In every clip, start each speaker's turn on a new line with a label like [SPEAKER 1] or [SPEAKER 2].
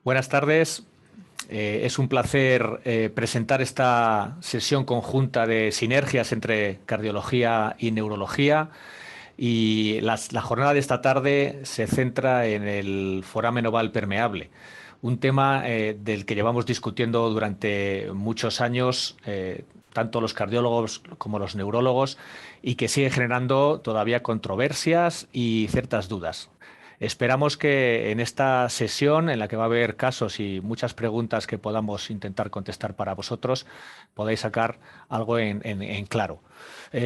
[SPEAKER 1] Buenas tardes. Es un placer presentar esta sesión conjunta de sinergias entre cardiología y neurología. Y la jornada de esta tarde se centra en el foramen oval permeable, un tema del que llevamos discutiendo durante muchos años, tanto los cardiólogos como los neurólogos, y que sigue generando todavía controversias y ciertas dudas. Esperamos que en esta sesión, en la que va a haber casos y muchas preguntas que podamos intentar contestar para vosotros, podáis sacar algo en claro.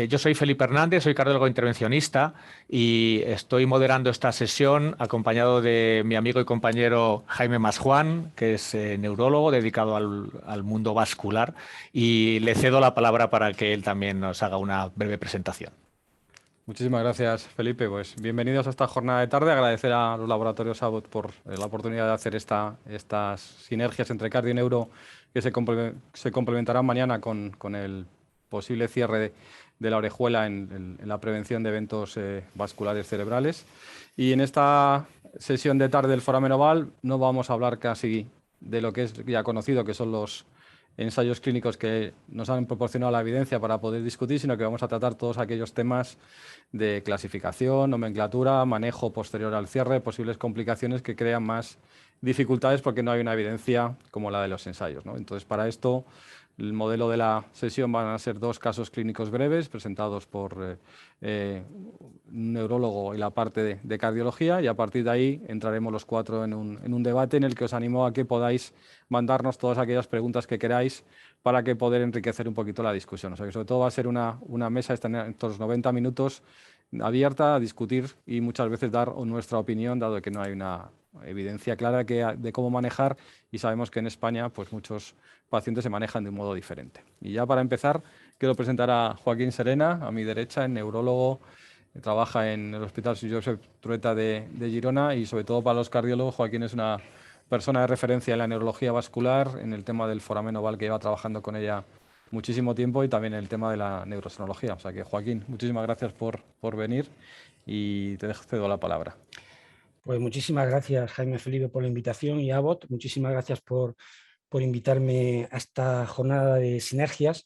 [SPEAKER 1] Yo soy Felipe Hernández, soy cardiólogo intervencionista y estoy moderando esta sesión acompañado de mi amigo y compañero Jaime Masjuan, que es neurólogo dedicado al mundo vascular, y le cedo la palabra para que él también nos haga una breve presentación.
[SPEAKER 2] Muchísimas gracias, Felipe. Pues bienvenidos a esta jornada de tarde. Agradecer a los laboratorios Abbott por la oportunidad de hacer estas sinergias entre cardio y neuro que se complementarán mañana con el posible cierre de la orejuela en la prevención de eventos vasculares cerebrales. Y en esta sesión de tarde del foramen oval no vamos a hablar casi de lo que es ya conocido, que son los ensayos clínicos que nos han proporcionado la evidencia para poder discutir, sino que vamos a tratar todos aquellos temas de clasificación, nomenclatura, manejo posterior al cierre, posibles complicaciones que crean más dificultades porque no hay una evidencia como la de los ensayos, ¿no? Entonces, para esto, el modelo de la sesión van a ser 2 casos clínicos breves presentados por un neurólogo y la parte de cardiología, y a partir de ahí entraremos los 4 en un debate en el que os animo a que podáis mandarnos todas aquellas preguntas que queráis para que poder enriquecer un poquito la discusión. O sea que sobre todo va a ser una mesa estos 90 minutos abierta a discutir y muchas veces dar nuestra opinión, dado que no hay una evidencia clara de cómo manejar, y sabemos que en España pues muchos pacientes se manejan de un modo diferente. Y ya para empezar, quiero presentar a Joaquín Serena, a mi derecha, neurólogo, trabaja en el Hospital Sant Josep Trueta de Girona, y sobre todo para los cardiólogos, Joaquín es una persona de referencia en la neurología vascular, en el tema del foramen oval, que lleva trabajando con ella muchísimo tiempo, y también en el tema de la neurosonología. O sea que, Joaquín, muchísimas gracias por venir y te cedo la palabra.
[SPEAKER 3] Pues muchísimas gracias, Jaime Felipe, por la invitación, y Abbott, muchísimas gracias por invitarme a esta jornada de sinergias,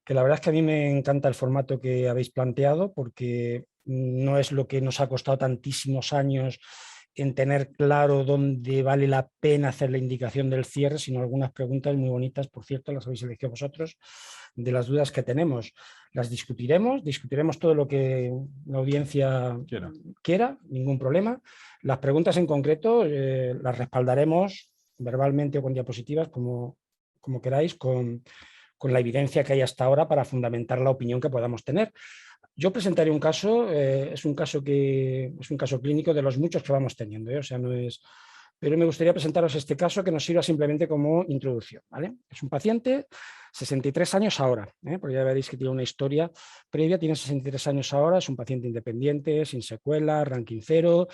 [SPEAKER 3] que la verdad es que a mí me encanta el formato que habéis planteado, porque no es lo que nos ha costado tantísimos años en tener claro dónde vale la pena hacer la indicación del cierre, sino algunas preguntas muy bonitas, por cierto, las habéis elegido vosotros, de las dudas que tenemos. Las discutiremos todo lo que la audiencia quiera, ningún problema. Las preguntas en concreto las respaldaremos verbalmente o con diapositivas, como queráis, con la evidencia que hay hasta ahora para fundamentar la opinión que podamos tener. Yo presentaré un caso, es un caso clínico de los muchos que vamos teniendo, o sea, no es... Pero me gustaría presentaros este caso que nos sirva simplemente como introducción, ¿vale? Es un paciente, 63 años ahora, porque ya veréis que tiene una historia previa, tiene 63 años ahora, es un paciente independiente, sin secuelas, ranking 0,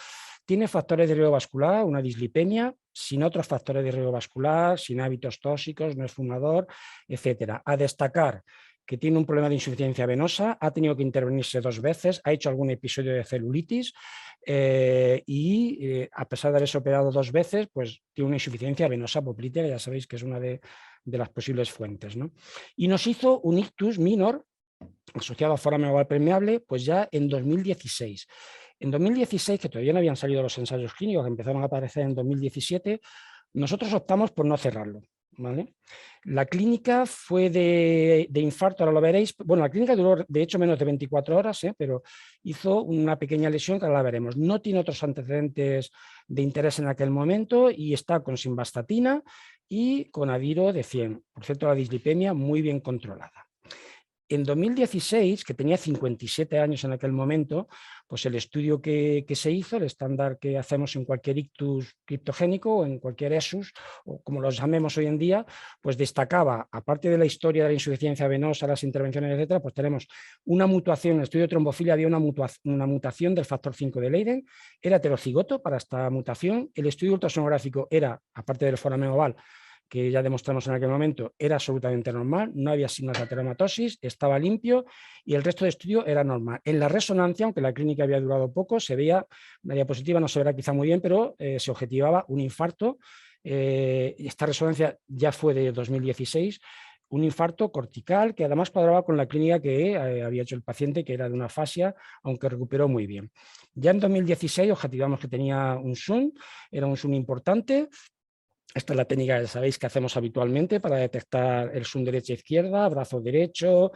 [SPEAKER 3] tiene factores de riesgo vascular, una dislipemia, sin otros factores de riesgo vascular, sin hábitos tóxicos, no es fumador, etcétera. A destacar que tiene un problema de insuficiencia venosa, ha tenido que intervenirse 2 veces, ha hecho algún episodio de celulitis y a pesar de haberse operado 2 veces, pues tiene una insuficiencia venosa poplítea, que ya sabéis que es una de las posibles fuentes, ¿no? Y nos hizo un ictus minor asociado a foramen oval permeable, pues ya en 2016. En 2016, que todavía no habían salido los ensayos clínicos, que empezaron a aparecer en 2017, nosotros optamos por no cerrarlo, ¿vale? La clínica fue de infarto, ahora lo veréis. Bueno, la clínica duró de hecho menos de 24 horas, pero hizo una pequeña lesión que ahora la veremos. No tiene otros antecedentes de interés en aquel momento y está con simvastatina y con Adiro de 100. Por cierto, la dislipemia muy bien controlada. En 2016, que tenía 57 años en aquel momento, pues el estudio que se hizo, el estándar que hacemos en cualquier ictus criptogénico o en cualquier ESUS, o como los llamemos hoy en día, pues destacaba, aparte de la historia de la insuficiencia venosa, las intervenciones, etcétera, pues tenemos una mutación, en el estudio de trombofilia había una mutación del factor 5 de Leiden, era heterocigoto para esta mutación, el estudio ultrasonográfico era, aparte del foramen oval, que ya demostramos en aquel momento, era absolutamente normal, no había signos de ateromatosis, estaba limpio y el resto de estudio era normal. En la resonancia, aunque la clínica había durado poco, se veía, la diapositiva no se verá quizá muy bien, pero se objetivaba un infarto esta resonancia ya fue de 2016, un infarto cortical que además cuadraba con la clínica que había hecho el paciente, que era de una afasia, aunque recuperó muy bien. Ya en 2016 objetivamos que tenía un shunt, era un shunt importante. Esta es la técnica que sabéis que hacemos habitualmente para detectar el shunt derecha-izquierda, brazo derecho,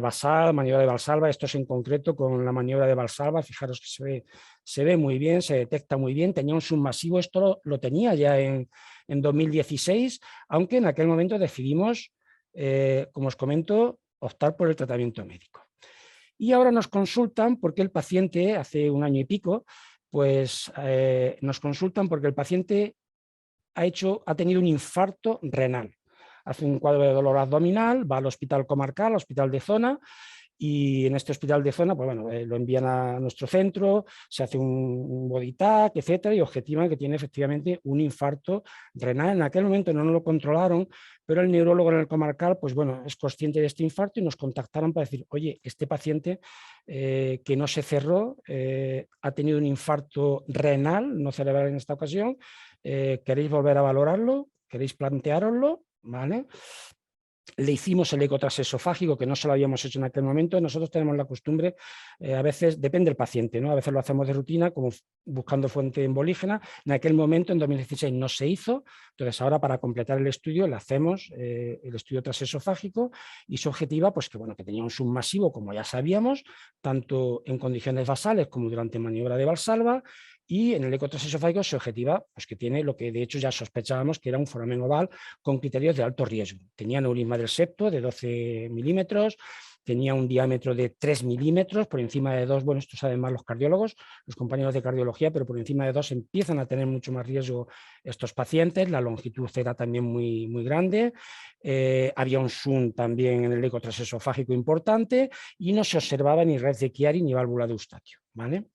[SPEAKER 3] basal, maniobra de Valsalva. Esto es en concreto con la maniobra de Valsalva. Fijaros que se ve muy bien, se detecta muy bien. Tenía un shunt masivo, esto lo tenía ya en 2016, aunque en aquel momento decidimos, como os comento, optar por el tratamiento médico. Y ahora nos consultan porque el paciente, hace un año y pico, pues nos consultan porque el paciente ha tenido un infarto renal. Hace un cuadro de dolor abdominal, va al hospital comarcal, al hospital de zona, y en este hospital de zona, pues bueno, lo envían a nuestro centro, se hace un body tag, etcétera, y objetivan que tiene efectivamente un infarto renal. En aquel momento no nos lo controlaron, pero el neurólogo en el comarcal, pues bueno, es consciente de este infarto y nos contactaron para decir, oye, este paciente que no se cerró, ha tenido un infarto renal, no cerebral en esta ocasión, ¿queréis volver a valorarlo? ¿Queréis planteároslo? ¿Vale? Le hicimos el eco transesofágico, que no se lo habíamos hecho en aquel momento. Nosotros tenemos la costumbre, a veces, depende del paciente, ¿no? A veces lo hacemos de rutina, como buscando fuente embolígena. En aquel momento, en 2016, no se hizo. Entonces, ahora para completar el estudio, le hacemos el estudio transesofágico y su objetiva, pues que, bueno, que tenía un submasivo, como ya sabíamos, tanto en condiciones basales como durante maniobra de Valsalva. Y en el eco transesofágico se objetiva pues, que tiene lo que de hecho ya sospechábamos, que era un foramen oval con criterios de alto riesgo. Tenía neurisma del septo de 12 milímetros, tenía un diámetro de 3 milímetros, por encima de 2, bueno, esto saben más los cardiólogos, los compañeros de cardiología, pero por encima de 2 empiezan a tener mucho más riesgo estos pacientes. La longitud era también muy, muy grande, había un shunt también en el eco transesofágico importante y no se observaba ni red de Chiari ni válvula de Eustaquio, ¿vale?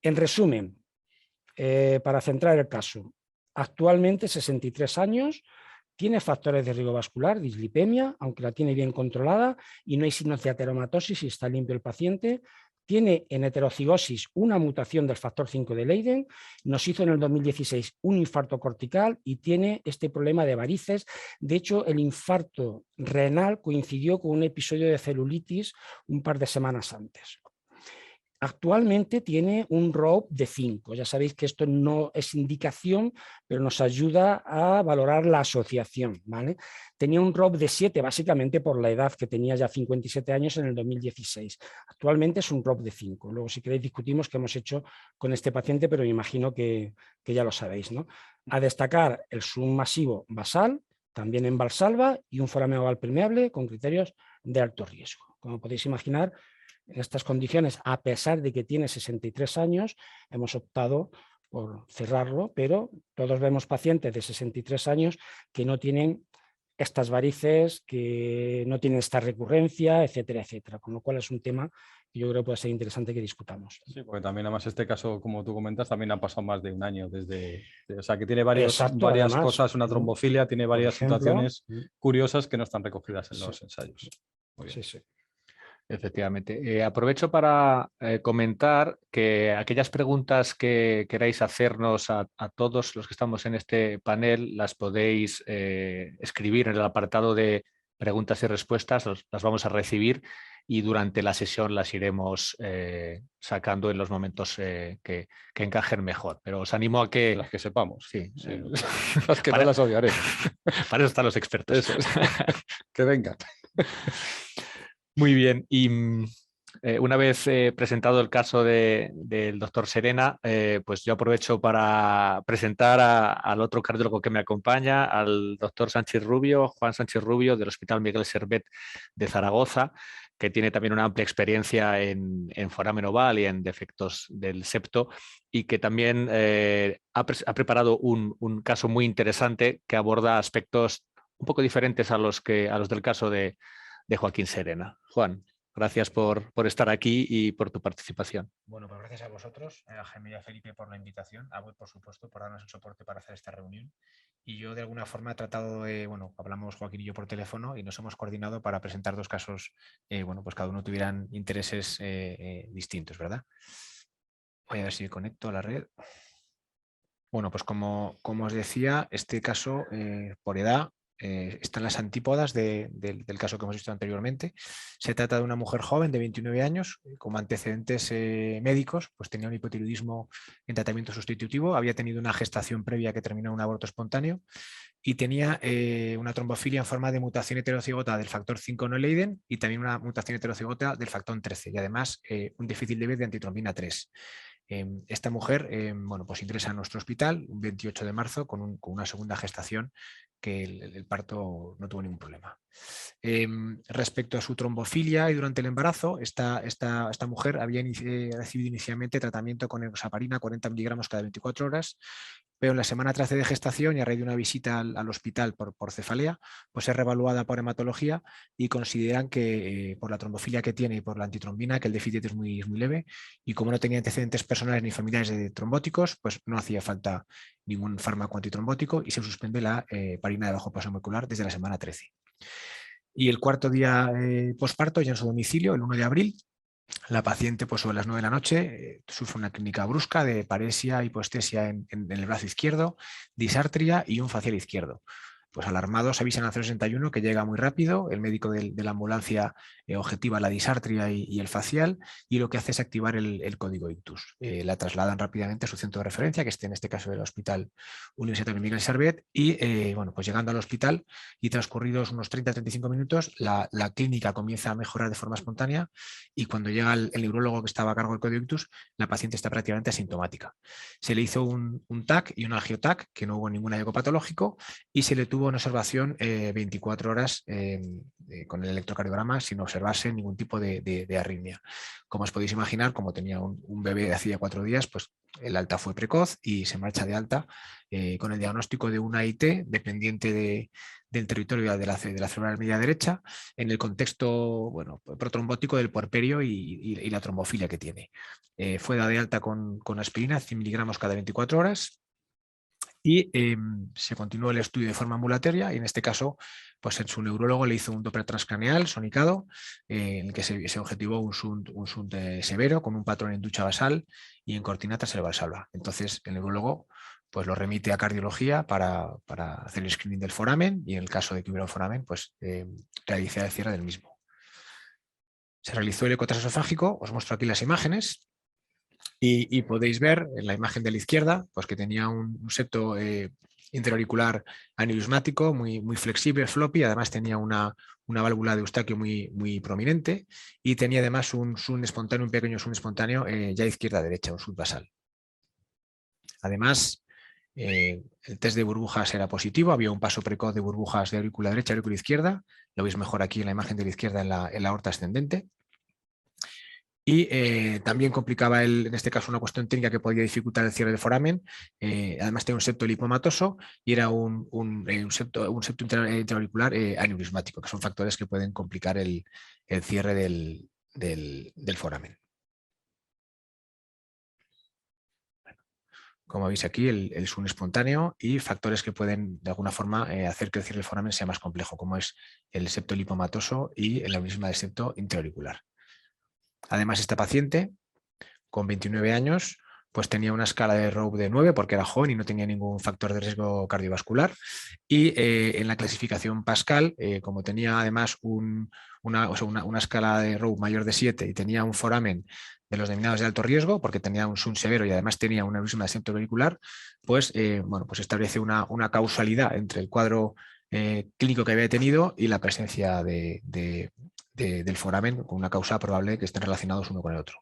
[SPEAKER 3] En resumen, para centrar el caso, actualmente 63 años, tiene factores de riesgo vascular, dislipemia, aunque la tiene bien controlada y no hay signos de ateromatosis y está limpio el paciente. Tiene en heterocigosis una mutación del factor 5 de Leiden, nos hizo en el 2016 un infarto cortical y tiene este problema de varices. De hecho, el infarto renal coincidió con un episodio de celulitis un par de semanas antes. Actualmente tiene un ROP de 5. Ya sabéis que esto no es indicación, pero nos ayuda a valorar la asociación, ¿vale? Tenía un ROP de 7, básicamente por la edad, que tenía ya 57 años en el 2016. Actualmente es un ROP de 5. Luego, si queréis, discutimos qué hemos hecho con este paciente, pero me imagino que ya lo sabéis, ¿no? A destacar el submasivo basal, también en Valsalva, y un foramen oval permeable con criterios de alto riesgo. Como podéis imaginar, en estas condiciones, a pesar de que tiene 63 años, hemos optado por cerrarlo, pero todos vemos pacientes de 63 años que no tienen estas varices, que no tienen esta recurrencia, etcétera, etcétera. Con lo cual es un tema que yo creo que puede ser interesante que discutamos.
[SPEAKER 2] Sí, porque también además este caso, como tú comentas, también ha pasado más de un año o sea, que tiene varias además, cosas, una trombofilia, tiene varias situaciones curiosas que no están recogidas en los ensayos. Muy bien.
[SPEAKER 3] Sí.
[SPEAKER 1] Efectivamente. Aprovecho para comentar que aquellas preguntas que queráis hacernos a todos los que estamos en este panel las podéis escribir en el apartado de preguntas y respuestas, las vamos a recibir y durante la sesión las iremos sacando en los momentos que encajen mejor. Pero os animo a que...
[SPEAKER 2] Las que sepamos.
[SPEAKER 1] Sí.
[SPEAKER 2] Las que no las obviaré.
[SPEAKER 1] Para eso están los expertos.
[SPEAKER 2] Eso es. Que vengan.
[SPEAKER 1] Muy bien, y una vez presentado el caso del doctor Serena, pues yo aprovecho para presentar al otro cardiólogo que me acompaña, al doctor Sánchez Rubio, Juan Sánchez Rubio, del Hospital Miguel Servet de Zaragoza, que tiene también una amplia experiencia en foramen oval y en defectos del septo, y que también ha preparado un caso muy interesante que aborda aspectos un poco diferentes a los del caso de Joaquín Serena. Juan, gracias por estar aquí y por tu participación.
[SPEAKER 4] Bueno, pues gracias a vosotros, a Jaime y a Felipe por la invitación, a vos por supuesto por darnos el soporte para hacer esta reunión. Y yo de alguna forma he tratado de, hablamos Joaquín y yo por teléfono y nos hemos coordinado para presentar dos casos, pues cada uno tuvieran intereses distintos, ¿verdad? Voy a ver si conecto a la red. Bueno, pues como os decía, este caso por edad está en las antípodas del caso que hemos visto anteriormente. Se trata de una mujer joven de 29 años, como antecedentes médicos, pues tenía un hipotiroidismo en tratamiento sustitutivo, había tenido una gestación previa que terminó en un aborto espontáneo y tenía una trombofilia en forma de mutación heterocigota del factor 5 no Leiden y también una mutación heterocigota del factor 13 y además un déficit leve de antitrombina 3. Esta mujer bueno, pues ingresa a nuestro hospital un 28 de marzo con una segunda gestación que el parto no tuvo ningún problema. Respecto a su trombofilia y durante el embarazo, esta mujer había recibido inicialmente tratamiento con enoxaparina 40 miligramos cada 24 horas, pero en la semana 13 de gestación y a raíz de una visita al hospital por cefalea, pues es reevaluada por hematología y consideran que por la trombofilia que tiene y por la antitrombina, que el déficit es muy leve y como no tenía antecedentes personales ni familiares de trombóticos, pues no hacía falta ningún fármaco antitrombótico y se suspende la heparina de bajo peso molecular desde la semana 13. Y el cuarto día posparto, ya en su domicilio, el 1 de abril, la paciente, pues sobre las 9 de la noche, sufre una clínica brusca de paresia, hipoestesia en el brazo izquierdo, disartria y un facial izquierdo. Pues alarmados avisan al 061 que llega muy rápido, el médico de la ambulancia objetiva la disartria y el facial y lo que hace es activar el código ictus. La trasladan rápidamente a su centro de referencia, que esté en este caso el Hospital Universitario Miguel Servet y bueno, pues llegando al hospital y transcurridos unos 30-35 minutos la clínica comienza a mejorar de forma espontánea y cuando llega el neurólogo que estaba a cargo del código ictus, la paciente está prácticamente asintomática. Se le hizo un TAC y un angioTAC, que no hubo ningún hallazgo patológico y se le tuvo en observación 24 horas con el electrocardiograma sin observarse ningún tipo de arritmia. Como os podéis imaginar, como tenía un bebé de hacía 4 días, pues el alta fue precoz y se marcha de alta con el diagnóstico de una IT dependiente del territorio de la cerebral media derecha en el contexto bueno, protrombótico del puerperio y la trombofilia que tiene. Fue dada de alta con aspirina, 100 miligramos cada 24 horas y se continuó el estudio de forma ambulatoria y en este caso pues en su neurólogo le hizo un Doppler transcraneal sonicado en el que se objetivó un shunt severo con un patrón en ducha basal y en cortina transvalsalva. Entonces el neurólogo pues lo remite a cardiología para hacer el screening del foramen y en el caso de que hubiera un foramen pues realizar el cierre del mismo. Se realizó el eco transesofágico, os muestro aquí las imágenes. Y podéis ver en la imagen de la izquierda pues que tenía un septo interauricular aneurismático muy flexible, floppy, además tenía una válvula de Eustaquio muy prominente y tenía además un pequeño shunt espontáneo ya izquierda-derecha, un shunt basal. Además, el test de burbujas era positivo, había un paso precoz de burbujas de aurícula derecha y aurícula izquierda, lo veis mejor aquí en la imagen de la izquierda en la aorta ascendente. Y también complicaba en este caso una cuestión técnica que podía dificultar el cierre del foramen. Además tenía un septo lipomatoso y era un septo intraauricular aneurismático, que son factores que pueden complicar el cierre del foramen. Bueno, como veis aquí, el shunt espontáneo y factores que pueden de alguna forma hacer que el cierre del foramen sea más complejo, como es el septo lipomatoso y el aneurisma del septo intraauricular. Además, esta paciente, con 29 años, pues tenía una escala de Rowe de 9 porque era joven y no tenía ningún factor de riesgo cardiovascular. Y en la clasificación Pascal, como tenía además una escala de Rowe mayor de 7 y tenía un foramen de los denominados de alto riesgo, porque tenía un shunt severo y además tenía un aneurisma de septo auricular, pues, bueno, pues establece una causalidad entre el cuadro clínico que había tenido y la presencia del foramen con una causa probable que estén relacionados uno con el otro.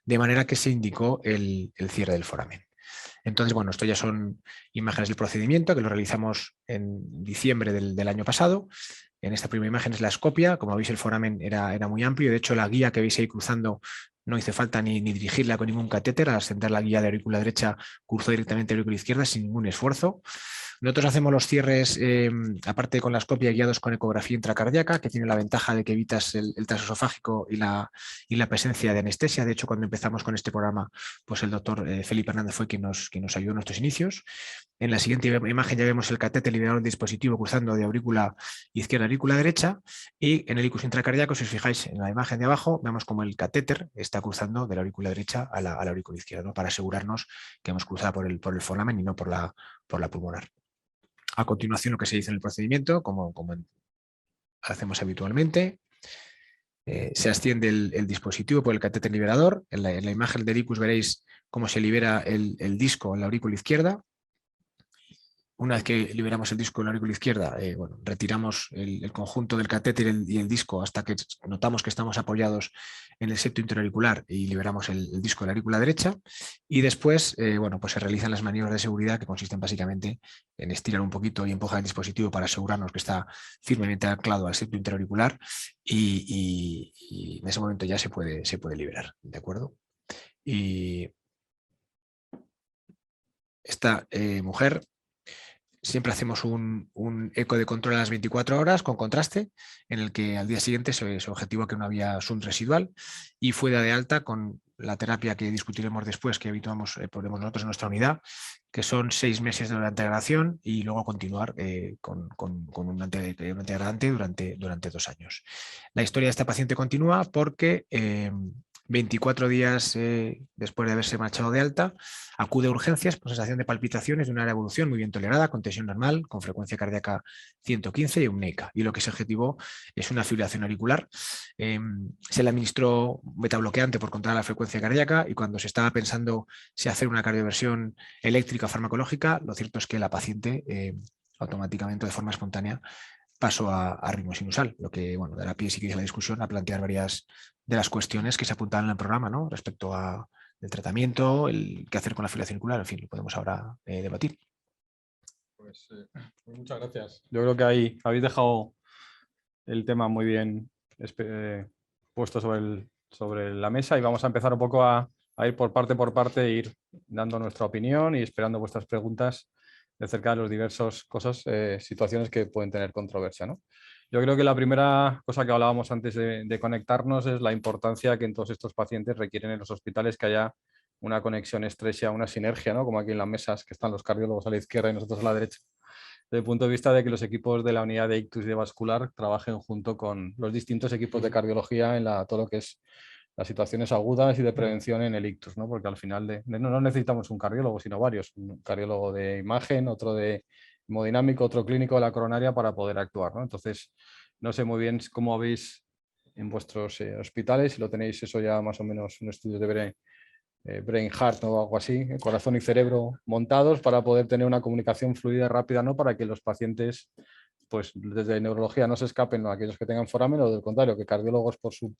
[SPEAKER 4] De manera que se indicó el cierre del foramen. Entonces, bueno, esto ya son imágenes del procedimiento que lo realizamos en diciembre del año pasado. En esta primera imagen es la escopia. Como veis, el foramen era muy amplio. De hecho, la guía que veis ahí cruzando no hizo falta ni dirigirla con ningún catéter. Al ascender la guía de aurícula derecha, cruzó directamente a aurícula izquierda sin ningún esfuerzo. Nosotros hacemos los cierres, aparte con la escopia, guiados con ecografía intracardíaca, que tiene la ventaja de que evitas el transesofágico y la presencia de anestesia. De hecho, cuando empezamos con este programa, pues el doctor Felipe Hernández fue quien nos ayudó en nuestros inicios. En la siguiente imagen ya vemos el catéter liberador del dispositivo cruzando de aurícula izquierda a aurícula derecha, y en el ictus intracardíaco, si os fijáis en la imagen de abajo, vemos como el catéter está cruzando de la aurícula derecha a la aurícula izquierda, ¿no? Para asegurarnos que hemos cruzado por el foramen y no por la pulmonar. A continuación, lo que se dice en el procedimiento, como hacemos habitualmente, se asciende el dispositivo por el catéter liberador. En la imagen del ictus veréis cómo se libera el disco en la aurícula izquierda. Una vez que liberamos el disco en la aurícula izquierda, bueno, retiramos el conjunto del catéter y el disco hasta que notamos que estamos apoyados en el septo interauricular y liberamos el disco de la aurícula derecha. Y después, bueno, pues se realizan las maniobras de seguridad, que consisten básicamente en estirar un poquito y empujar el dispositivo para asegurarnos que está firmemente anclado al septo interauricular, y en ese momento ya se puede liberar, ¿de acuerdo? Y esta mujer, siempre hacemos un eco de control a las 24 horas con contraste, en el que al día siguiente se objetivó que no había SUNT residual, y fue de alta con la terapia que discutiremos después, que habituamos ponemos nosotros en nuestra unidad, que son 6 meses de antiagregación, y luego continuar con un antiagregante durante 2 años. La historia de esta paciente continúa porque 24 días después de haberse marchado de alta, acude a urgencias por sensación de palpitaciones de una evolución muy bien tolerada, con tensión normal, con frecuencia cardíaca 115 y eumneica. Y lo que se objetivó es una fibrilación auricular. Se le administró betabloqueante por controlar la frecuencia cardíaca, y cuando se estaba pensando si hacer una cardioversión eléctrica o farmacológica, lo cierto es que la paciente automáticamente, de forma espontánea, pasó a ritmo sinusal, lo que, bueno, dará pie, si queréis, a la discusión, a plantear varias de las cuestiones que se apuntaban en el programa, ¿no? Respecto al tratamiento, el qué hacer con la fibrilación auricular, en fin, lo podemos ahora debatir.
[SPEAKER 2] Pues muchas gracias. Yo creo que ahí habéis dejado el tema muy bien puesto sobre la mesa, y vamos a empezar un poco a ir por parte, ir dando nuestra opinión y esperando vuestras preguntas acerca de los diversos situaciones que pueden tener controversia, ¿no? Yo creo que la primera cosa que hablábamos antes de conectarnos es la importancia que en todos estos pacientes requieren en los hospitales que haya una conexión estrecha, una sinergia, ¿no? Como aquí en las mesas, que están los cardiólogos a la izquierda y nosotros a la derecha, desde el punto de vista de que los equipos de la unidad de ictus y de vascular trabajen junto con los distintos equipos de cardiología en todo lo que es las situaciones agudas y de prevención en el ictus, ¿no? Porque al final no necesitamos un cardiólogo, sino varios. Un cardiólogo de imagen, otro de hemodinámico, otro clínico de la coronaria, para poder actuar, ¿no? Entonces, no sé muy bien cómo veis en vuestros hospitales, si lo tenéis eso ya más o menos, un estudio de brain heart o algo así, corazón y cerebro montados, para poder tener una comunicación fluida y rápida, ¿no? Para que los pacientes, pues desde neurología, no se escapen, ¿no?, aquellos que tengan foramen, o del contrario, que cardiólogos por su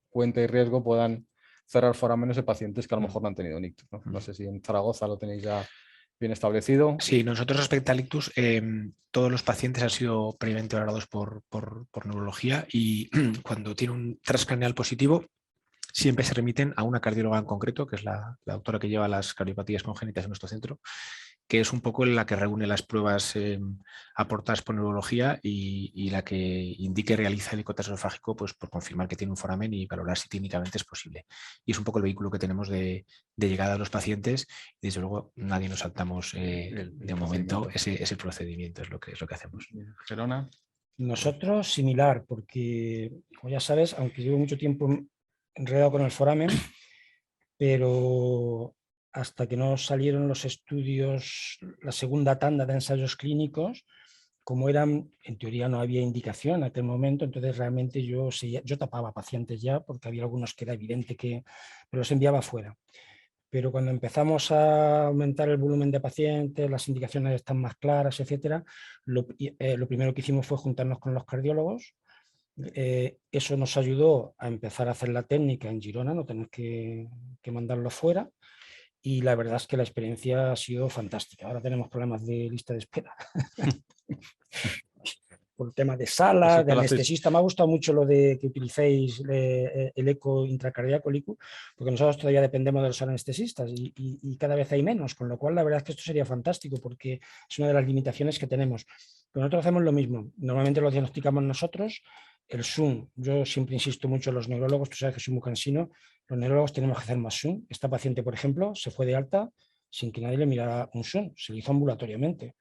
[SPEAKER 2] cuenta y riesgo puedan cerrar forámenes de pacientes que a lo mejor no han tenido un ictus, ¿no? No sé si en Zaragoza lo tenéis ya bien establecido.
[SPEAKER 4] Sí, nosotros respecto al ictus, todos los pacientes han sido previamente valorados por neurología, y cuando tiene un transcranial positivo, siempre se remiten a una cardióloga en concreto, que es la doctora que lleva las cardiopatías congénitas en nuestro centro, que es un poco la que reúne las pruebas aportadas por neurología, y la que indique y realiza el ecotasofágico, pues por confirmar que tiene un foramen y valorar si técnicamente es posible. Y es un poco el vehículo que tenemos de llegada a los pacientes, y desde luego nadie nos saltamos de momento ese procedimiento, es lo que hacemos.
[SPEAKER 2] Gerona.
[SPEAKER 3] Nosotros similar, porque como ya sabes, aunque llevo mucho tiempo enredado con el foramen, pero hasta que no salieron los estudios, la segunda tanda de ensayos clínicos, como eran, en teoría no había indicación en aquel momento, entonces realmente yo tapaba pacientes ya, porque había algunos que era evidente que me los enviaba fuera. Pero cuando empezamos a aumentar el volumen de pacientes, las indicaciones están más claras, etcétera, lo primero que hicimos fue juntarnos con los cardiólogos. Eso nos ayudó a empezar a hacer la técnica en Girona, no tener que mandarlo fuera, y la verdad es que la experiencia ha sido fantástica. Ahora tenemos problemas de lista de espera. por el tema de sala, de
[SPEAKER 2] que
[SPEAKER 3] anestesista. Me ha gustado mucho lo de que utilicéis el eco intracardíaco, el ICU, porque nosotros todavía dependemos de los anestesistas y cada vez hay menos, con lo cual la verdad es que esto sería fantástico porque es una de las limitaciones que tenemos. Pero nosotros hacemos lo mismo, normalmente lo diagnosticamos nosotros. El Zoom, yo siempre insisto mucho en los neurólogos, tú sabes que soy muy cansino, los neurólogos tenemos que hacer más Zoom. Esta paciente, por ejemplo, se fue de alta sin que nadie le mirara un Zoom, se lo hizo ambulatoriamente.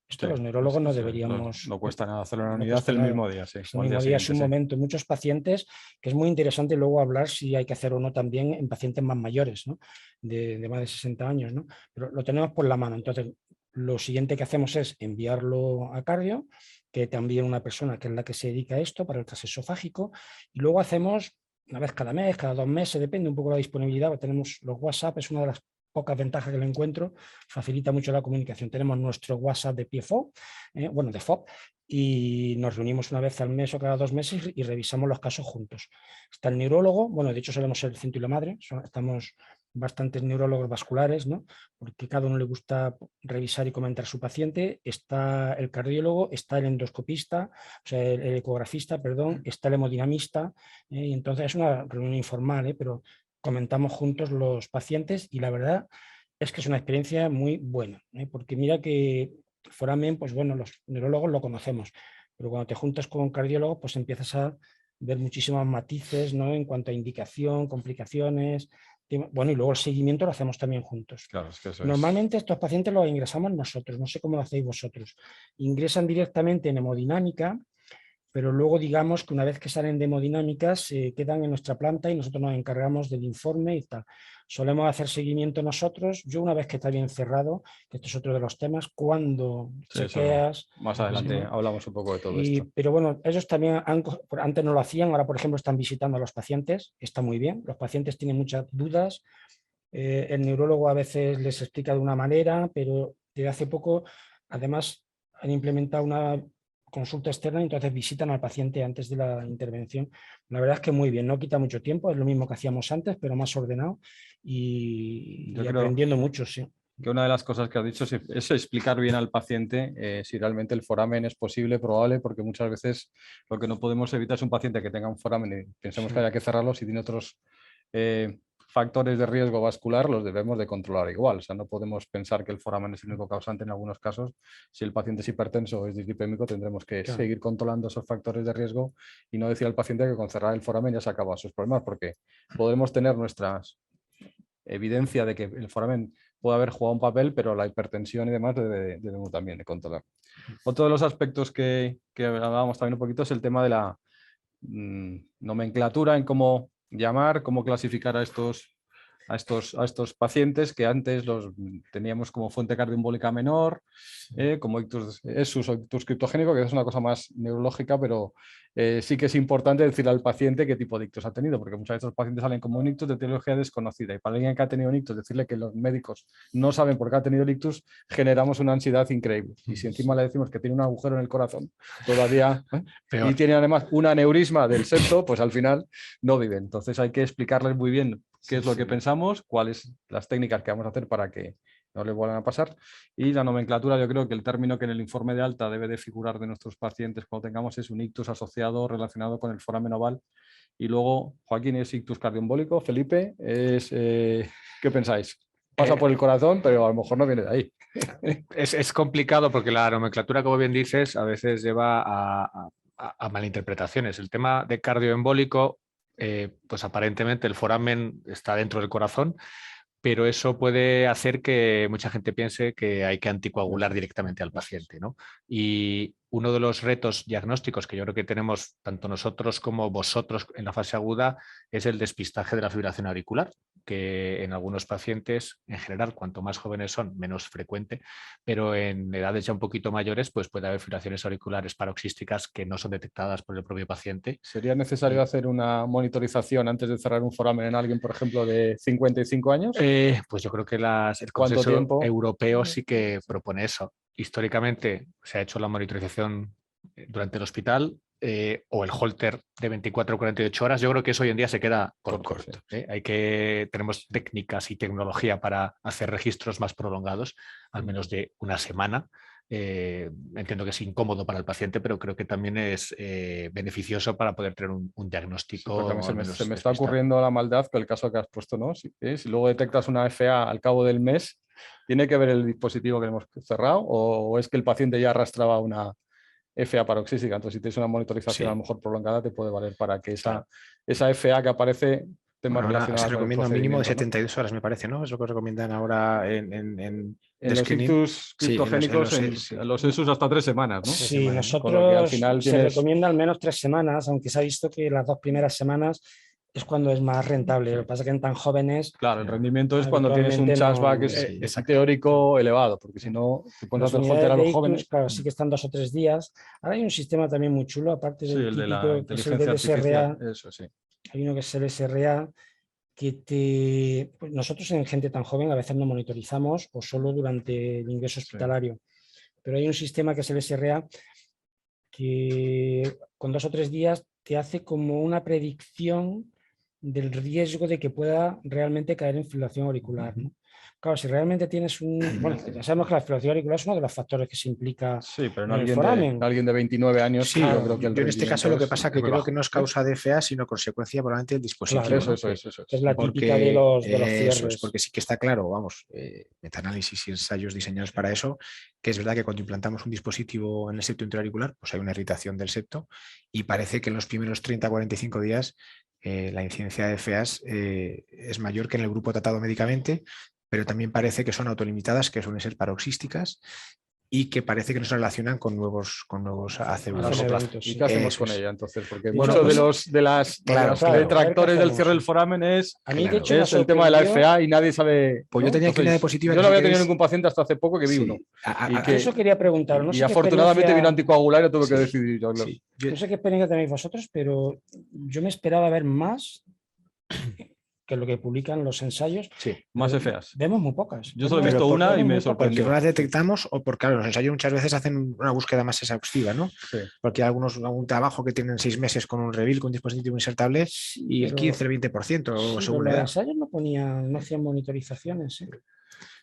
[SPEAKER 3] Esto los neurólogos no deberíamos...
[SPEAKER 2] No cuesta nada hacerlo en la
[SPEAKER 3] no
[SPEAKER 2] unidad
[SPEAKER 3] cuesta
[SPEAKER 2] el
[SPEAKER 3] nada.
[SPEAKER 2] mismo día, sí.
[SPEAKER 3] El mismo día es un momento. Muchos pacientes, que es muy interesante luego hablar si hay que hacer o no también en pacientes más mayores, ¿no? de más de 60 años, ¿no? Pero lo tenemos por la mano. Entonces, lo siguiente que hacemos es enviarlo a cardio, que también una persona que es la que se dedica a esto para el transesofágico, y luego hacemos una vez cada mes, cada 2 meses, depende un poco de la disponibilidad. Tenemos los WhatsApp, es una de las pocas ventajas que le encuentro, facilita mucho la comunicación. Tenemos nuestro WhatsApp de PFO, bueno, de FOP, y nos reunimos una vez al mes o cada 2 meses y revisamos los casos juntos. Está el neurólogo, bueno, de hecho solemos ser el centro y la madre, estamos bastantes neurólogos vasculares, ¿no? Porque cada uno le gusta revisar y comentar su paciente. Está el cardiólogo, está el endoscopista, o sea, el ecografista, perdón, está el hemodinamista, y entonces es una reunión informal, pero comentamos juntos los pacientes y la verdad es que es una experiencia muy buena, porque mira que foramen, pues bueno, los neurólogos lo conocemos, pero cuando te juntas con un cardiólogo, pues empiezas a ver muchísimos matices, ¿no? En cuanto a indicación, complicaciones, bueno, y luego el seguimiento lo hacemos también juntos.
[SPEAKER 2] Claro, es que eso
[SPEAKER 3] Normalmente estos pacientes los ingresamos nosotros, no sé cómo lo hacéis vosotros. Ingresan directamente en hemodinámica, pero luego digamos que una vez que salen de hemodinámica se quedan en nuestra planta y nosotros nos encargamos del informe y tal. Solemos hacer seguimiento nosotros. Yo una vez que está bien cerrado, que esto es otro de los temas, cuando chequeas...
[SPEAKER 2] Más adelante hablamos un poco de todo esto.
[SPEAKER 3] Pero bueno, ellos también antes no lo hacían, ahora por ejemplo están visitando a los pacientes, está muy bien. Los pacientes tienen muchas dudas. El neurólogo a veces les explica de una manera, pero desde hace poco además han implementado una consulta externa y entonces visitan al paciente antes de la intervención. La verdad es que muy bien, no quita mucho tiempo, es lo mismo que hacíamos antes, pero más ordenado y aprendiendo mucho, sí.
[SPEAKER 2] Que una de las cosas que has dicho es explicar bien al paciente si realmente el foramen es posible, probable, porque muchas veces lo que no podemos evitar es un paciente que tenga un foramen y pensemos que haya que cerrarlo si tiene otros factores de riesgo vascular, los debemos de controlar igual. O sea, no podemos pensar que el foramen es el único causante en algunos casos. Si el paciente es hipertenso o es dislipémico, tendremos que seguir controlando esos factores de riesgo y no decir al paciente que con cerrar el foramen ya se acaban sus problemas, porque podremos tener nuestras evidencia de que el foramen puede haber jugado un papel, pero la hipertensión y demás debemos también de controlar. Otro de los aspectos que hablábamos también un poquito es el tema de la nomenclatura en cómo llamar, cómo clasificar a estos pacientes que antes los teníamos como fuente cardioembólica menor, como ictus o ictus criptogénico, que es una cosa más neurológica, pero sí que es importante decirle al paciente qué tipo de ictus ha tenido, porque muchas veces los pacientes salen como un ictus de etiología desconocida, y para alguien que ha tenido un ictus, decirle que los médicos no saben por qué ha tenido el ictus, generamos una ansiedad increíble. Y si encima le decimos que tiene un agujero en el corazón, todavía, y tiene además un aneurisma del septo, pues al final no vive. Entonces hay que explicarles muy bien qué es lo que pensamos, cuáles las técnicas que vamos a hacer para que no le vuelvan a pasar. Y la nomenclatura, yo creo que el término que en el informe de alta debe de figurar de nuestros pacientes cuando tengamos es un ictus asociado relacionado con el foramen oval. Y luego, Joaquín, es ictus cardioembólico. Felipe, ¿qué pensáis? Pasa por el corazón, pero a lo mejor no viene de ahí.
[SPEAKER 1] Es complicado porque la nomenclatura, como bien dices, a veces lleva a malinterpretaciones. El tema de cardioembólico, pues aparentemente el foramen está dentro del corazón, pero eso puede hacer que mucha gente piense que hay que anticoagular directamente al paciente, ¿no? Y uno de los retos diagnósticos que yo creo que tenemos tanto nosotros como vosotros en la fase aguda es el despistaje de la fibrilación auricular, que en algunos pacientes, en general, cuanto más jóvenes son, menos frecuente, pero en edades ya un poquito mayores, pues puede haber fibrilaciones auriculares paroxísticas que no son detectadas por el propio paciente.
[SPEAKER 2] ¿Sería necesario hacer una monitorización antes de cerrar un foramen en alguien, por ejemplo, de 55 años?
[SPEAKER 1] Pues yo creo que el Consejo Europeo sí que propone eso. Históricamente se ha hecho la monitorización durante el hospital o el holter de 24 o 48 horas. Yo creo que eso hoy en día se queda corto. Sí. Tenemos técnicas y tecnología para hacer registros más prolongados, al menos de una semana, entiendo que es incómodo para el paciente, pero creo que también es beneficioso para poder tener un diagnóstico.
[SPEAKER 2] Sí, se me está ocurriendo la maldad con el caso que has puesto, ¿no? Si luego detectas una FA al cabo del mes, ¿tiene que ver el dispositivo que hemos cerrado o es que el paciente ya arrastraba una FA paroxística? Entonces, si tienes una monitorización a lo mejor prolongada, te puede valer para que esa FA que aparece tema relacionada
[SPEAKER 4] se
[SPEAKER 2] con
[SPEAKER 4] recomienda
[SPEAKER 2] el
[SPEAKER 4] un mínimo de
[SPEAKER 2] procedimiento,
[SPEAKER 4] 72 horas, me parece, ¿no? Es lo que os recomiendan ahora en
[SPEAKER 2] los ictus criptogénicos, en los ESUS hasta 3 semanas, ¿no?
[SPEAKER 3] Sí, nosotros
[SPEAKER 2] con lo que al final
[SPEAKER 3] se recomienda al menos 3 semanas, aunque se ha visto que las 2 primeras semanas es cuando es más rentable. Lo que pasa es que en tan jóvenes...
[SPEAKER 2] Claro, el rendimiento es cuando tienes un chargeback teórico elevado, porque si no te pones a hacer holter a los jóvenes.
[SPEAKER 3] Claro, sí que están 2 o 3 días. Ahora hay un sistema también muy chulo, aparte del
[SPEAKER 2] el de la
[SPEAKER 3] típico,
[SPEAKER 2] inteligencia artificial. Eso sí.
[SPEAKER 3] Hay uno que es el SRA, que pues nosotros en gente tan joven a veces no monitorizamos o solo durante el ingreso hospitalario. Pero hay un sistema que es el SRA que con 2 o 3 días te hace como una predicción del riesgo de que pueda realmente caer en fibrilación auricular, ¿no? Claro, si realmente tienes bueno, ya sabemos que la fibrilación auricular es uno de los factores que se implica.
[SPEAKER 2] Sí, pero en alguien de 29 años.
[SPEAKER 4] Sí, yo creo que yo en este caso lo que pasa es que creo que no es causa de FA, sino consecuencia probablemente del dispositivo.
[SPEAKER 3] Claro,
[SPEAKER 2] eso
[SPEAKER 3] es la típica de los cierres.
[SPEAKER 4] Porque sí que está claro, vamos, metaanálisis y ensayos diseñados para eso, que es verdad que cuando implantamos un dispositivo en el septo intraauricular, pues hay una irritación del septo y parece que en los primeros 30-45 días la incidencia de FAs es mayor que en el grupo tratado médicamente, pero también parece que son autolimitadas, que suelen ser paroxísticas y que parece que no se relacionan con nuevos ACV.
[SPEAKER 2] ¿Y qué hacemos con ella entonces? Porque muchos de los detractores del cierre del foramen es el tema de la FA y nadie sabe.
[SPEAKER 4] Pues yo tenía aquí una diapositiva.
[SPEAKER 2] Yo no había tenido ningún paciente hasta hace poco que vi uno.
[SPEAKER 3] Eso quería preguntar.
[SPEAKER 2] Y afortunadamente vino anticoagular y tuve que decidir yo.
[SPEAKER 3] No sé qué experiencia tenéis vosotros, pero yo me esperaba ver más que lo que publican los ensayos.
[SPEAKER 2] Sí, más FAs.
[SPEAKER 3] Vemos muy pocas.
[SPEAKER 2] Yo solo he visto una y me sorprendió.
[SPEAKER 4] Porque no las detectamos o porque claro, los ensayos muchas veces hacen una búsqueda más exhaustiva, ¿no?
[SPEAKER 2] Sí.
[SPEAKER 4] Porque hay algún trabajo que tienen 6 meses con un reveal, con un dispositivo insertable y el 15-20% según la edad.
[SPEAKER 3] Los ensayos no hacían monitorizaciones.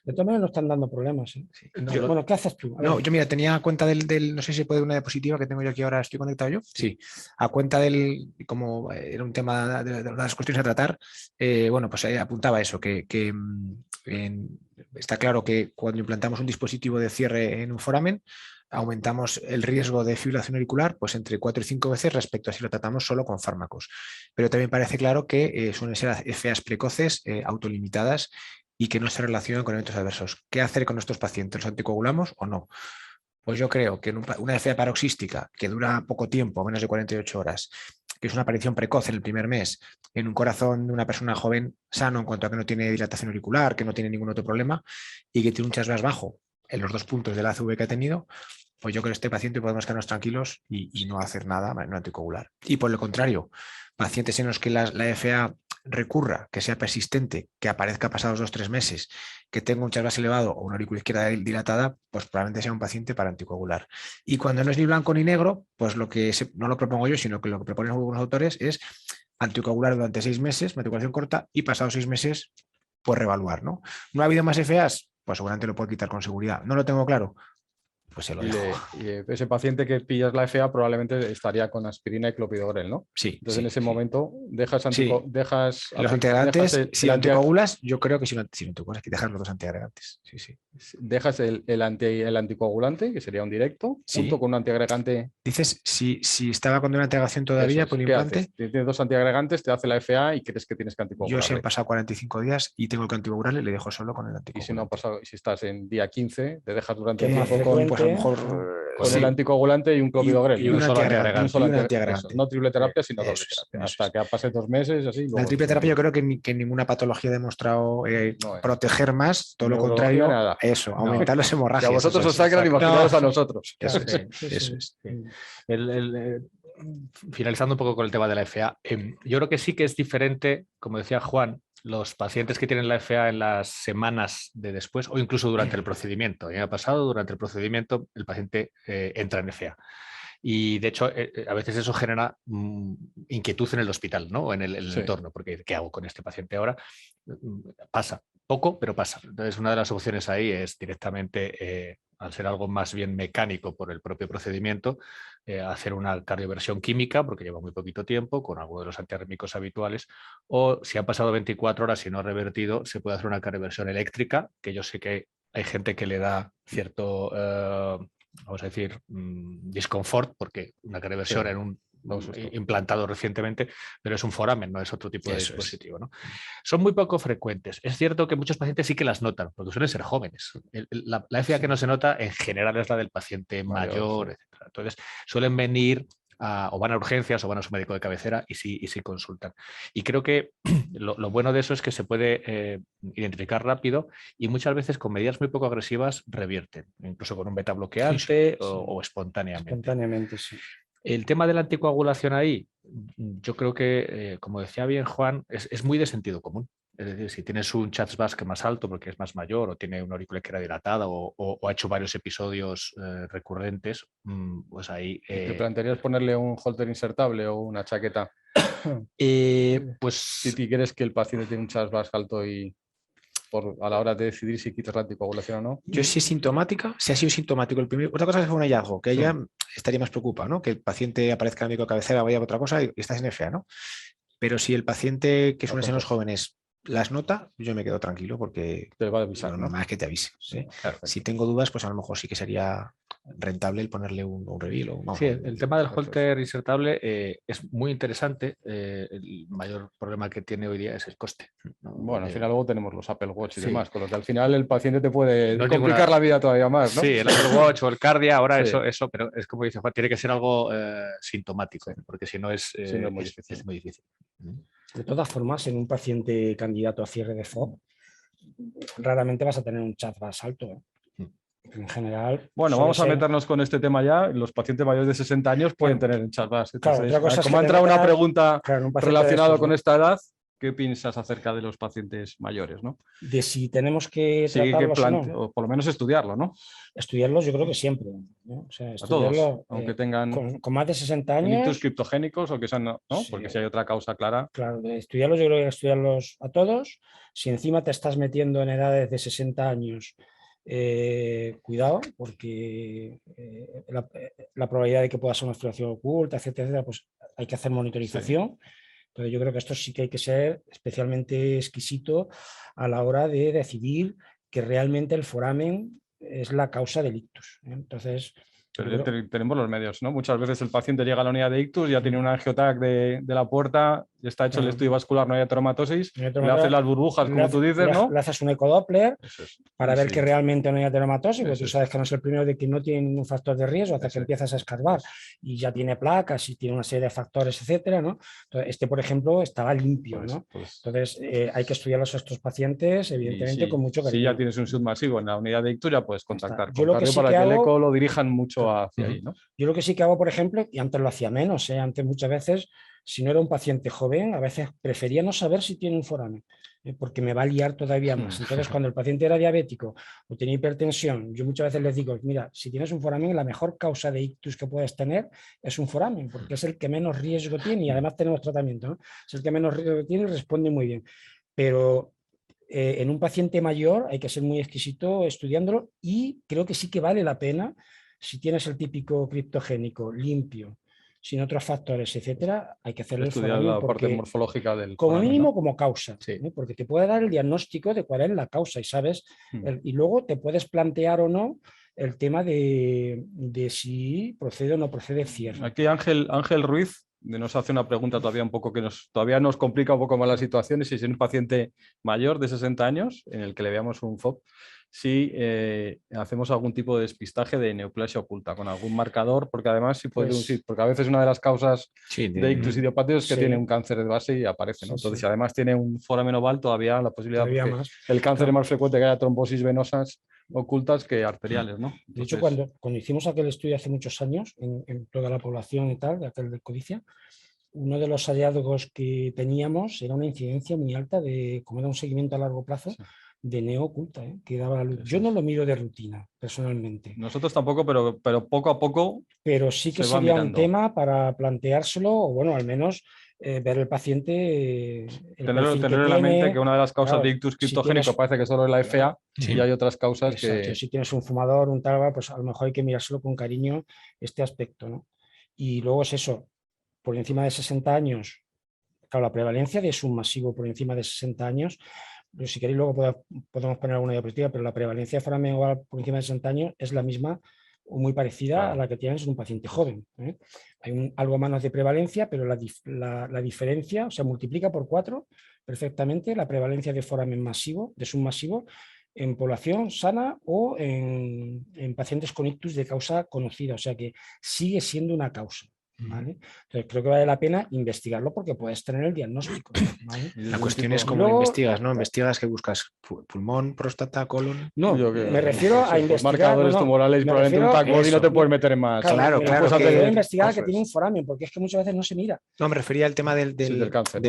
[SPEAKER 3] De todas maneras no están dando problemas. Bueno, ¿qué haces tú?
[SPEAKER 4] Yo mira, tenía cuenta del, no sé si se puede una diapositiva que tengo yo aquí ahora, ¿estoy conectado yo? Sí. A cuenta del, como era un tema de las cuestiones a tratar, bueno, pues apuntaba eso, que está claro que cuando implantamos un dispositivo de cierre en un foramen, aumentamos el riesgo de fibrilación auricular pues entre 4 y 5 veces respecto a si lo tratamos solo con fármacos. Pero también parece claro que suelen ser FAs precoces, autolimitadas y que no se relacionan con eventos adversos. ¿Qué hacer con estos pacientes? ¿Los anticoagulamos o no? Pues yo creo que una FA paroxística que dura poco tiempo, menos de 48 horas, que es una aparición precoz en el primer mes, en un corazón de una persona joven sano en cuanto a que no tiene dilatación auricular, que no tiene ningún otro problema y que tiene un chargeback bajo en los 2 puntos del ACV que ha tenido, pues yo creo que este paciente podemos quedarnos tranquilos y no hacer nada, no anticoagular. Y por el contrario, pacientes en los que la FA recurra, que sea persistente, que aparezca pasados 2-3 meses, que tenga un chargeback elevado o una aurícula izquierda dilatada, pues probablemente sea un paciente para anticoagular. Y cuando no es ni blanco ni negro, pues no lo propongo yo, sino que lo que proponen algunos autores es anticoagular durante 6 meses, anticoagulación corta, y pasados 6 meses, pues reevaluar, ¿no? ¿No ha habido más FAs? Pues seguramente lo puedo quitar con seguridad. ¿No lo tengo claro? Pues se lo dejo.
[SPEAKER 2] Y ese paciente que pillas la FA probablemente estaría con aspirina y clopidogrel, ¿no?
[SPEAKER 4] Sí.
[SPEAKER 2] Entonces en ese momento dejas
[SPEAKER 4] los antiagregantes, si anticoagulas, yo creo que si no anticoagulas, hay que dejar los 2 antiagregantes. Sí.
[SPEAKER 2] Dejas el anticoagulante, que sería un directo, junto con un antiagregante.
[SPEAKER 4] Dices, si estaba con una antiagregación todavía por implante.
[SPEAKER 2] Tienes 2 antiagregantes, te hace la FA y crees que tienes que anticoagular.
[SPEAKER 4] Yo si han pasado 45 días y tengo que anticoagularle, le dejo solo con el anticoagulante.
[SPEAKER 2] Y si no ha pasado, si estás en día 15, te dejas durante
[SPEAKER 3] un
[SPEAKER 2] tiempo
[SPEAKER 4] pues a lo mejor
[SPEAKER 2] con el anticoagulante y un clopidogrel.
[SPEAKER 4] Y un solo antiagregante.
[SPEAKER 2] No triple terapia, sino doble terapia. Hasta que pase 2 meses, así.
[SPEAKER 4] La triple terapia yo creo que ninguna patología ha demostrado proteger más, todo lo contrario, eso, aumentar las hemorragias.
[SPEAKER 2] Que a vosotros os sacran y imaginaros a nosotros.
[SPEAKER 1] Eso es. Finalizando un poco con el tema de la FA, yo creo que sí que es diferente, como decía Juan, los pacientes que tienen la FA en las semanas de después o incluso durante el procedimiento. Me ha pasado, durante el procedimiento el paciente entra en FA. Y de hecho, a veces eso genera inquietud en el hospital, ¿no? O en el entorno, porque ¿qué hago con este paciente ahora? Pasa, poco, pero pasa. Entonces, una de las opciones ahí es directamente al ser algo más bien mecánico por el propio procedimiento, hacer una cardioversión química, porque lleva muy poquito tiempo, con alguno de los antiarrítmicos habituales, o si han pasado 24 horas y no ha revertido, se puede hacer una cardioversión eléctrica, que yo sé que hay gente que le da cierto, vamos a decir, disconfort, porque una cardioversión en un implantado recientemente, pero es un foramen, no es otro tipo de dispositivo, ¿no? Son muy poco frecuentes. Es cierto que muchos pacientes sí que las notan, porque suelen ser jóvenes. La FA que no se nota en general es la del paciente mayor, etc. Entonces suelen venir o van a urgencias o van a su médico de cabecera y sí consultan. Y creo que lo bueno de eso es que se puede identificar rápido y muchas veces con medidas muy poco agresivas revierten, incluso con un beta bloqueante o espontáneamente.
[SPEAKER 3] Espontáneamente, sí.
[SPEAKER 1] El tema de la anticoagulación ahí, yo creo que, como decía bien Juan, es muy de sentido común. Es decir, si tienes un CHA2-VASc más alto porque es más mayor o tiene una auricular dilatada o ha hecho varios episodios recurrentes, pues ahí...
[SPEAKER 2] ¿Te plantearías ponerle un holter insertable o una chaqueta?
[SPEAKER 1] Pues...
[SPEAKER 2] Si quieres que el paciente tiene un CHA2-VASc alto y a la hora de decidir si quitas la anticoagulación o no.
[SPEAKER 4] Yo si es sintomática, si ha sido sintomático el primer... Otra cosa es que fue un hallazgo, que ella estaría más preocupada, ¿no? Que el paciente aparezca en el médico de cabecera, vaya a otra cosa y estás en FA, ¿no? Pero si el paciente, que suelen ser los jóvenes, las nota, yo me quedo tranquilo porque
[SPEAKER 2] te va a avisar,
[SPEAKER 4] lo
[SPEAKER 2] ¿no?
[SPEAKER 4] normal es que te avise. ¿Sí? Si tengo dudas, pues a lo mejor sí que sería rentable el ponerle un reveal.
[SPEAKER 1] Sí, el tema del holter insertable es muy interesante. El mayor problema que tiene hoy día es el coste, ¿no?
[SPEAKER 2] Bueno, al final luego tenemos los Apple Watch y demás, con lo que al final el paciente te puede
[SPEAKER 1] no
[SPEAKER 2] complicar la vida todavía más, ¿no?
[SPEAKER 1] Sí, el Apple Watch o el Cardia, ahora eso, pero es como dice Juan, tiene que ser algo sintomático, porque si no es muy difícil. Es muy difícil.
[SPEAKER 3] De todas formas, en un paciente candidato a cierre de FOB, raramente vas a tener un CHA2-VASc alto. En general...
[SPEAKER 2] Bueno, vamos a meternos con este tema ya. Los pacientes mayores de 60 años pueden tener un CHA2-VASc.
[SPEAKER 3] Claro,
[SPEAKER 2] como ha entrado una pregunta relacionada con esta edad, ¿qué piensas acerca de los pacientes mayores, ¿no?
[SPEAKER 3] De si tenemos que tratarlos o no.
[SPEAKER 2] O por lo menos estudiarlo, ¿no?
[SPEAKER 3] Estudiarlos yo creo que siempre, ¿no? O sea, estudiarlo,
[SPEAKER 2] a todos, aunque tengan
[SPEAKER 3] con más de 60 años.
[SPEAKER 2] Ictus criptogénicos o que sean, ¿no? Sí, porque si hay otra causa clara.
[SPEAKER 3] Claro, estudiarlos yo creo que estudiarlos a todos. Si encima te estás metiendo en edades de 60 años, cuidado, porque la probabilidad de que pueda ser una obstrucción oculta, etcétera, pues hay que hacer monitorización. Sí. Entonces yo creo que esto sí que hay que ser especialmente exquisito a la hora de decidir que realmente el foramen es la causa del ictus. Entonces...
[SPEAKER 2] Pero tenemos los medios, ¿no? Muchas veces el paciente llega a la unidad de ictus, ya tiene un angiotac de la puerta, ya está hecho el estudio vascular, no hay ateromatosis, le haces las burbujas, como tú dices, ¿no?
[SPEAKER 3] Le haces un ecodoppler para ver que realmente no hay ateromatosis, porque tú sabes que no es el primero de que no tiene ningún factor de riesgo hasta que empiezas a escarbar y ya tiene placas y tiene una serie de factores, etcétera, ¿no? Entonces, por ejemplo, estaba limpio, ¿no? Entonces, hay que estudiarlos a estos pacientes, evidentemente, con mucho cariño.
[SPEAKER 2] Si ya tienes un submasivo en la unidad de ictus, ya puedes contactar con cardio para que el eco lo dirijan mucho hacia ahí, ¿no?
[SPEAKER 3] Yo lo que sí que hago, por ejemplo, y antes lo hacía menos, antes muchas veces, si no era un paciente joven, a veces prefería no saber si tiene un foramen, porque me va a liar todavía más. Entonces, cuando el paciente era diabético o tenía hipertensión, yo muchas veces les digo, mira, si tienes un foramen, la mejor causa de ictus que puedes tener es un foramen, porque es el que menos riesgo tiene y además tenemos tratamiento, ¿no? Es el que menos riesgo tiene y responde muy bien. Pero en un paciente mayor hay que ser muy exquisito estudiándolo y creo que sí que vale la pena. Si tienes el típico criptogénico limpio, sin otros factores, etcétera, hay que hacerlo
[SPEAKER 2] estudiar la parte morfológica del
[SPEAKER 3] como
[SPEAKER 2] foramen,
[SPEAKER 3] mínimo,
[SPEAKER 2] ¿no?
[SPEAKER 3] Como causa, porque te puede dar el diagnóstico de cuál es la causa y sabes, y luego te puedes plantear o no el tema de si procede o no procede cierre.
[SPEAKER 2] Aquí Ángel Ruiz nos hace una pregunta todavía un poco que todavía nos complica un poco más la situación, y si es un paciente mayor de 60 años en el que le veamos un FOB, si hacemos algún tipo de despistaje de neoplasia oculta con algún marcador, porque además porque a veces una de las causas de ictus idiopático es que tiene un cáncer de base y aparece, ¿no? Entonces, si además tiene un foramen oval, todavía la posibilidad de el cáncer es más frecuente que haya trombosis venosas ocultas que arteriales, ¿no? Entonces,
[SPEAKER 3] de hecho, cuando hicimos aquel estudio hace muchos años en toda la población y tal, de aquel de codicia, uno de los hallazgos que teníamos era una incidencia muy alta de, como era un seguimiento a largo plazo, de neo oculta, que daba la luz. Yo no lo miro de rutina, personalmente.
[SPEAKER 2] Nosotros tampoco, pero poco a poco.
[SPEAKER 3] Pero sí que sería un tema para planteárselo, o bueno, al menos ver el paciente,
[SPEAKER 2] tener en la mente que una de las causas de ictus criptogénico parece que solo es la FA, y hay otras causas
[SPEAKER 3] exacto, si tienes un fumador, un tabaco, pues a lo mejor hay que mirárselo con cariño este aspecto, ¿no? Y luego es eso, por encima de 60 años, claro, la prevalencia de submasivo por encima de 60 años, pero si queréis luego podemos poner alguna diapositiva, pero la prevalencia de foramen oval por encima de 60 años es la misma o muy parecida a la que tienes en un paciente joven. Hay algo menos de prevalencia, pero la diferencia, o sea, multiplica por 4 perfectamente la prevalencia de foramen masivo, de submasivo, en población sana o en pacientes con ictus de causa conocida, o sea que sigue siendo una causa. ¿Vale? Entonces creo que vale la pena investigarlo porque puedes tener el diagnóstico, ¿vale?
[SPEAKER 4] La cuestión es cómo lo investigas, ¿no? ¿Investigas que buscas pulmón, próstata, colon?
[SPEAKER 3] No, me refiero a investigar
[SPEAKER 2] marcadores tumorales, probablemente un TAC-body no te puedes meter en más.
[SPEAKER 4] Claro,
[SPEAKER 3] me refiero a investigar que tiene un foramen, porque es que muchas veces no se mira.
[SPEAKER 4] No, me refería al tema del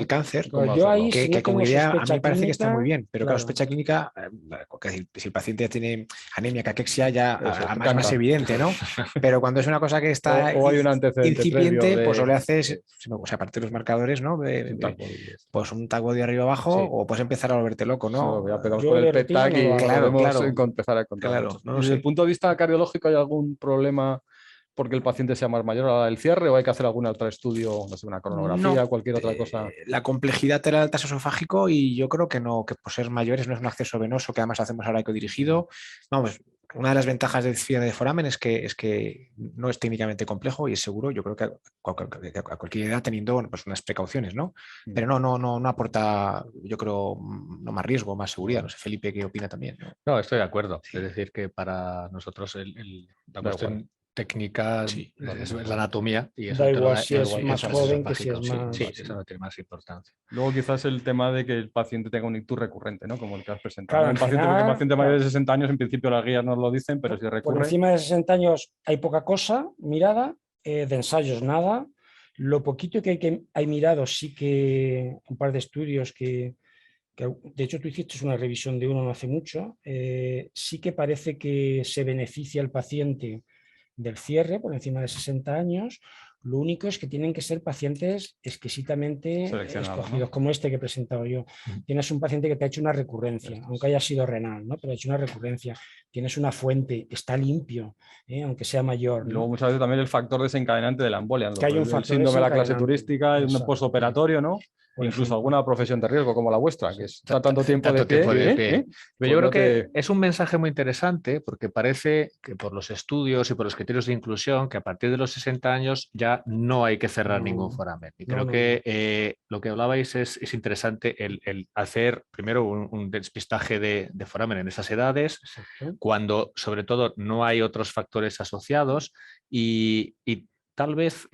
[SPEAKER 4] cáncer.
[SPEAKER 3] Pues yo ahí,
[SPEAKER 4] que,
[SPEAKER 3] si no
[SPEAKER 4] como idea a mí me parece
[SPEAKER 3] clínica,
[SPEAKER 4] que está muy bien, pero claro,
[SPEAKER 3] claro,
[SPEAKER 4] sospecha clínica, si el paciente tiene anemia, caquexia, ya es más evidente, ¿no? Pero cuando es una cosa que está
[SPEAKER 2] o hay un antecedente
[SPEAKER 4] incipiente, pues o le haces, o sea, aparte de los marcadores, ¿no? Pues un TAC-body arriba abajo, o puedes empezar a volverte loco, ¿no?
[SPEAKER 2] Ya pegamos con el PET-TAC y podemos empezar a contar.
[SPEAKER 4] Claro, no
[SPEAKER 2] desde el punto de vista cardiológico, ¿hay algún problema porque el paciente sea más mayor a la hora del cierre o hay que hacer algún otro estudio, no sé, una coronografía, cualquier otra cosa?
[SPEAKER 4] La complejidad era el esofágico y yo creo que no, que por ser mayores no es un acceso venoso que además hacemos ahora ecodirigido. Vamos, una de las ventajas del cierre de foramen es que no es técnicamente complejo y es seguro, yo creo que a cualquier edad teniendo pues unas precauciones, ¿no? Pero no aporta, yo creo, no más riesgo, más seguridad. No sé, Felipe, ¿qué opina también?
[SPEAKER 1] No, estoy de acuerdo. Sí. Es decir, que para nosotros la cuestión técnica es la anatomía y eso
[SPEAKER 3] da igual si es más joven que si es más...
[SPEAKER 1] Sí, eso no tiene más importancia.
[SPEAKER 2] Luego quizás el tema de que el paciente tenga un ictus recurrente, ¿no? Como el que has presentado.
[SPEAKER 3] Claro,
[SPEAKER 2] porque el paciente mayor de 60 años, en principio las guías nos lo dicen, pero si recurre...
[SPEAKER 3] Por encima de 60 años hay poca cosa mirada, de ensayos nada. Lo poquito que hay mirado sí que un par de estudios que de hecho tú hiciste una revisión de uno no hace mucho, sí que parece que se beneficia el paciente del cierre por encima de 60 años. Lo único es que tienen que ser pacientes exquisitamente escogidos, ¿no? Como este que he presentado yo. Tienes un paciente que te ha hecho una recurrencia, aunque haya sido renal, ¿no? Pero ha hecho una recurrencia. Tienes una fuente, está limpio, aunque sea mayor, ¿no?
[SPEAKER 2] Y luego muchas veces también el factor desencadenante de la embolia, ¿no?
[SPEAKER 3] Que hay un factor
[SPEAKER 2] síndrome de la clase turística, un postoperatorio, ¿no? Incluso alguna profesión de riesgo como la vuestra, que está tanto tiempo de pie.
[SPEAKER 1] Pero yo creo que es un mensaje muy interesante porque parece que por los estudios y por los criterios de inclusión, que a partir de los 60 años ya no hay que cerrar ningún foramen. Y creo que lo que hablabais es interesante el hacer primero un despistaje de foramen en esas edades, cuando sobre todo no hay otros factores asociados y tal vez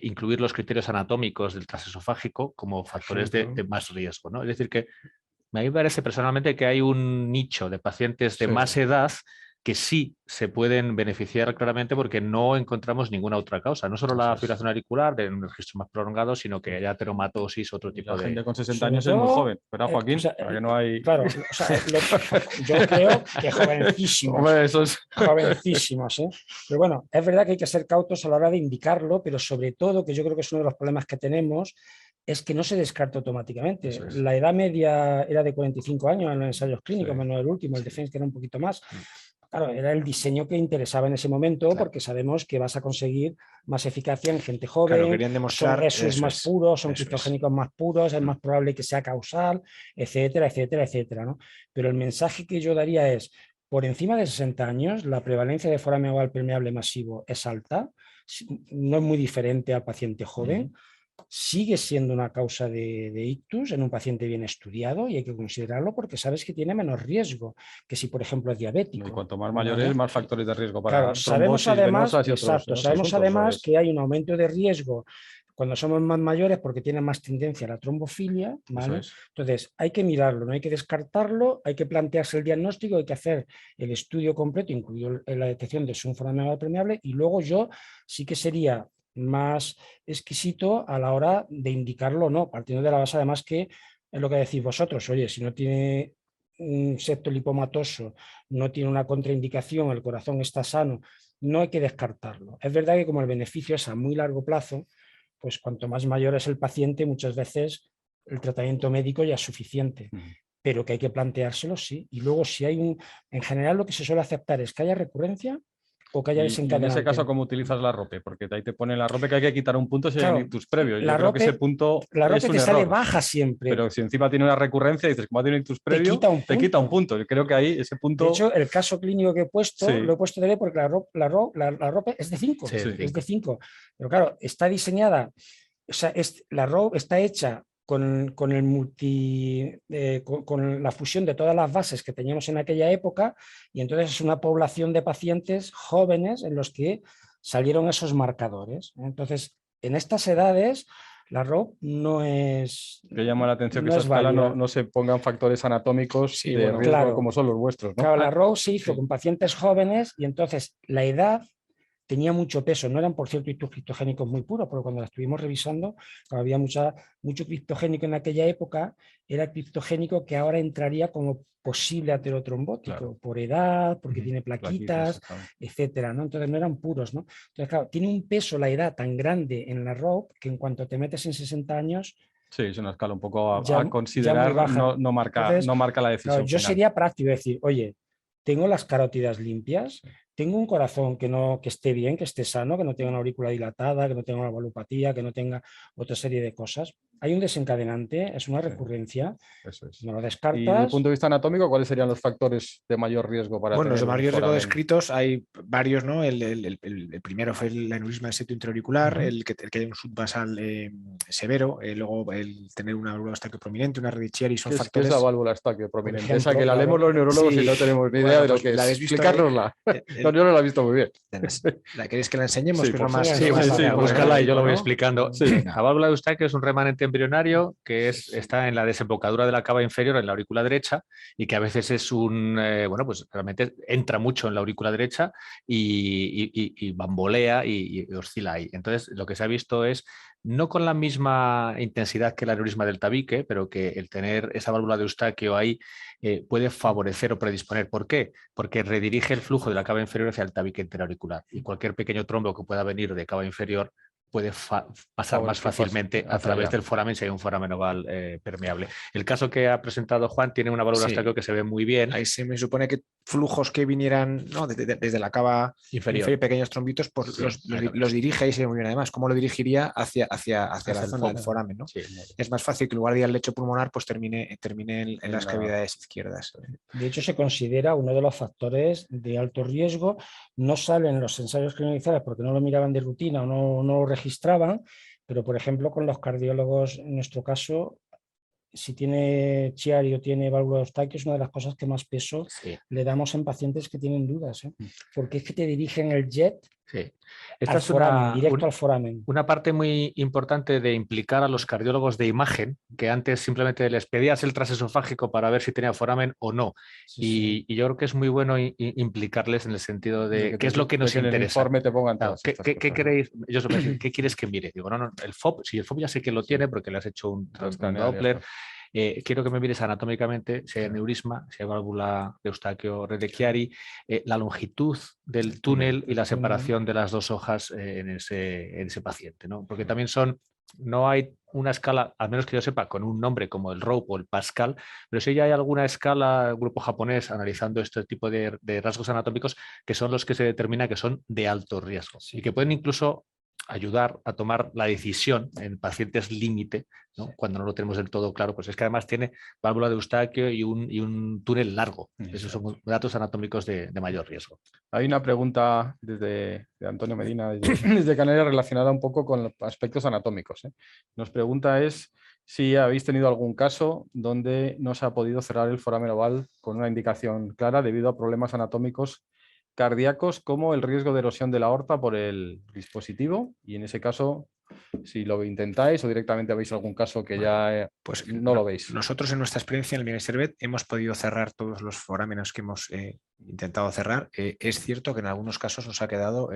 [SPEAKER 1] incluir los criterios anatómicos del transesofágico como factores de más riesgo, ¿no? Es decir, que a mí me parece personalmente que hay un nicho de pacientes de más edad que sí se pueden beneficiar claramente porque no encontramos ninguna otra causa, no solo la fibrilación auricular de un registro más prolongado, sino que haya teromatosis, otro tipo de...
[SPEAKER 2] La gente con 60 años es muy joven, ¿verdad, Joaquín? Que no hay...
[SPEAKER 3] Claro, yo creo que jovencísimos.
[SPEAKER 2] Hombre, eso es...
[SPEAKER 3] Jovencísimos, ¿eh? Pero bueno, es verdad que hay que ser cautos a la hora de indicarlo, pero sobre todo, que yo creo que es uno de los problemas que tenemos, es que no se descarta automáticamente. La edad media era de 45 años en los ensayos clínicos, menos el último, el Defense, que era un poquito más. Claro, era el diseño que interesaba en ese momento, porque sabemos que vas a conseguir más eficacia en gente joven,
[SPEAKER 4] querían demostrar,
[SPEAKER 3] son resus más puros, son criptogénicos más puros, es más probable que sea causal, etcétera, etcétera, etcétera, ¿no? Pero el mensaje que yo daría es, por encima de 60 años, la prevalencia de foramen oval permeable masivo es alta, no es muy diferente al paciente joven, sigue siendo una causa de ictus en un paciente bien estudiado y hay que considerarlo porque sabes que tiene menos riesgo que si, por ejemplo, es diabético.
[SPEAKER 2] Y cuanto más mayores, más factores de riesgo para
[SPEAKER 3] trombosis, sabemos además,
[SPEAKER 2] venosas y otros,
[SPEAKER 3] sabemos además que hay un aumento de riesgo cuando somos más mayores porque tienen más tendencia a la trombofilia, ¿vale? Entonces hay que mirarlo, no hay que descartarlo, hay que plantearse el diagnóstico, hay que hacer el estudio completo, incluido la detección de un foramen oval permeable, y luego yo sí que sería más exquisito a la hora de indicarlo o no, partiendo de la base además que es lo que decís vosotros, oye, si no tiene un septo lipomatoso, no tiene una contraindicación, el corazón está sano, no hay que descartarlo. Es verdad que como el beneficio es a muy largo plazo, pues cuanto más mayor es el paciente, muchas veces el tratamiento médico ya es suficiente, pero que hay que planteárselo, sí. Y luego si hay en general lo que se suele aceptar es que haya recurrencia o que haya
[SPEAKER 2] Y en
[SPEAKER 3] desencadenante.
[SPEAKER 2] ese caso, ¿cómo utilizas la ROPE? Porque ahí te pone la ROPE que hay que quitar un punto si hay un ictus previo. Yo creo que ese punto
[SPEAKER 3] la ROPE
[SPEAKER 2] es un
[SPEAKER 3] te sale
[SPEAKER 2] error.
[SPEAKER 3] baja siempre.
[SPEAKER 2] Pero si encima tiene una recurrencia y dices, como tiene un ictus previo, te quita un punto. Yo creo que ahí ese punto...
[SPEAKER 3] De hecho, el caso clínico que he puesto, lo he puesto de B porque la ROPE es de 5.
[SPEAKER 1] Sí,
[SPEAKER 3] es de 5. Pero claro, está diseñada, o sea, la ROPE está hecha con la fusión de todas las bases que teníamos en aquella época, y entonces es una población de pacientes jóvenes en los que salieron esos marcadores. Entonces, en estas edades, la ROP no es...
[SPEAKER 2] Me llama la atención que
[SPEAKER 3] no
[SPEAKER 2] esa
[SPEAKER 3] es
[SPEAKER 2] escala
[SPEAKER 3] válida.
[SPEAKER 2] no se pongan factores anatómicos de riesgo
[SPEAKER 3] claro,
[SPEAKER 2] como son los vuestros, ¿no?
[SPEAKER 3] Claro, la ROP se hizo con pacientes jóvenes y entonces la edad tenía mucho peso. No eran, por cierto, ictus criptogénicos muy puros, porque cuando la estuvimos revisando, había mucho criptogénico en aquella época, era criptogénico que ahora entraría como posible aterotrombótico, por edad, porque tiene plaquitas, etcétera, ¿no? Entonces no eran puros, ¿no? Entonces, claro, tiene un peso la edad tan grande en la ROP que en cuanto te metes en 60 años...
[SPEAKER 2] Sí, es una escala un poco a considerar, no marca la decisión.
[SPEAKER 3] Claro, yo
[SPEAKER 2] final.
[SPEAKER 3] sería práctico decir, oye, tengo las carótidas limpias, tengo un corazón que esté bien, que esté sano, que no tenga una aurícula dilatada, que no tenga una valvopatía, que no tenga otra serie de cosas. Hay un desencadenante, es una recurrencia,
[SPEAKER 2] eso es.
[SPEAKER 3] no lo descartas.
[SPEAKER 2] Y desde el punto de vista anatómico, ¿cuáles serían los factores de mayor riesgo para tener
[SPEAKER 4] los de mayor riesgo
[SPEAKER 2] foramen?
[SPEAKER 4] descritos hay varios, ¿no? El primero fue el aneurisma del septo intraauricular, el que haya un subbasal severo, luego el tener una válvula estaquio prominente, una radichiari, son factores...
[SPEAKER 2] ¿Qué es la válvula estaquio prominente?
[SPEAKER 3] Ejemplo,
[SPEAKER 2] esa que la leemos los neurólogos y no tenemos ni idea de lo que es. Explícanosla. Yo no la he visto muy bien.
[SPEAKER 4] ¿La queréis que la enseñemos?
[SPEAKER 2] Sí,
[SPEAKER 4] que es lo más,
[SPEAKER 1] sí, búscala y yo lo voy
[SPEAKER 4] ¿no?
[SPEAKER 1] explicando.
[SPEAKER 2] Sí.
[SPEAKER 1] La válvula de Eustaquio es un remanente embrionario que está en la desembocadura de la cava inferior, en la aurícula derecha, y que a veces es pues realmente entra mucho en la aurícula derecha y bambolea y oscila ahí. Entonces, lo que se ha visto es, no con la misma intensidad que el aneurisma del tabique, pero que el tener esa válvula de Eustaquio ahí puede favorecer o predisponer. ¿Por qué? Porque redirige el flujo de la cava inferior hacia el tabique interauricular, y cualquier pequeño trombo que pueda venir de cava inferior puede pasar más fácilmente a través del foramen si hay un foramen oval permeable. El caso que ha presentado Juan tiene una válvula Eustaquio que se ve muy bien.
[SPEAKER 4] Ahí se me supone que flujos que vinieran, ¿no?, desde la cava inferior, pequeños trombitos, pues los dirige y se ve muy bien. Además, ¿cómo lo dirigiría hacia la zona del foramen, ¿no? Es más fácil que en lugar de ir al lecho pulmonar, pues termine en las cavidades izquierdas.
[SPEAKER 3] De hecho, se considera uno de los factores de alto riesgo. No salen los ensayos clínicos porque no lo miraban de rutina o no lo registraban, pero por ejemplo con los cardiólogos, en nuestro caso, si tiene Chiari o tiene válvula de Eustaquio, es una de las cosas que más peso le damos en pacientes que tienen dudas, porque es que te dirigen el jet
[SPEAKER 1] Esta es
[SPEAKER 3] directo al foramen.
[SPEAKER 1] Una parte muy importante de implicar a los cardiólogos de imagen, que antes simplemente les pedías el trasesofágico para ver si tenía foramen o no. Y yo creo que es muy bueno implicarles en el sentido de qué es lo que nos interesa.
[SPEAKER 2] En el informe te pongan
[SPEAKER 1] ¿Qué queréis? Yo suelo decir, ¿qué quieres que mire? Digo, no, el FOB, si el FOB ya sé que lo tiene porque le has hecho un Doppler. Quiero que me mires anatómicamente si hay aneurisma, si hay válvula de Eustaquio Redechiari, la longitud del túnel y la separación de las dos hojas en ese paciente, ¿no? Porque también no hay una escala, al menos que yo sepa, con un nombre como el ROPE o el Pascal, pero sí ya hay alguna escala, el grupo japonés, analizando este tipo de rasgos anatómicos, que son los que se determina que son de alto riesgo y que pueden incluso ayudar a tomar la decisión en pacientes límite, ¿no? Cuando no lo tenemos del todo claro, pues es que además tiene válvula de Eustaquio y un túnel largo. Esos son datos anatómicos de mayor riesgo.
[SPEAKER 2] Hay una pregunta de Antonio Medina desde Canarias relacionada un poco con los aspectos anatómicos. Nos pregunta si habéis tenido algún caso donde no se ha podido cerrar el foramen oval con una indicación clara debido a problemas anatómicos cardíacos, como el riesgo de erosión de la aorta por el dispositivo, y en ese caso, si lo intentáis o directamente habéis algún caso que ya pues no lo veis.
[SPEAKER 4] Nosotros en nuestra experiencia en el Miguel Servet hemos podido cerrar todos los forámenes que hemos intentado cerrar. Es cierto que en algunos casos nos ha quedado,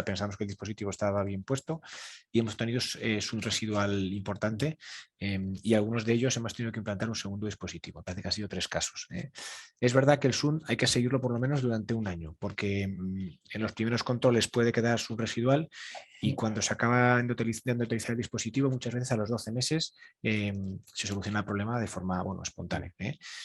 [SPEAKER 4] pensamos que el dispositivo estaba bien puesto y hemos tenido un residual importante y algunos de ellos hemos tenido que implantar un segundo dispositivo. Parece que ha sido 3 casos. Es verdad que el SUN hay que seguirlo por lo menos durante un año, porque en los primeros controles puede quedar SUN residual y cuando se acaba de utilizar el dispositivo, muchas veces a los 12 meses se soluciona el problema de forma espontánea.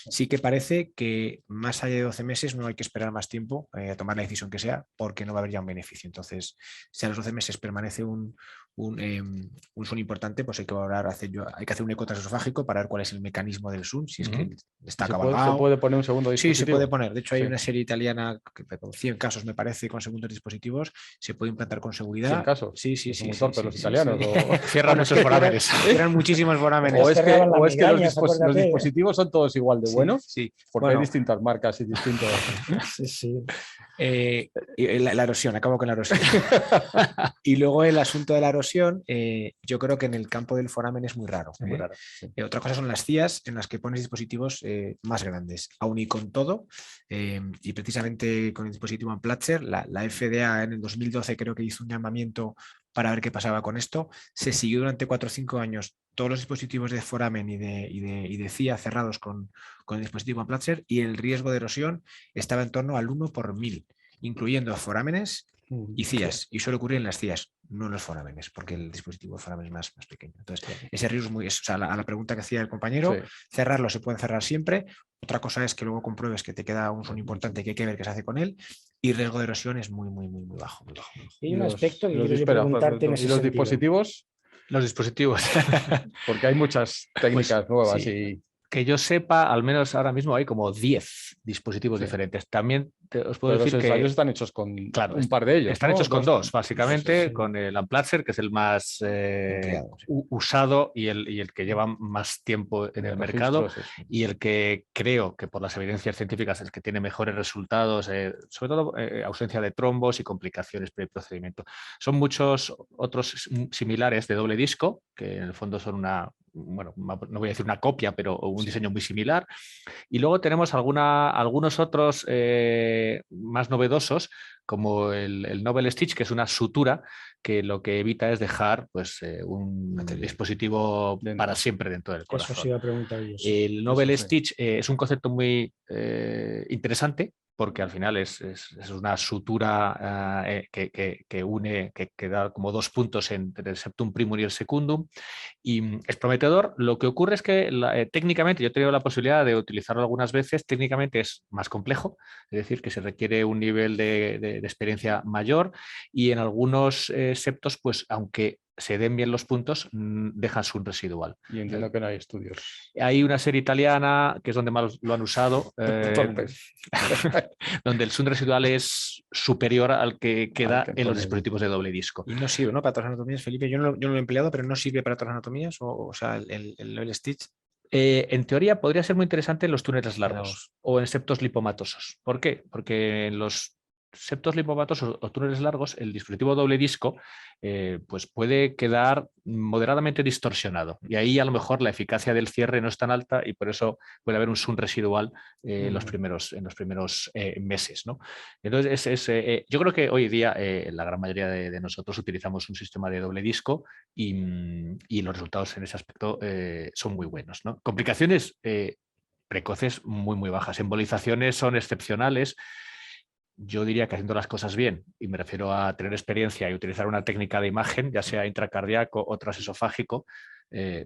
[SPEAKER 4] Sí que parece que más allá de 12 meses no hay que esperar más tiempo a tomar la decisión que sea, porque no va a haber ya un beneficio. Entonces, si a los 12 meses permanece un SUN importante, pues hay que valorar, hay que hacer un eco transesofágico para ver cuál es el mecanismo del SUN, si es que está cabalgado.
[SPEAKER 2] ¿Se puede poner un segundo dispositivo?
[SPEAKER 4] Sí, se puede poner. De hecho, hay una serie italiana que con 100 casos, me parece, con segundos dispositivos, se puede implantar con seguridad.
[SPEAKER 2] 100 casos.
[SPEAKER 4] Sí.
[SPEAKER 2] Son muy torpes los italianos.
[SPEAKER 1] Cierran muchos forámenes.
[SPEAKER 4] Cierran muchísimos forámenes.
[SPEAKER 2] O es que los dispositivos son todos igual de buenos, porque hay distintas marcas y distintos...
[SPEAKER 4] La erosión, acabo con la erosión. Y luego el asunto de la erosión, yo creo que en el campo del foramen es muy raro.
[SPEAKER 2] Muy raro, sí.
[SPEAKER 4] Otra cosa son las CIAs, en las que pones dispositivos más grandes. Aún y con todo, y precisamente con el dispositivo Unplatzer, la FDA en el 2012 creo que hizo un llamamiento para ver qué pasaba con esto. Se siguió durante 4 o 5 años todos los dispositivos de foramen y de CIA cerrados con el dispositivo Unplatzer, y el riesgo de erosión estaba en torno al 1 por 1000, incluyendo forámenes y CIAs, y suele ocurrir en las CIAs, no en los forámenes, porque el dispositivo de foramen es más pequeño. Entonces, ese riesgo es muy... a la pregunta que hacía el compañero, cerrarlo se puede cerrar siempre. Otra cosa es que luego compruebes que te queda un SUN importante que hay que ver qué se hace con él, y riesgo de erosión es muy bajo.
[SPEAKER 3] Y hay un aspecto que quiero preguntarte en ese sentido.
[SPEAKER 2] Dispositivos?
[SPEAKER 1] Los dispositivos.
[SPEAKER 2] Porque hay muchas técnicas nuevas.
[SPEAKER 1] Sí. Que yo sepa, al menos ahora mismo hay como 10 dispositivos diferentes. También os puedo decir
[SPEAKER 2] los ensayos están hechos con un par de ellos.
[SPEAKER 1] Están hechos con 2, básicamente, con el Unplatzer, que es el más usado y el que lleva más tiempo en el mercado, y el que creo que por las evidencias científicas es el que tiene mejores resultados, sobre todo ausencia de trombos y complicaciones pre-procedimiento. Son muchos otros similares de doble disco, que en el fondo son no voy a decir una copia, pero un diseño muy similar. Y luego tenemos algunos otros más novedosos, como el Novel Stitch, que es una sutura que lo que evita es dejar un dispositivo para siempre dentro del corazón.
[SPEAKER 3] Eso sí iba a preguntar yo.
[SPEAKER 1] El Novel Stitch es un concepto muy interesante, porque al final es una sutura que une, que da como 2 puntos entre el septum primum y el secundum, y es prometedor. Lo que ocurre es que técnicamente, yo he tenido la posibilidad de utilizarlo algunas veces, técnicamente es más complejo, es decir, que se requiere un nivel de experiencia mayor, y en algunos septos, pues aunque se den bien los puntos, dejan SUN residual.
[SPEAKER 2] Y entiendo que no hay estudios.
[SPEAKER 1] Hay una serie italiana que es donde más lo han usado, donde el SUN residual es superior al que queda en los dispositivos de doble disco.
[SPEAKER 4] Y no sirve, ¿no?, para otras anatomías, Felipe. Yo no lo he empleado, pero no sirve para otras anatomías. O sea, el Stitch.
[SPEAKER 1] En teoría podría ser muy interesante en los túneles largos o en septos lipomatosos. ¿Por qué? Porque en los septos lipomatosos o túneles largos, el dispositivo doble disco pues puede quedar moderadamente distorsionado, y ahí a lo mejor la eficacia del cierre no es tan alta, y por eso puede haber un SUN residual en los primeros meses, ¿no? Entonces, yo creo que hoy día la gran mayoría de nosotros utilizamos un sistema de doble disco, y los resultados en ese aspecto son muy buenos, ¿no? Complicaciones precoces muy bajas. Embolizaciones son excepcionales. Yo diría que haciendo las cosas bien, y me refiero a tener experiencia y utilizar una técnica de imagen, ya sea intracardíaco o transesofágico,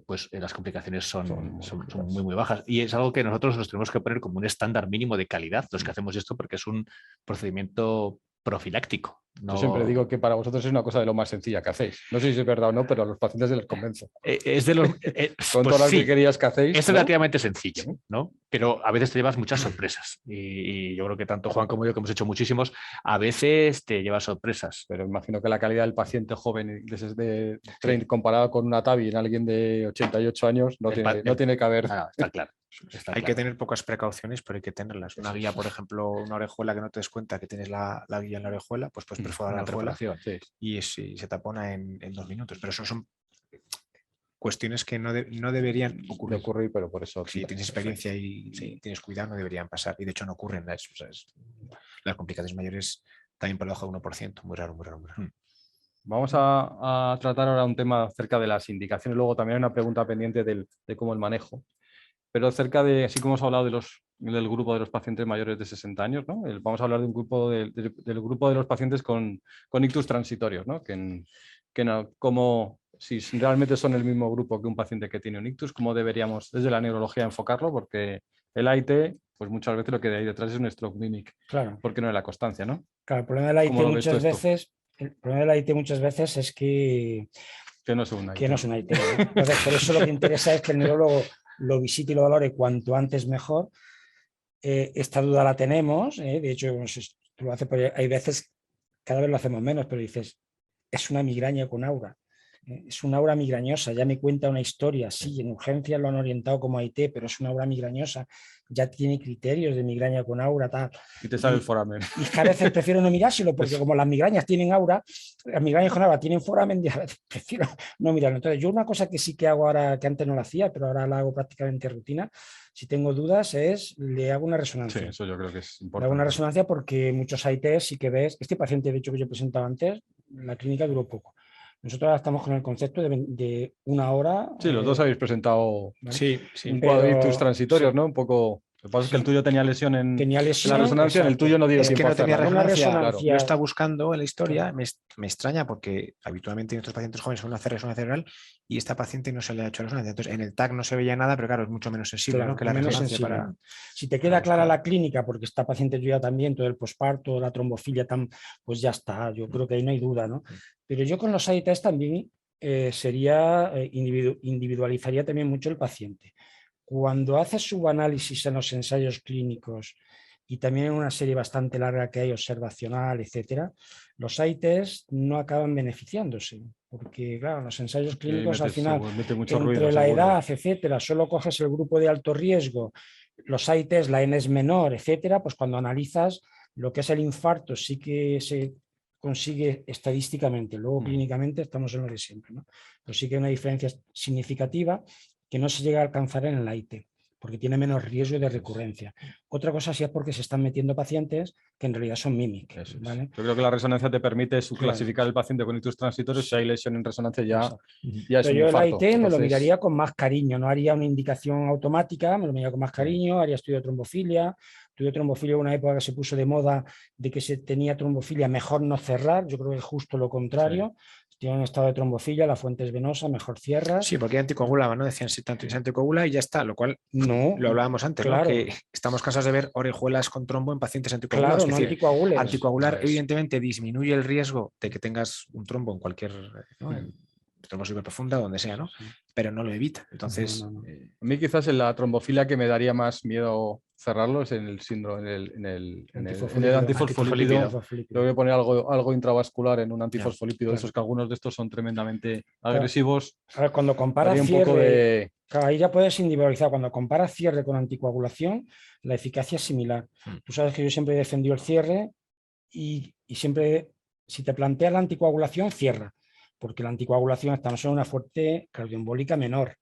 [SPEAKER 1] pues las complicaciones son muy bajas. Y es algo que nosotros nos tenemos que poner como un estándar mínimo de calidad, los que hacemos esto, porque es un procedimiento profiláctico.
[SPEAKER 2] No... Yo siempre digo que para vosotros es una cosa de lo más sencilla que hacéis. No sé si es verdad o no, pero a los pacientes les convenzo.
[SPEAKER 1] Es de los,
[SPEAKER 2] con pues todas las virguerías que hacéis.
[SPEAKER 1] Es relativamente sencillo, ¿no? Pero a veces te llevas muchas sorpresas. Y yo creo que tanto Juan como yo, que hemos hecho muchísimos, a veces te llevas sorpresas.
[SPEAKER 2] Pero imagino que la calidad del paciente joven comparado con una TAVI en alguien de 88 años no tiene que haber.
[SPEAKER 1] Está claro.
[SPEAKER 4] Hay que tener pocas precauciones, pero hay que tenerlas. Una guía, por ejemplo, una orejuela que no te des cuenta que tienes la guía en la orejuela, pues puedes perforar la orejuela y se tapona en 2 minutos. Pero eso son cuestiones que no deberían ocurrir.
[SPEAKER 2] Pero por eso...
[SPEAKER 4] Si tienes experiencia y tienes cuidado, no deberían pasar. Y de hecho no ocurren. Las complicaciones mayores también por debajo de 1%. Muy raro.
[SPEAKER 2] Vamos a tratar ahora un tema acerca de las indicaciones. Luego también hay una pregunta pendiente de cómo el manejo. Pero acerca de, así como hemos hablado del grupo de los pacientes mayores de 60 años, ¿no? Vamos a hablar de un grupo del grupo de los pacientes con ictus transitorios, ¿no? Como si realmente son el mismo grupo que un paciente que tiene un ictus, cómo deberíamos desde la neurología enfocarlo, porque el AIT, pues muchas veces lo que hay detrás es un stroke mimic,
[SPEAKER 3] Claro.
[SPEAKER 2] porque no es la constancia, ¿no?
[SPEAKER 3] Claro, el problema del AIT
[SPEAKER 2] ¿Cómo lo ves tú
[SPEAKER 3] muchas
[SPEAKER 2] esto?
[SPEAKER 3] veces, el problema del AIT muchas veces es que
[SPEAKER 2] Que no es un AIT.
[SPEAKER 3] no es un AIT, ¿no? Entonces, por eso lo que interesa es que el neurólogo lo visite y lo valore cuanto antes mejor. Esta duda la tenemos, de hecho, lo hace, hay veces, cada vez lo hacemos menos, pero dices, es una migraña con aura. Es una aura migrañosa, ya me cuenta una historia, sí, en urgencias lo han orientado como AIT, pero es una aura migrañosa, ya tiene criterios de migraña con aura, tal.
[SPEAKER 2] Y te sale el foramen.
[SPEAKER 3] Y a veces prefiero no mirárselo, porque como las migrañas tienen aura, las migrañas con aura tienen foramen, y a veces prefiero no mirarlo. Entonces, yo una cosa que sí que hago ahora, que antes no la hacía, pero ahora la hago prácticamente rutina, si tengo dudas, le hago una resonancia.
[SPEAKER 2] Sí, eso yo creo que es importante.
[SPEAKER 3] Le hago una resonancia porque muchos AITs sí que ves, este paciente de hecho que yo presentaba antes, la clínica duró poco. Nosotros ahora estamos con el concepto de 1 hora.
[SPEAKER 2] Sí, los dos habéis presentado un cuadro de ictus transitorios, ¿no? Un poco. Lo que pasa es que el tuyo tenía lesión en la resonancia, en el tuyo no dio tiempo
[SPEAKER 4] que no
[SPEAKER 2] a hacerla,
[SPEAKER 4] tenía resonancia.
[SPEAKER 2] Claro.
[SPEAKER 4] Yo estaba buscando en la historia, me extraña porque habitualmente nuestros pacientes jóvenes suelen hacer resonancia cerebral y esta paciente no se le ha hecho resonancia. Entonces, en el TAC no se veía nada, pero claro, es mucho menos sensible,
[SPEAKER 3] claro,
[SPEAKER 4] ¿no? Que la
[SPEAKER 3] menos
[SPEAKER 4] resonancia
[SPEAKER 3] sensible.
[SPEAKER 4] para...
[SPEAKER 3] Si te queda clara la clínica, porque esta paciente yo ya también, todo el posparto, la trombofilia, pues ya está, yo creo que ahí no hay duda, ¿no? Pero yo con los AITs también individualizaría también mucho el paciente. Cuando hace subanálisis en los ensayos clínicos y también en una serie bastante larga que hay, observacional, etcétera, los AITs no acaban beneficiándose, porque claro, los ensayos clínicos al final, entre la edad, etcétera, solo coges el grupo de alto riesgo, los AITs, la N es menor, etcétera, pues cuando analizas lo que es el infarto sí que se consigue estadísticamente, luego clínicamente estamos en lo de siempre, ¿no? Pero sí que hay una diferencia significativa que no se llega a alcanzar en el AIT, porque tiene menos riesgo de recurrencia. Otra cosa sí es porque se están metiendo pacientes que en realidad son MIMIC. ¿vale?
[SPEAKER 2] Yo creo que la resonancia te permite clasificar el paciente con ictus transitorios. Si hay lesión en resonancia ya es un infarto.
[SPEAKER 3] Yo el AIT me lo miraría con más cariño, no haría una indicación automática, me lo miraría con más cariño, haría estudio de trombofilia. Estudio de trombofilia en una época que se puso de moda de que se tenía trombofilia, mejor no cerrar, yo creo que es justo lo contrario. Tiene un estado de trombofilia, la fuente es venosa, mejor cierras.
[SPEAKER 4] Sí, porque anticoagulaba, ¿no? Decían si tanto se anticoagula y ya está, lo cual no lo hablábamos antes, claro. ¿no? Que estamos cansados de ver orejuelas con trombo en pacientes anticoagulados.
[SPEAKER 3] Claro,
[SPEAKER 4] es decir,
[SPEAKER 3] anticoagules.
[SPEAKER 4] anticoagular evidentemente disminuye el riesgo de que tengas un trombo en cualquier trombosis profunda, donde sea, ¿no? Pero no lo evita. Entonces,
[SPEAKER 2] a mí quizás en la trombofilia que me daría más miedo cerrarlo es en el síndrome, en el antifosfolípido. Tengo que poner algo intravascular en un antifosfolípido, esos que algunos de estos son tremendamente agresivos.
[SPEAKER 3] A ver, cuando comparas cierre, ahí ya puedes individualizar. Cuando comparas cierre con anticoagulación, la eficacia es similar. Tú sabes que yo siempre he defendido el cierre y siempre, si te planteas la anticoagulación, cierra. Porque la anticoagulación estamos en una fuerte cardioembólica menor.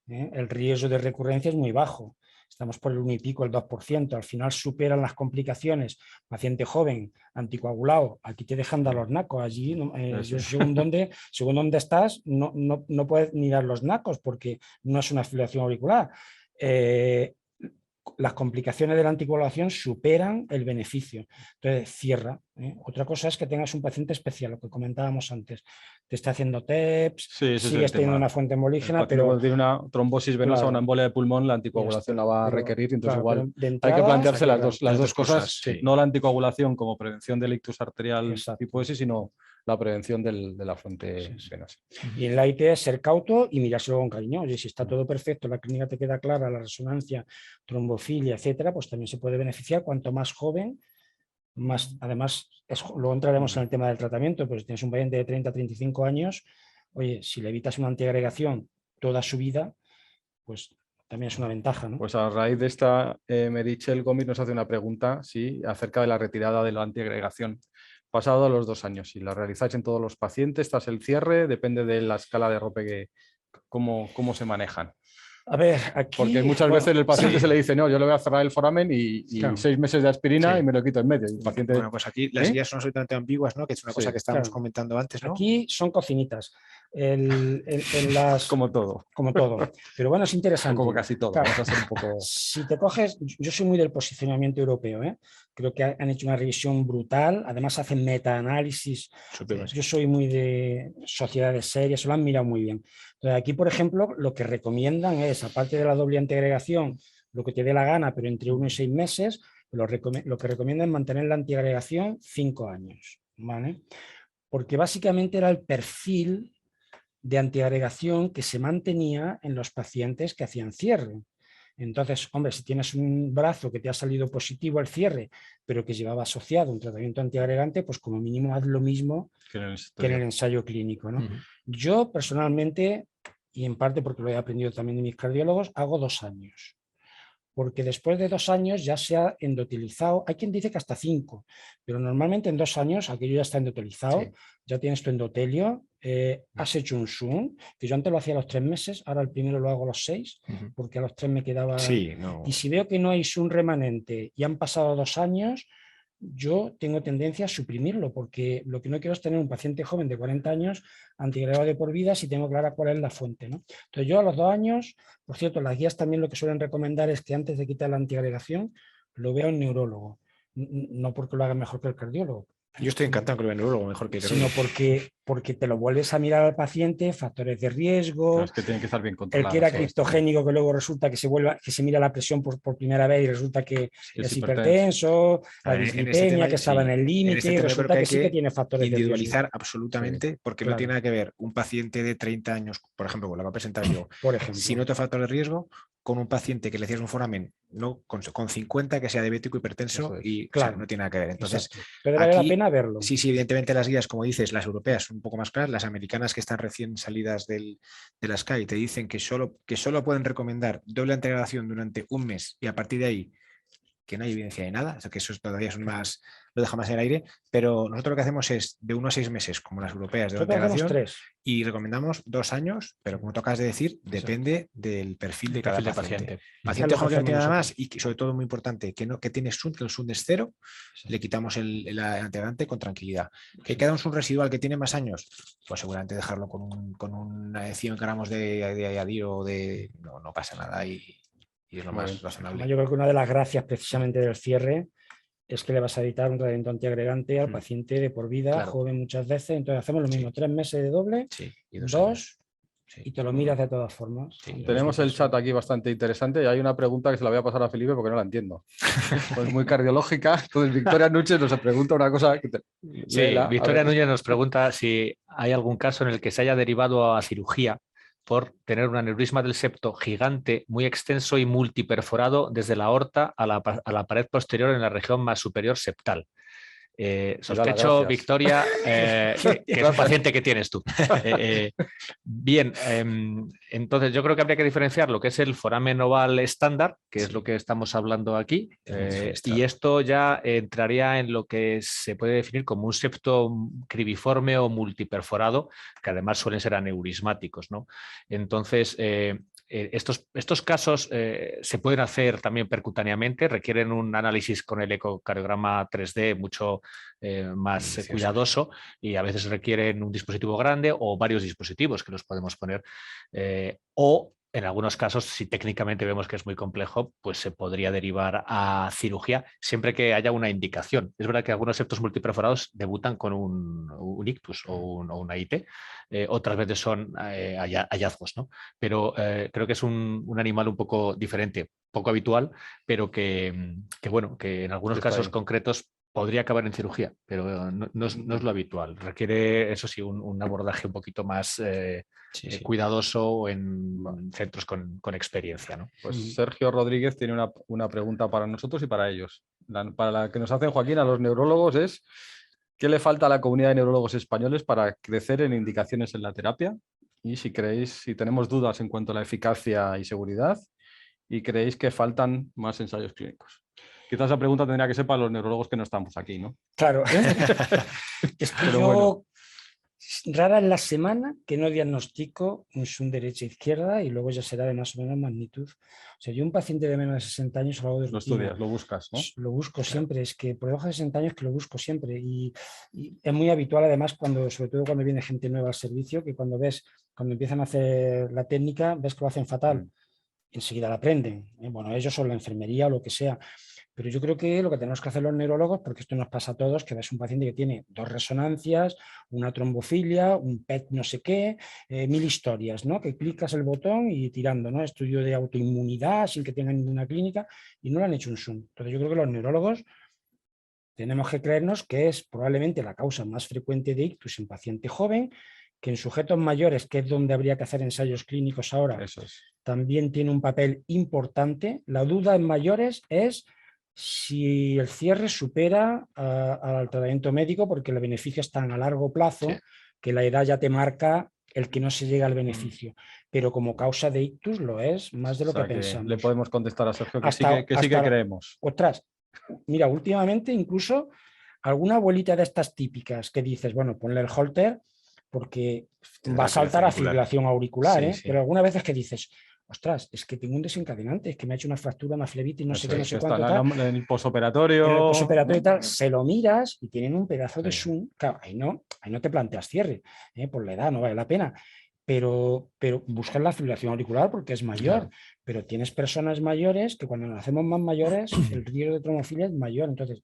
[SPEAKER 3] El riesgo de recurrencia es muy bajo. Estamos por el 1 y pico, el 2%. Al final superan las complicaciones. Paciente joven, anticoagulado, aquí te dejan dar los nacos. Allí, yo, según dónde estás, no puedes ni dar los nacos porque no es una fibrilación auricular. Las complicaciones de la anticoagulación superan el beneficio. Entonces, cierra. Otra cosa es que tengas un paciente especial, lo que comentábamos antes. Te está haciendo TEPS, sigues teniendo una fuente embolígena, pero...
[SPEAKER 2] Cuando tiene una trombosis venosa o una embolia de pulmón, la anticoagulación la va a requerir. Entonces, igual hay que plantearse las dos cosas. No la anticoagulación como prevención del ictus arterial tipo ese, sino la prevención de la fuente venosa.
[SPEAKER 3] Y en la IT es ser cauto y mirárselo con cariño. Oye, si está todo perfecto, la clínica te queda clara, la resonancia, trombofilia, etcétera, pues también se puede beneficiar. Cuanto más joven, más. Además, luego entraremos en el tema del tratamiento, pues si tienes un paciente de 30 a 35 años, oye, si le evitas una antiagregación toda su vida, pues también es una ventaja, ¿no?
[SPEAKER 2] Pues a raíz de esta, Merichel Gómez nos hace una pregunta acerca de la retirada de la antiagregación. Pasado los 2 años, si la realizáis en todos los pacientes, tras el cierre, depende de la escala de Rope, cómo se manejan.
[SPEAKER 3] A ver, aquí...
[SPEAKER 2] Porque muchas veces el paciente se le dice, no, yo le voy a cerrar el foramen y
[SPEAKER 3] Claro.
[SPEAKER 2] 6 meses de aspirina
[SPEAKER 1] Sí.
[SPEAKER 2] y me lo quito en medio. Y el paciente,
[SPEAKER 4] Bueno, pues aquí las guías son absolutamente ambiguas, ¿no? Que es una cosa que estábamos
[SPEAKER 3] claro.
[SPEAKER 4] comentando antes, ¿no?
[SPEAKER 3] Aquí son cocinitas. En las...
[SPEAKER 2] como todo,
[SPEAKER 3] Como todo. Pero bueno, es
[SPEAKER 2] o
[SPEAKER 3] interesante.
[SPEAKER 2] como casi todo.
[SPEAKER 3] Claro.
[SPEAKER 2] Vamos a ser un poco...
[SPEAKER 3] Si te coges, yo soy muy del posicionamiento europeo, ¿eh? Creo que han hecho una revisión brutal, además hacen metaanálisis. Yo soy muy de sociedades serias, se lo han mirado muy bien. Entonces, aquí, por ejemplo, lo que recomiendan es, aparte de la doble antiagregación, lo que te dé la gana, pero entre 1 y 6 meses, lo que recomiendan es mantener la antiagregación 5 años, ¿vale? Porque básicamente era el perfil de antiagregación que se mantenía en los pacientes que hacían cierre. Entonces, hombre, si tienes un brazo que te ha salido positivo al cierre, pero que llevaba asociado un tratamiento antiagregante, pues como mínimo haz lo mismo que en el ensayo clínico, ¿no? Yo personalmente, y en parte porque lo he aprendido también de mis cardiólogos, hago 2 años. Porque después de 2 años ya se ha endotelizado, hay quien dice que hasta 5, pero normalmente en 2 años aquello ya está endotelizado, sí. Ya tienes tu endotelio, has hecho un zoom, que yo antes lo hacía a los 3 meses, ahora el primero lo hago a los 6, porque a los 3 me quedaba...
[SPEAKER 4] Sí, no.
[SPEAKER 3] Y si veo que no hay zoom remanente y han pasado 2 años, yo tengo tendencia a suprimirlo, porque lo que no quiero es tener un paciente joven de 40 años antiagregado de por vida si tengo clara cuál es la fuente, ¿no? Entonces yo a los 2 años, por cierto, las guías también lo que suelen recomendar es que antes de quitar la antiagregación lo vea un neurólogo, no porque lo haga mejor que el cardiólogo.
[SPEAKER 4] Yo estoy encantado con el neurólogo mejor que el cardiólogo.
[SPEAKER 3] Sino porque te lo vuelves a mirar al paciente, factores de riesgo.
[SPEAKER 2] No, es que tienen que estar bien controlados.
[SPEAKER 3] El que era criptogénico, que luego resulta que se mira la presión por primera vez y resulta que es hipertenso, la dislipemia, que estaba en el límite, y resulta que sí que tiene factores de riesgo.
[SPEAKER 4] Individualizar absolutamente, porque no tiene nada que ver un paciente de 30 años, por ejemplo, como lo va a presentar yo, sin otro factor de riesgo, con un paciente que le hacías un foramen no, con 50 que sea diabético, hipertenso y claro, o sea, no tiene nada que ver. Entonces,
[SPEAKER 3] pero vale la pena verlo.
[SPEAKER 4] Sí, evidentemente las guías, como dices, las europeas son un poco más claras, las americanas que están recién salidas de la SCAI te dicen que solo pueden recomendar doble antiagregación durante 1 mes y a partir de ahí que no hay evidencia de nada, o sea que eso todavía es más, lo deja más en el aire, pero nosotros lo que hacemos es de 1 a 6 meses, como las europeas de antiagregación, y recomendamos 2 años, pero como tocas de decir, depende del perfil de cada paciente. Paciente joven que no tiene nada más y sobre todo muy importante, que tiene SUNT, que el SUNT es 0, le quitamos el antiagregante con tranquilidad. Que queda un SUNT residual que tiene más años, pues seguramente dejarlo con un 100 gramos de adio o de... No pasa nada y es lo más razonable.
[SPEAKER 3] Yo creo que una de las gracias precisamente del cierre es que le vas a evitar un tratamiento antiagregante al paciente de por vida, joven muchas veces. Entonces hacemos lo mismo, 3 meses de doble, y 2 y te lo miras de todas formas.
[SPEAKER 2] Tenemos el chat aquí bastante interesante y hay una pregunta que se la voy a pasar a Felipe porque no la entiendo. Pues muy cardiológica. Entonces Victoria Núñez nos pregunta una cosa.
[SPEAKER 1] Victoria Núñez nos pregunta si hay algún caso en el que se haya derivado a cirugía por tener un aneurisma del septo gigante, muy extenso y multiperforado desde la aorta a la pared posterior en la región más superior septal. Sospecho, Victoria, que es un paciente que tienes tú. Bien, entonces yo creo que habría que diferenciar lo que es el foramen oval estándar, que es lo que estamos hablando aquí, y esto ya entraría en lo que se puede definir como un septo cribiforme o multiperforado, que además suelen ser aneurismáticos, ¿no? Entonces, estos casos se pueden hacer también percutáneamente, requieren un análisis con el ecocardiograma 3D mucho más cuidadoso y a veces requieren un dispositivo grande o varios dispositivos que los podemos poner o en algunos casos, si técnicamente vemos que es muy complejo, pues se podría derivar a cirugía siempre que haya una indicación. Es verdad que algunos septos multiperforados debutan con un ictus o una IT, otras veces son hallazgos, ¿no? Pero creo que es un animal un poco diferente, poco habitual, pero que bueno, que en algunos casos concretos podría acabar en cirugía, pero no es lo habitual. Requiere, eso sí, un abordaje un poquito más cuidadoso en centros con experiencia, ¿no?
[SPEAKER 2] Pues Sergio Rodríguez tiene una pregunta para nosotros y para ellos. Para la que nos hace Joaquín a los neurólogos es ¿qué le falta a la comunidad de neurólogos españoles para crecer en indicaciones en la terapia? Y si tenemos dudas en cuanto a la eficacia y seguridad y creéis que faltan más ensayos clínicos. Quizás esa pregunta tendría que ser para los neurólogos que no estamos aquí, ¿no?
[SPEAKER 3] Claro. Es que
[SPEAKER 2] pero
[SPEAKER 3] yo,
[SPEAKER 2] bueno.
[SPEAKER 3] rara es la semana que no diagnostico un Shunt derecha-izquierda y luego ya será de más o menos magnitud. O sea, yo un paciente de menos de 60 años lo hago de rutina.
[SPEAKER 2] Lo estudias, lo buscas, ¿no?
[SPEAKER 3] Lo busco siempre, es que por debajo de 60 años que lo busco siempre y es muy habitual además sobre todo cuando viene gente nueva al servicio, que cuando empiezan a hacer la técnica, ves que lo hacen fatal, enseguida la aprenden, bueno, ellos o la enfermería o lo que sea. Pero yo creo que lo que tenemos que hacer los neurólogos, porque esto nos pasa a todos, que ves un paciente que tiene 2 resonancias, una trombofilia, un PET no sé qué, 1000 historias, ¿no? Que clicas el botón y tirando, ¿no? Estudio de autoinmunidad sin que tengan ninguna clínica y no le han hecho un Shunt. Entonces yo creo que los neurólogos tenemos que creernos que es probablemente la causa más frecuente de ictus en paciente joven, que en sujetos mayores, que es donde habría que hacer ensayos clínicos ahora, también tiene un papel importante. La duda en mayores es si el cierre supera al tratamiento médico, porque el beneficio es tan a largo plazo que la edad ya te marca el que no se llega al beneficio. Pero como causa de ictus lo es más de lo que pensamos.
[SPEAKER 2] Le podemos contestar a Sergio que sí que creemos.
[SPEAKER 3] Ostras, mira, últimamente incluso alguna abuelita de estas típicas que dices, bueno, ponle el holter porque va a saltar a fibrilación auricular, Pero algunas veces que dices, ostras, es que tengo un desencadenante, es que me ha hecho una fractura, una flebitis, no sé qué, no sé cuánto.
[SPEAKER 2] En el posoperatorio.
[SPEAKER 3] En el posoperatorio y tal, se lo miras y tienen un pedazo de Shunt. Claro, ahí no te planteas cierre, por la edad no vale la pena. Pero buscan la fibrilación auricular porque es mayor. Pero tienes personas mayores que cuando nos hacemos más mayores, el riesgo de trombofilia es mayor. Entonces,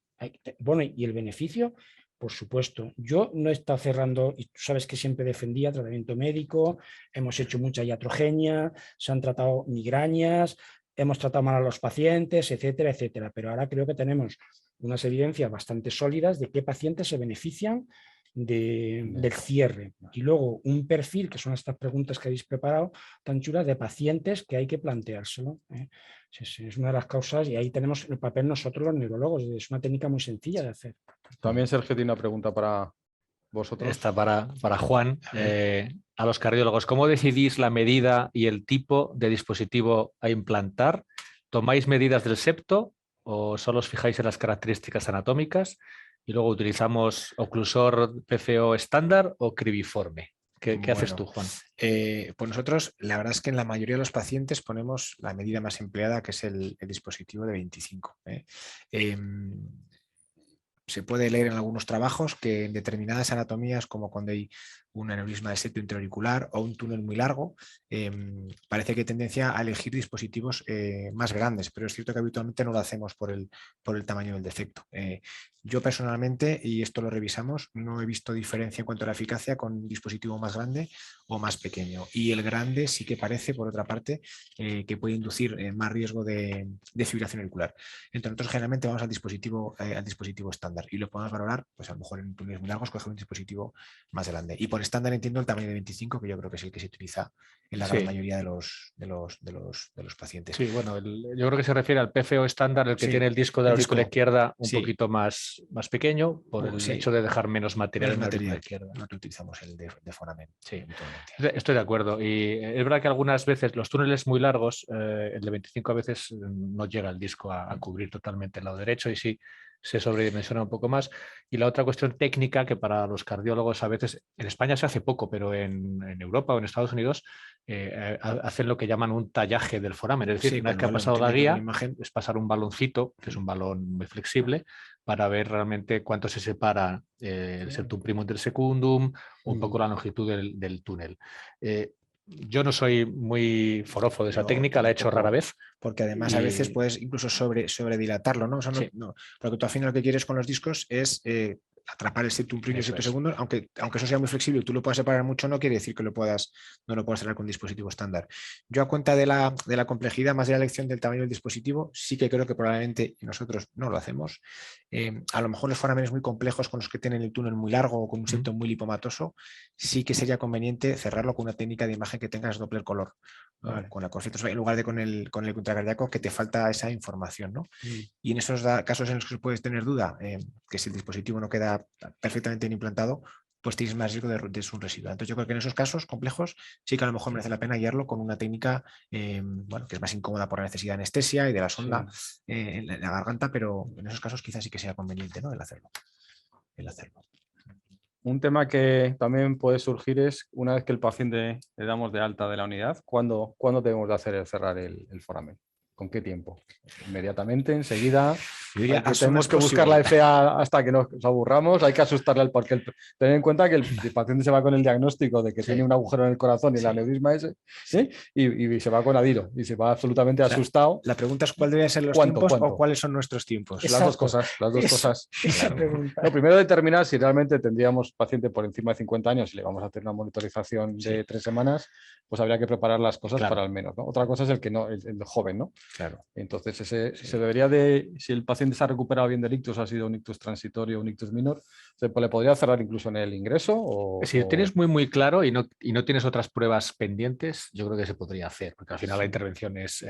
[SPEAKER 3] bueno, y el beneficio, por supuesto. Yo no he estado cerrando, y tú sabes que siempre defendía tratamiento médico, hemos hecho mucha iatrogenia, se han tratado migrañas, hemos tratado mal a los pacientes, etcétera, etcétera. Pero ahora creo que tenemos unas evidencias bastante sólidas de qué pacientes se benefician del cierre. Y luego un perfil, que son estas preguntas que habéis preparado, tan chulas, de pacientes que hay que planteárselo. Es una de las causas y ahí tenemos el papel nosotros los neurólogos. Es una técnica muy sencilla de hacer.
[SPEAKER 2] También Sergio tiene una pregunta para vosotros.
[SPEAKER 1] Esta para Juan. A los cardiólogos, ¿cómo decidís la medida y el tipo de dispositivo a implantar? ¿Tomáis medidas del septo o solo os fijáis en las características anatómicas? Y luego utilizamos oclusor PFO estándar o cribiforme. ¿Qué haces tú, Juan?
[SPEAKER 4] Pues nosotros, la verdad es que en la mayoría de los pacientes ponemos la medida más empleada, que es el dispositivo de 25. Se puede leer en algunos trabajos que en determinadas anatomías, como cuando hay un aneurisma de septo intraauricular o un túnel muy largo, parece que hay tendencia a elegir dispositivos más grandes, pero es cierto que habitualmente no lo hacemos por el tamaño del defecto. Yo personalmente, y esto lo revisamos, no he visto diferencia en cuanto a la eficacia con un dispositivo más grande o más pequeño. Y el grande sí que parece, por otra parte, que puede inducir más riesgo de fibrilación auricular. Entonces nosotros generalmente vamos al dispositivo estándar y lo podemos valorar, pues a lo mejor en túneles muy largos coger un dispositivo más grande. Y por estándar entiendo el tamaño de 25, que yo creo que es el que se utiliza en la gran mayoría de los pacientes.
[SPEAKER 1] Sí, bueno, yo creo que se refiere al PFO estándar, el que tiene el disco de la aurícula izquierda un poquito más pequeño, por el hecho de dejar menos material en la aurícula izquierda.
[SPEAKER 4] Nosotros utilizamos el de foramen.
[SPEAKER 1] Sí, estoy de acuerdo. Y es verdad que algunas veces los túneles muy largos, el de 25 a veces no llega el disco a cubrir totalmente el lado derecho y sí se sobredimensiona un poco más. Y la otra cuestión técnica, que para los cardiólogos a veces, en España se hace poco, pero en Europa o en Estados Unidos hacen lo que llaman un tallaje del foramen. Es decir, una vez que ha pasado la guía, es pasar un baloncito, que es un balón muy flexible, para ver realmente cuánto se separa el septum primum del secundum, un poco la longitud del túnel. Yo no soy muy forofo de esa técnica, la he hecho rara vez.
[SPEAKER 4] Porque además a veces puedes incluso sobredilatarlo, ¿no? O sea, no, porque tú al final lo que quieres con los discos es atrapar el septum primum y el septum secundum, aunque eso sea muy flexible y tú lo puedas separar mucho, no quiere decir que no lo puedas cerrar con un dispositivo estándar. Yo a cuenta de la complejidad más de la elección del tamaño del dispositivo, sí que creo que probablemente nosotros no lo hacemos. A lo mejor los foramenes muy complejos con los que tienen el túnel muy largo o con un septum muy lipomatoso, sí que sería conveniente cerrarlo con una técnica de imagen que tengas Doppler color, ¿no? Con la corfetos, en lugar de con el contracardíaco, que te falta esa información, ¿no? Y en esos casos en los que puedes tener duda, que si el dispositivo no queda perfectamente bien implantado, pues tienes más riesgo de Shunt residual. Entonces yo creo que en esos casos complejos sí que a lo mejor merece la pena guiarlo con una técnica que es más incómoda por la necesidad de anestesia y de la sonda en la garganta, pero en esos casos quizás sí que sea conveniente, ¿no? el hacerlo.
[SPEAKER 2] Un tema que también puede surgir es, una vez que el paciente le damos de alta de la unidad, ¿cuándo debemos de hacer cerrar el foramen? ¿Con qué tiempo? ¿Inmediatamente? ¿Enseguida?
[SPEAKER 4] Yo diría,
[SPEAKER 2] Tenemos que buscar la FA hasta que nos aburramos, hay que asustarle al porque tener en cuenta que el paciente se va con el diagnóstico de que tiene un agujero en el corazón y el aneurisma ese, ¿sí? Y se va con Adiro y se va absolutamente asustado.
[SPEAKER 4] La pregunta es cuál deben ser los tiempos o cuáles son nuestros tiempos.
[SPEAKER 2] Las dos cosas.
[SPEAKER 3] Esa pregunta.
[SPEAKER 2] No, primero determinar si realmente tendríamos paciente por encima de 50 años y le vamos a hacer una monitorización de 3 semanas, pues habría que preparar las cosas para al menos, ¿no? Otra cosa es el que no, el joven, ¿no?
[SPEAKER 4] Claro.
[SPEAKER 2] Entonces, se debería de, si el paciente se ha recuperado bien del ictus, ha sido un ictus transitorio o un ictus minor, ¿se le podría cerrar incluso en el ingreso?
[SPEAKER 1] Si lo tienes muy claro y no tienes otras pruebas pendientes, yo creo que se podría hacer, porque al final la intervención es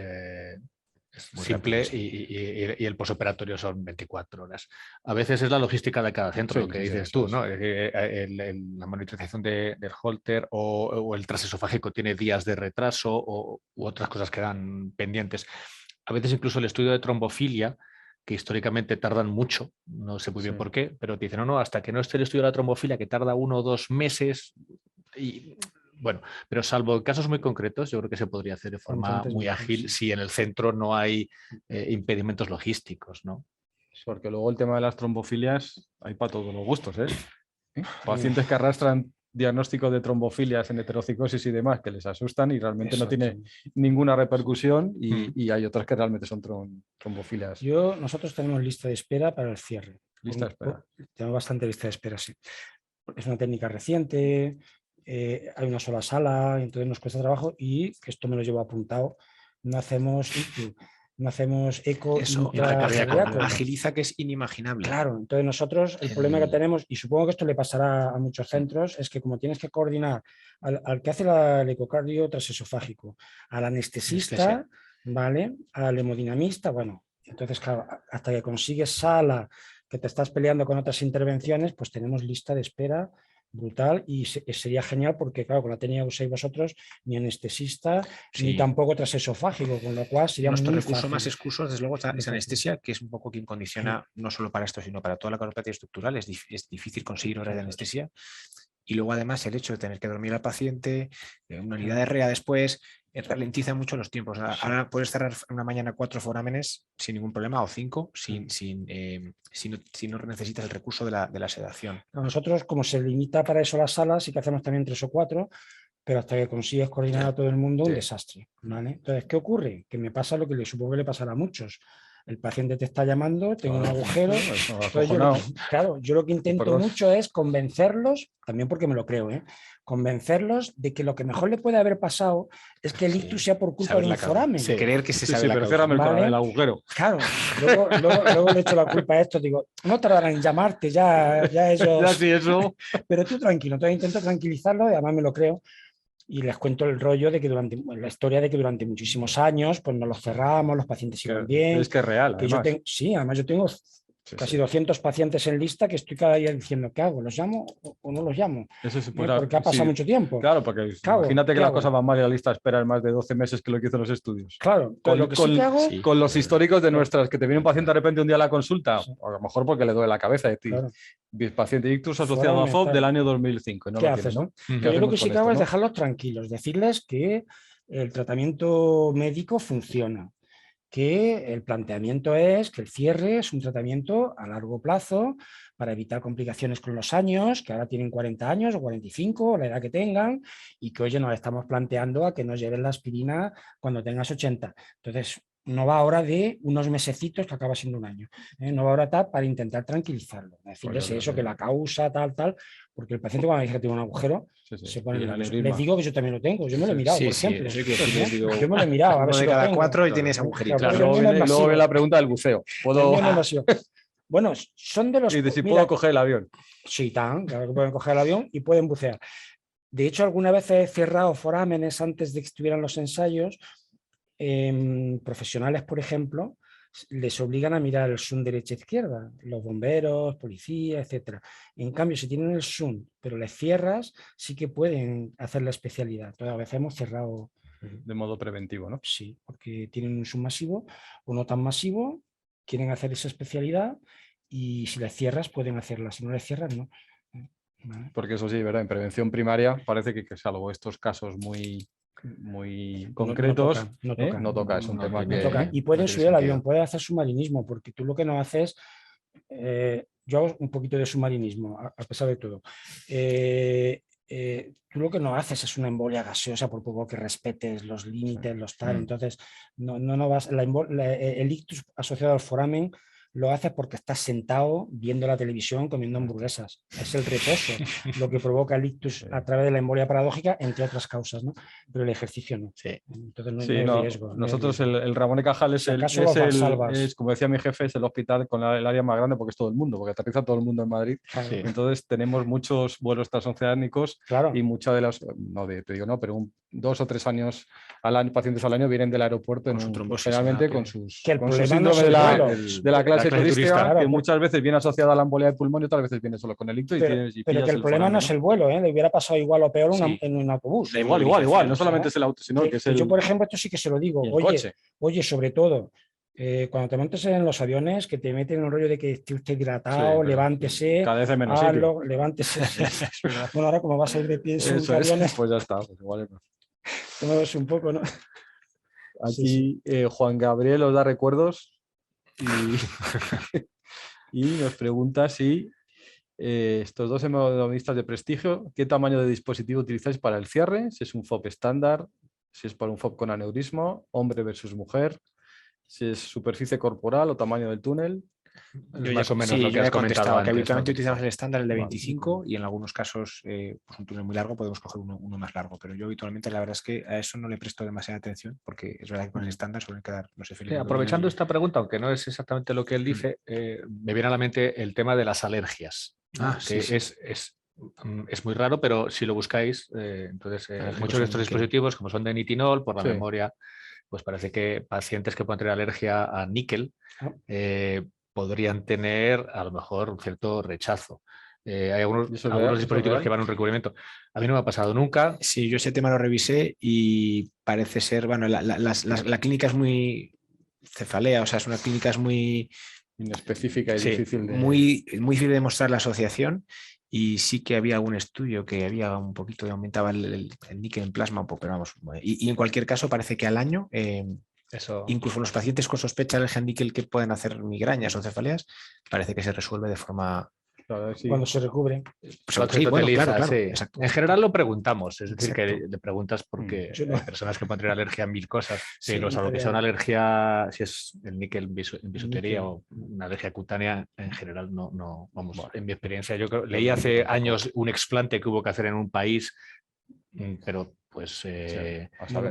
[SPEAKER 1] simple y el posoperatorio son 24 horas. A veces es la logística de cada centro, lo que dices tú, ¿no? La monitorización del Holter o el transesofágico tiene días de retraso u otras cosas que dan pendientes. A veces incluso el estudio de trombofilia, que históricamente tardan mucho, no sé muy bien por qué, pero te dicen, no, hasta que no esté el estudio de la trombofilia, que tarda 1 o 2 meses, y bueno, pero salvo casos muy concretos, yo creo que se podría hacer de forma muy ágil si en el centro no hay impedimentos logísticos, ¿no?
[SPEAKER 2] Porque luego el tema de las trombofilias hay para todos los gustos, ¿eh? Pacientes que arrastran diagnóstico de trombofilias en heterocicosis y demás que les asustan y realmente no tiene ninguna repercusión y hay otras que realmente son trombofilias.
[SPEAKER 3] Nosotros tenemos lista de espera para el cierre.
[SPEAKER 2] Lista de espera.
[SPEAKER 3] Tenemos bastante lista de espera, sí. Es una técnica reciente, hay una sola sala, entonces nos cuesta trabajo y esto me lo llevo apuntado. No hacemos eco.
[SPEAKER 4] Eso agiliza, que es inimaginable.
[SPEAKER 3] Claro, entonces nosotros el problema que tenemos, y supongo que esto le pasará a muchos centros, es que como tienes que coordinar al que hace el ecocardio transesofágico, al anestesista, ¿vale? Al hemodinamista, bueno, entonces claro, hasta que consigues sala, que te estás peleando con otras intervenciones, pues tenemos lista de espera brutal y sería genial porque, claro, con la técnica que usáis vosotros, ni anestesista, ni tampoco transesofágico, con lo cual sería
[SPEAKER 4] nuestro
[SPEAKER 3] muy
[SPEAKER 4] recurso
[SPEAKER 3] fácil.
[SPEAKER 4] más excuso, desde luego, es anestesia, que es un poco quien condiciona no solo para esto, sino para toda la coronopatía estructural. Es difícil conseguir horas de anestesia. Y luego, además, el hecho de tener que dormir al paciente, una unidad de REA después, ralentiza mucho los tiempos. Ahora puedes cerrar una mañana 4 forámenes sin ningún problema, o 5, si no necesitas el recurso de la sedación.
[SPEAKER 3] Nosotros, como se limita para eso las salas, sí que hacemos también 3 o 4, pero hasta que consigues coordinar a todo el mundo, un desastre, ¿vale? Entonces, ¿qué ocurre? Que me pasa lo que supongo que le pasará a muchos. El paciente te está llamando, tengo un agujero. Yo lo que intento mucho es convencerlos, también porque me lo creo, convencerlos de que lo que mejor le puede haber pasado es que el ictus sea por culpa de un foramen.
[SPEAKER 4] Creer que se sabe la causa.
[SPEAKER 2] ¿Vale? El agujero.
[SPEAKER 3] Claro, luego le echo la culpa a esto, digo, no tardarán en llamarte, ya ellos...
[SPEAKER 2] ya sí, eso.
[SPEAKER 3] Pero tú tranquilo, entonces intento tranquilizarlos y además me lo creo. Y les cuento el rollo de que la historia de que durante muchísimos años pues nos los cerramos, los pacientes iban bien.
[SPEAKER 2] Es que es real, además.
[SPEAKER 3] Además yo tengo casi 200 pacientes en lista que estoy cada día diciendo ¿qué hago? ¿Los llamo o no los llamo?
[SPEAKER 2] Eso sí,
[SPEAKER 3] porque ha pasado mucho tiempo.
[SPEAKER 2] Claro, porque imagínate que la cosa va mal y la lista de espera es más de 12 meses que lo que hizo los estudios.
[SPEAKER 3] Claro,
[SPEAKER 2] con los históricos de nuestras, que te viene un paciente de repente un día a la consulta, a lo mejor porque le duele la cabeza de ti. Claro. Paciente ictus asociado a FOB del año 2005. ¿No?
[SPEAKER 3] ¿Qué haces? ¿No? Yo lo que sí que hago es dejarlos tranquilos, decirles que el tratamiento médico funciona, que el planteamiento es que el cierre es un tratamiento a largo plazo para evitar complicaciones con los años, que ahora tienen 40 años o 45, o la edad que tengan, y que oye, nos estamos planteando a que nos lleven la aspirina cuando tengas 80. Entonces, no va ahora de unos mesecitos que acaba siendo un año. No va ahora para intentar tranquilizarlo. Decirles eso, que la causa, tal, porque el paciente cuando dice que tiene un agujero, se pone les digo que yo también lo tengo. Yo me lo he mirado, por ejemplo. Yo me lo he mirado. A ver
[SPEAKER 4] uno
[SPEAKER 3] si
[SPEAKER 4] de cada
[SPEAKER 3] tengo.
[SPEAKER 4] 4 y tienes agujeritos.
[SPEAKER 2] Luego viene la pregunta del buceo.
[SPEAKER 3] Bueno, son de los...
[SPEAKER 2] Y de si puedo coger el avión.
[SPEAKER 3] Sí, claro que pueden coger el avión y pueden bucear. De hecho, alguna vez he cerrado forámenes antes de que estuvieran los ensayos. Profesionales, por ejemplo, les obligan a mirar el zoom derecha-izquierda, los bomberos, policía, etcétera. En cambio, si tienen el zoom, pero les cierras, sí que pueden hacer la especialidad. Entonces, a veces hemos cerrado...
[SPEAKER 2] De modo preventivo, ¿no?
[SPEAKER 3] Sí, porque tienen un zoom masivo o no tan masivo, quieren hacer esa especialidad y si les cierras pueden hacerla, si no les cierras no.
[SPEAKER 2] Porque eso sí, ¿verdad? En prevención primaria parece que salvo estos casos muy concretos, no toca. Es un tema
[SPEAKER 3] No
[SPEAKER 2] que...
[SPEAKER 3] toca. Y pueden subir al avión, pueden hacer submarinismo, porque tú lo que no haces... yo hago un poquito de submarinismo, a pesar de todo. Tú lo que no haces es una embolia gaseosa por poco que respetes los límites, los tal. Entonces, no vas. El ictus asociado al foramen lo haces porque estás sentado viendo la televisión comiendo hamburguesas. Es el reposo lo que provoca el ictus a través de la embolia paradójica, entre otras causas, ¿no? Pero el ejercicio no.
[SPEAKER 1] Sí.
[SPEAKER 3] Entonces no hay riesgo.
[SPEAKER 2] Nosotros el Ramón de Cajal es, como decía mi jefe, es el hospital con el área más grande porque es todo el mundo, porque aterriza todo el mundo en Madrid.
[SPEAKER 3] Claro.
[SPEAKER 2] Entonces tenemos muchos vuelos transoceánicos,
[SPEAKER 3] claro.
[SPEAKER 2] Y muchas de las, pero 2 o 3 años al año, pacientes al año vienen del aeropuerto generalmente con su síndrome de la clase turística, claro, que muchas veces viene asociada a la embolia de pulmón y otras veces viene solo con el ictus.
[SPEAKER 3] Pero que el problema no es el vuelo, le hubiera pasado igual o peor en un autobús.
[SPEAKER 2] Igual, no solamente es el auto, sino que es el...
[SPEAKER 3] Yo, por ejemplo, esto sí que se lo digo. Oye, sobre todo, cuando te montes en los aviones, que te meten en un rollo de que esté usted hidratado, levántese,
[SPEAKER 2] cada vez hay menos
[SPEAKER 3] hazlo, levántese. Bueno, ahora como vas a ir de pie en aviones,
[SPEAKER 2] pues ya está, pues igual
[SPEAKER 3] te mueves un poco, ¿no?
[SPEAKER 2] Aquí Juan Gabriel os da recuerdos y nos pregunta si estos dos hemodinamistas de prestigio, ¿qué tamaño de dispositivo utilizáis para el cierre? Si es un FOP estándar, si es para un FOP con aneurismo, hombre versus mujer, si es superficie corporal o tamaño del túnel.
[SPEAKER 1] Yo más o menos lo que has comentado antes,
[SPEAKER 4] que habitualmente utilizamos el estándar, el de 25, y en algunos casos, pues un túnel muy largo, podemos coger uno más largo, pero yo habitualmente la verdad es que a eso no le presto demasiada atención, porque es verdad que con el estándar suelen quedar, no sé, Felipe.
[SPEAKER 1] Aprovechando esta pregunta, aunque no es exactamente lo que él dice, me viene a la mente el tema de las alergias, que es muy raro, pero si lo buscáis, entonces muchos de estos dispositivos, como son de nitinol, por la memoria, pues parece que pacientes que pueden tener alergia a níquel podrían tener a lo mejor un cierto rechazo. Hay algunos dispositivos que van a un recubrimiento. A mí no me ha pasado nunca.
[SPEAKER 4] Sí, yo ese tema lo revisé y parece ser, bueno, la clínica es muy cefalea, o sea, es una clínica muy
[SPEAKER 2] inespecífica y difícil de...
[SPEAKER 4] muy difícil de demostrar la asociación, y sí que había algún estudio que había un poquito que aumentaba el níquel en plasma un poco, pero vamos, y en cualquier caso parece que al año incluso los pacientes con sospecha de alergia al níquel que pueden hacer migrañas o cefaleas, parece que se resuelve de forma...
[SPEAKER 3] Cuando se recubre.
[SPEAKER 4] Claro.
[SPEAKER 1] En general lo preguntamos, es decir, que le preguntas porque hay personas que pueden tener alergia a 1000 cosas, pero salvo que sea una alergia, si es el níquel en bisutería o una alergia cutánea, en general no vamos, en mi experiencia, yo creo, leí hace años un explante que hubo que hacer en un país, pero pues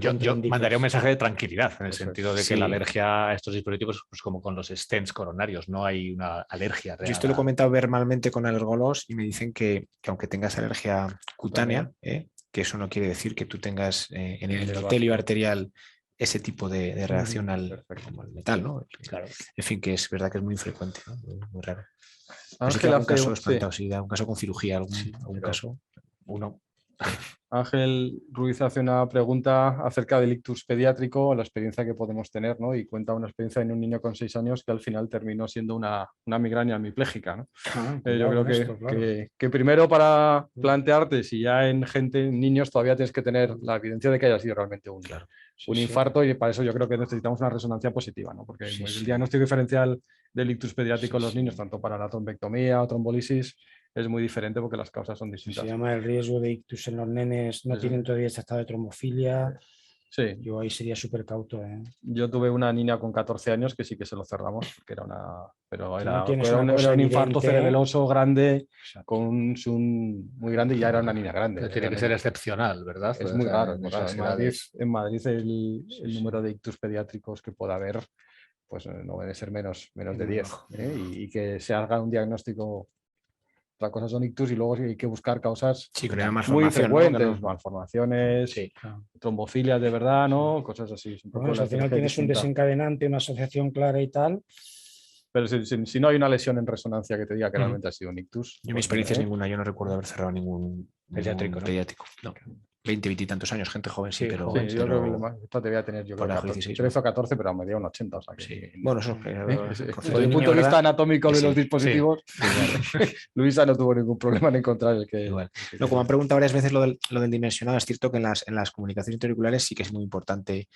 [SPEAKER 1] yo mandaría un mensaje de tranquilidad en el sentido de que la alergia a estos dispositivos, pues como con los stents coronarios, no hay una alergia real.
[SPEAKER 4] Yo esto lo he comentado verbalmente con alergólogos y me dicen que aunque tengas alergia cutánea, que eso no quiere decir que tú tengas en el endotelio arterial ese tipo de reacción al metal, ¿no?
[SPEAKER 1] Claro.
[SPEAKER 4] En fin, que es verdad que es muy infrecuente, ¿no? Muy raro.
[SPEAKER 2] Ángel,
[SPEAKER 4] un caso espantado, un caso con cirugía, algún caso.
[SPEAKER 2] Ángel Ruiz hace una pregunta acerca del ictus pediátrico, la experiencia que podemos tener, ¿no? Y cuenta una experiencia en un niño con 6 años que al final terminó siendo una migraña hemipléjica, ¿no? Yo creo que primero para plantearte si ya en niños todavía tienes que tener la evidencia de que haya sido realmente un infarto, y para eso yo creo que necesitamos una resonancia positiva, ¿no? Porque el diagnóstico diferencial del ictus pediátrico en los niños, tanto para la trombectomía o trombolisis, es muy diferente porque las causas son distintas.
[SPEAKER 3] Se llama el riesgo de ictus en los nenes, no tienen todavía ese estado de trombofilia.
[SPEAKER 2] Sí.
[SPEAKER 3] Yo ahí sería súper cauto.
[SPEAKER 2] Yo tuve una niña con 14 años que sí que se lo cerramos, porque era un infarto cerebeloso grande, con un zoom muy grande, y ya era una niña grande.
[SPEAKER 1] Pero tiene que ser excepcional, ¿verdad?
[SPEAKER 2] Es muy raro. En Madrid el número de ictus pediátricos que pueda haber, pues no debe ser menos de 10. Y que se haga un diagnóstico. Otra cosa son ictus y luego hay que buscar causas muy frecuentes, malformaciones, trombofilias de verdad, ¿no? Cosas así.
[SPEAKER 3] Al final tienes un desencadenante, una asociación clara y tal.
[SPEAKER 2] Pero si no hay una lesión en resonancia que te diga que realmente ha sido un ictus.
[SPEAKER 4] Yo mi experiencia es ninguna, yo no recuerdo haber cerrado ningún pediátrico.
[SPEAKER 1] No.
[SPEAKER 4] 20 y tantos años, gente joven, sí, pero...
[SPEAKER 2] Sí, yo creo que lo más, esto te voy a tener yo
[SPEAKER 4] por
[SPEAKER 2] creo
[SPEAKER 4] debajo de 16,
[SPEAKER 2] 13 o 14, pero medía un 80, o sea que...
[SPEAKER 4] Sí. Bueno, eso
[SPEAKER 2] desde el punto de vista anatómico de los dispositivos, Luisa no tuvo ningún problema en encontrar el que...
[SPEAKER 4] Igual. No, como han preguntado varias veces lo del dimensionado, es cierto que en las comunicaciones intrauriculares sí que es muy importante,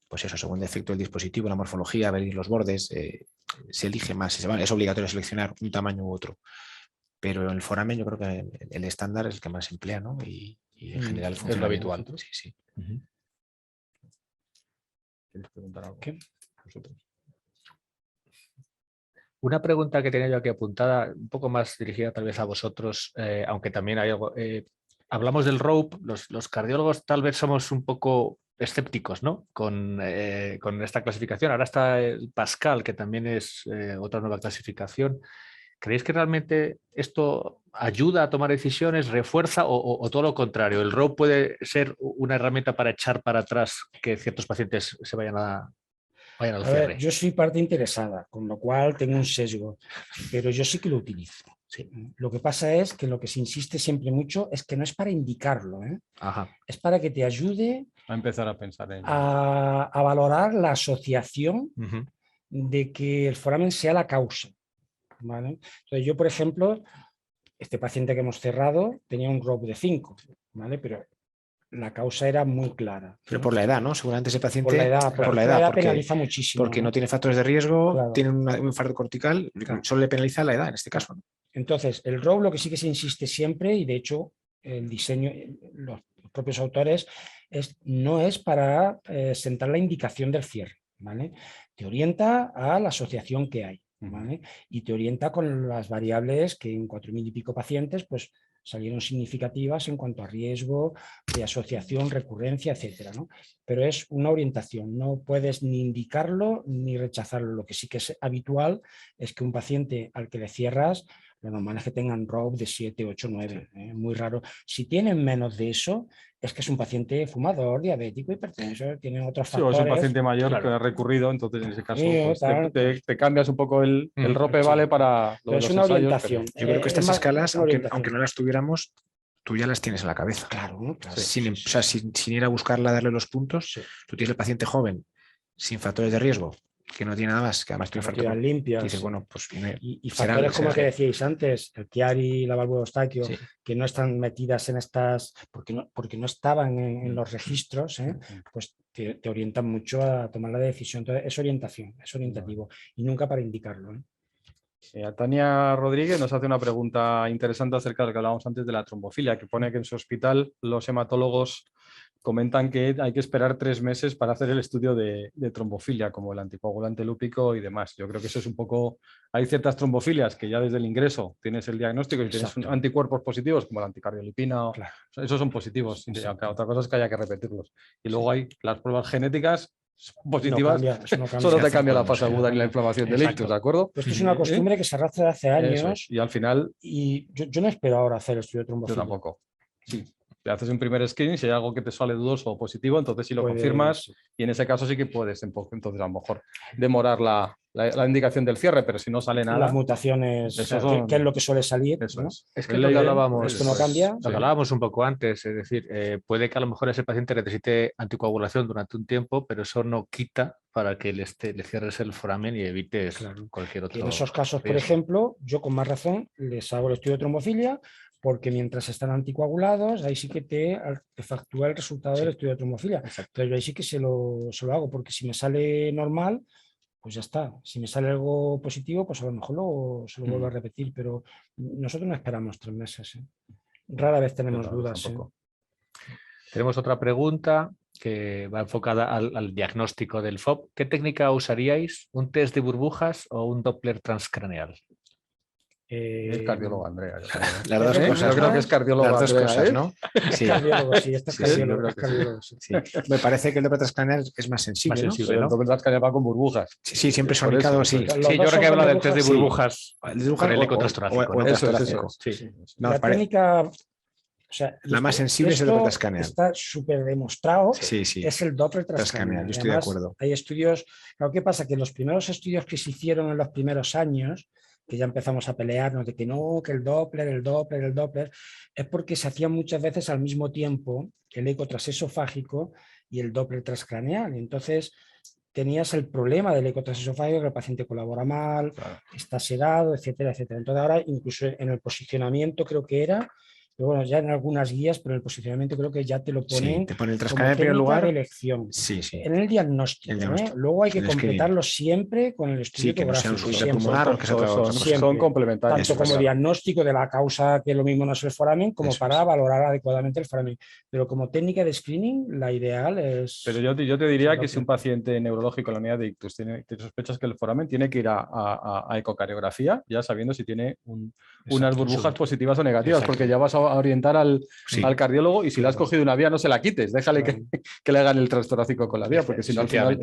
[SPEAKER 4] pues eso, según el defecto del dispositivo, la morfología, ver los bordes, se elige más, es obligatorio seleccionar un tamaño u otro. Pero en el foramen yo creo que el estándar es el que más se emplea, ¿no? Y en general
[SPEAKER 2] es lo habitual.
[SPEAKER 4] Sí, sí.
[SPEAKER 2] ¿Quieres preguntar algo?
[SPEAKER 3] ¿Qué?
[SPEAKER 2] ¿Vosotros?
[SPEAKER 1] Una pregunta que tenía yo aquí apuntada, un poco más dirigida tal vez a vosotros, aunque también hay algo. Hablamos del rope, los cardiólogos tal vez somos un poco escépticos, ¿no? Con esta clasificación. Ahora está el Pascal, que también es otra nueva clasificación. ¿Creéis que realmente esto ayuda a tomar decisiones, refuerza o todo lo contrario? ¿El rope puede ser una herramienta para echar para atrás que ciertos pacientes se vayan al cierre?
[SPEAKER 3] Ver, yo soy parte interesada, con lo cual tengo un sesgo, pero yo sí que lo utilizo. Sí. Lo que pasa es que lo que se insiste siempre mucho es que no es para indicarlo,
[SPEAKER 1] Ajá.
[SPEAKER 3] Es para que te ayude
[SPEAKER 2] a empezar a pensar en
[SPEAKER 3] a valorar la asociación de que el foramen sea la causa. ¿Vale? Entonces yo, por ejemplo, este paciente que hemos cerrado tenía un rope de 5, ¿vale? Pero la causa era muy clara.
[SPEAKER 4] Pero por la edad, ¿no? Seguramente ese paciente...
[SPEAKER 3] Por la edad,
[SPEAKER 4] por la edad
[SPEAKER 3] penaliza muchísimo.
[SPEAKER 4] Porque no tiene factores de riesgo, tiene un infarto cortical, solo le penaliza la edad en este caso.
[SPEAKER 3] Entonces, el rope lo que sí que se insiste siempre, y de hecho el diseño, los propios autores, no es para sentar la indicación del cierre, ¿vale? Te orienta a la asociación que hay, ¿vale? Y te orienta con las variables que en 4.000 y pico pacientes pues salieron significativas en cuanto a riesgo de asociación, recurrencia, etcétera, ¿no? Pero es una orientación, no puedes ni indicarlo ni rechazarlo. Lo que sí que es habitual es que un paciente al que le cierras, lo normal es que tengan rope de 7, 8, 9, muy raro. Si tienen menos de eso, es que es un paciente fumador, diabético, hipertenso, tienen otros factores.
[SPEAKER 2] Sí, o es un paciente mayor que ha recurrido, entonces en ese caso pues, te cambias un poco el rope, vale para lo de los
[SPEAKER 3] una
[SPEAKER 2] ensayos,
[SPEAKER 3] orientación.
[SPEAKER 4] Yo creo que estas escalas, aunque no las tuviéramos, tú ya las tienes en la cabeza.
[SPEAKER 3] Claro.
[SPEAKER 4] Sin ir a buscarla, darle los puntos, tú tienes el paciente joven, sin factores de riesgo, que no tiene nada más, que además tiene
[SPEAKER 3] factores limpias.
[SPEAKER 4] Dices, bueno, pues
[SPEAKER 3] y factores como el que decíais antes, el Chiari y la válvula Eustaquio, que no están metidas en estas, porque no estaban en los registros, pues te orientan mucho a tomar la decisión. Entonces, es orientación, es orientativo, y nunca para indicarlo.
[SPEAKER 2] Tania Rodríguez nos hace una pregunta interesante acerca de lo que hablábamos antes de la trombofilia, que pone que en su hospital los hematólogos comentan que hay que esperar 3 meses para hacer el estudio de trombofilia, como el anticoagulante lúpico y demás. Yo creo que eso es un poco... Hay ciertas trombofilias que ya desde el ingreso tienes el diagnóstico y tienes anticuerpos positivos, como la anticardiolipina, esos son positivos. Otra cosa es que haya que repetirlos. Y luego hay las pruebas genéticas positivas, no cambia, solo te cambia la fase aguda y la inflamación del ictus, ¿de acuerdo?
[SPEAKER 3] Pero esto es una costumbre que se arrastra de hace años.
[SPEAKER 2] Y al final...
[SPEAKER 3] Y yo no espero ahora hacer el estudio de trombofilia.
[SPEAKER 2] Yo tampoco. Sí. Te haces un primer screening, si hay algo que te sale dudoso o positivo, entonces sí lo confirmas y en ese caso sí que puedes entonces a lo mejor demorar la indicación del cierre, pero si no sale nada...
[SPEAKER 3] Las mutaciones, ¿qué es lo que suele salir?
[SPEAKER 1] Eso
[SPEAKER 3] ¿no?
[SPEAKER 1] Es que lo que hablábamos,
[SPEAKER 3] esto no cambia.
[SPEAKER 1] Lo que hablábamos un poco antes, es decir, puede que a lo mejor ese paciente necesite anticoagulación durante un tiempo, pero eso no quita para que le cierres el foramen y evites cualquier otro.
[SPEAKER 3] En esos casos, por ejemplo, yo con más razón les hago el estudio de trombofilia, porque mientras están anticoagulados, ahí sí que te artefactúa el resultado del estudio de trombofilia. Entonces yo ahí sí que se lo hago, porque si me sale normal, pues ya está. Si me sale algo positivo, pues a lo mejor se lo vuelvo a repetir, pero nosotros no esperamos 3 meses. Rara vez tenemos dudas.
[SPEAKER 1] Tenemos otra pregunta que va enfocada al diagnóstico del FOB. ¿Qué técnica usaríais? ¿Un test de burbujas o un Doppler transcraneal?
[SPEAKER 2] Es cardiólogo, Andrea.
[SPEAKER 4] Las dos cosas.
[SPEAKER 2] Yo creo que es cardiólogo.
[SPEAKER 4] Las dos cosas, ¿no?
[SPEAKER 3] Sí.
[SPEAKER 4] Me parece que el Doppler transcraneal es más sensible.
[SPEAKER 2] ¿no? El Doppler transcraneal va con burbujas.
[SPEAKER 4] Sí, siempre sonicado, sí.
[SPEAKER 1] Sí, yo creo que habla del test de burbujas con el eco transtorácico.
[SPEAKER 3] La técnica... O sea,
[SPEAKER 4] la más sensible es el Doppler transcraneal.
[SPEAKER 3] Está súper demostrado.
[SPEAKER 4] Sí.
[SPEAKER 3] Es el Doppler transcraneal.
[SPEAKER 4] Yo estoy de acuerdo.
[SPEAKER 3] Hay estudios. Claro, ¿qué pasa? Que los primeros estudios que se hicieron en los primeros años que ya empezamos a pelearnos de que no, que el Doppler, es porque se hacían muchas veces al mismo tiempo el eco transesofágico y el Doppler transcraneal. Entonces tenías el problema del eco transesofágico, que el paciente colabora mal, claro, está sedado, etcétera, etcétera. Entonces ahora incluso en el posicionamiento creo que era, pero bueno, ya en algunas guías, pero en el posicionamiento creo que ya te lo ponen,
[SPEAKER 4] sí, te pone el
[SPEAKER 3] como técnica
[SPEAKER 4] lugar
[SPEAKER 3] de elección.
[SPEAKER 4] Sí, sí.
[SPEAKER 3] En el diagnóstico, luego hay que completarlo siempre con el estudio
[SPEAKER 4] ecográfico.
[SPEAKER 2] Son complementarios.
[SPEAKER 3] Tanto como diagnóstico de la causa, que lo mismo no es el foramen, como para valorar adecuadamente el foramen. Pero como técnica de screening, la ideal es...
[SPEAKER 2] Pero yo te diría que si un paciente neurológico en la unidad de ictus tiene sospechas que el foramen, tiene que ir a ecocardiografía, ya sabiendo si tiene unas burbujas positivas o negativas, porque ya vas a orientar al cardiólogo, y si le has cogido una vía, no se la quites, déjale que le hagan el transtorácico con la vía, porque si no al final...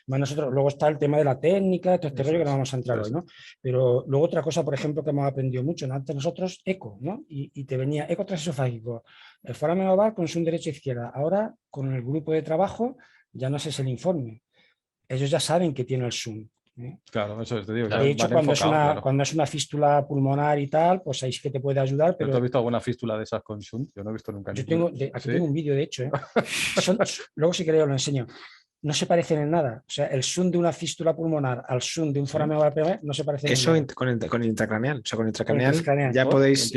[SPEAKER 3] Nosotros, luego está el tema de la técnica, todo este rollo que no vamos a entrar hoy, ¿no? Pero luego otra cosa, por ejemplo, que hemos aprendido mucho, ¿no? Antes nosotros, eco, ¿no? Y te venía eco transesofágico, el foramen oval con zoom derecha e izquierda. Ahora, con el grupo de trabajo, ya no sé si el informe. Ellos ya saben que tiene el zoom.
[SPEAKER 2] Claro, eso te digo.
[SPEAKER 3] De hecho, cuando es una fístula pulmonar y tal, pues ahí sí que te puede ayudar. Pero
[SPEAKER 2] ¿tú has visto alguna fístula de esas con shunt? Yo no he visto nunca.
[SPEAKER 3] Aquí tengo un vídeo, de hecho. Luego si queréis os lo enseño. No se parecen en nada. O sea, el shunt de una fístula pulmonar al shunt de un foramen oval no se parecen en nada.
[SPEAKER 4] Eso con el intracraneal. O sea, con el intracraneal ya podéis...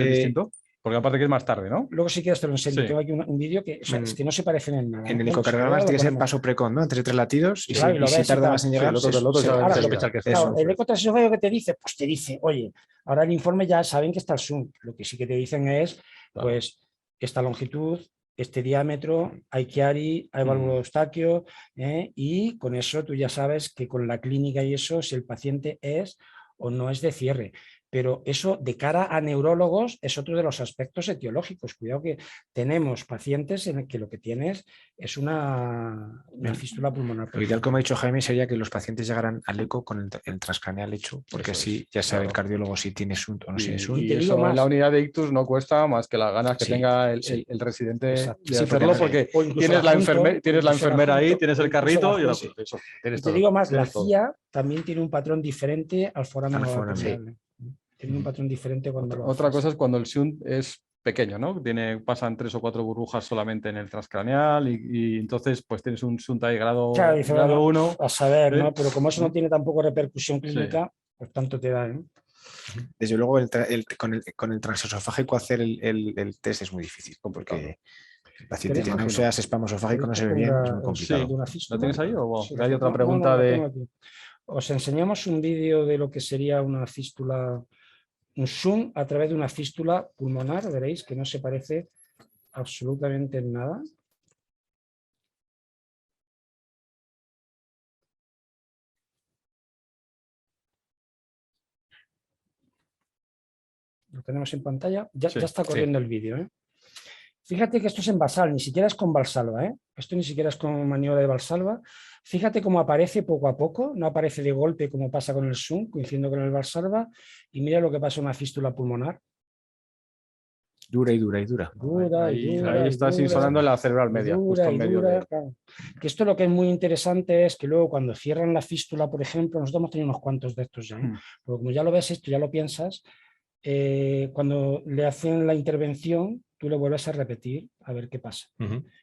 [SPEAKER 2] Porque aparte que es más tarde, ¿no?
[SPEAKER 3] Luego si quieres te lo enseño. Tengo aquí un vídeo que, es que no se parecen en nada.
[SPEAKER 4] En el ecocardiograma tiene que ser paso precon, ¿no? Entre 3 latidos, y si tarda más en llegar...
[SPEAKER 3] El eco transesofágico que te dice, pues te dice, oye, ahora el informe ya saben que está el shunt. Lo que sí que te dicen es, pues, esta longitud, este diámetro, hay Chiari, hay válvula de Eustaquio, y con eso tú ya sabes que con la clínica y eso, si el paciente es o no es de cierre. Pero eso de cara a neurólogos es otro de los aspectos etiológicos. Cuidado que tenemos pacientes en el que lo que tienes es una fístula pulmonar.
[SPEAKER 4] Lo ideal, como ha dicho Jaime, sería que los pacientes llegaran al eco con el transcraneal hecho, porque así ya sabe el cardiólogo si tiene shunt o no tiene shunt.
[SPEAKER 2] Y eso en la unidad de ictus no cuesta más que las ganas que tenga el residente de hacerlo, porque tienes la enfermera ahí, tienes el carrito y eso.
[SPEAKER 3] Te digo más, la CIA también tiene un patrón diferente al foramen oval. Tiene un patrón diferente cuando
[SPEAKER 2] Otra cosa es cuando el shunt es pequeño, ¿no? Pasan 3 o 4 burbujas solamente en el transcraneal y entonces pues tienes un shunt ahí grado 1.
[SPEAKER 3] A saber, ¿no? Pero como eso no tiene tampoco repercusión clínica, pues tanto te da, ¿eh?
[SPEAKER 4] Desde luego con el transesofágico hacer el test es muy difícil, porque el paciente tiene náuseas, espasmo esofágico, no se ve bien, es muy complicado.
[SPEAKER 2] ¿Lo tienes ahí o hay otra pregunta
[SPEAKER 3] Os enseñamos un vídeo de lo que sería una fístula, un zoom a través de una fístula pulmonar, veréis que no se parece absolutamente en nada. Lo tenemos en pantalla, ya está corriendo el vídeo, ¿eh? Fíjate que esto es en Valsalva, ni siquiera es con Valsalva, ¿eh? Esto ni siquiera es con maniobra de Valsalva. Fíjate cómo aparece poco a poco, no aparece de golpe como pasa con el zoom, coincidiendo con el Valsalva, y mira lo que pasa en una fístula pulmonar.
[SPEAKER 4] Dura.
[SPEAKER 2] Ahí está sonando la cerebral media, justo en medio
[SPEAKER 3] claro. Que esto lo que es muy interesante es que luego cuando cierran la fístula, por ejemplo, nosotros hemos tenido unos cuantos de estos ya, ¿eh? Pero como ya lo ves esto, ya lo piensas, cuando le hacen la intervención, tú lo vuelves a repetir a ver qué pasa.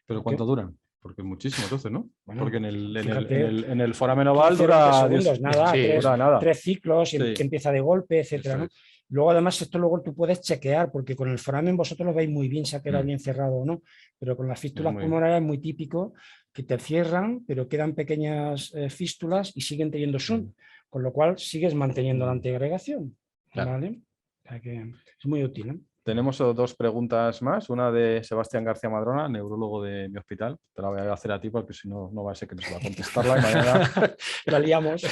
[SPEAKER 2] ¿Pero cuánto duran? Porque muchísimo, entonces, ¿no? Bueno, porque en el foramen oval dura
[SPEAKER 3] 10 segundos, nada,
[SPEAKER 2] dura nada.
[SPEAKER 3] 3 ciclos, que empieza de golpe, etcétera, ¿no? Luego, además, esto luego tú puedes chequear, porque con el foramen vosotros lo veis muy bien, si ha quedado bien cerrado o no, pero con las fístulas pulmonares es muy típico que te cierran, pero quedan pequeñas fístulas y siguen teniendo shunt, con lo cual sigues manteniendo la antiagregación. ¿Vale? O sea que es muy útil, ¿eh?
[SPEAKER 2] Tenemos 2 preguntas más, una de Sebastián García Madrona, neurólogo de mi hospital. Te la voy a hacer a ti porque si no, no va a ser que nos va a contestarla. Y mañana
[SPEAKER 3] la liamos.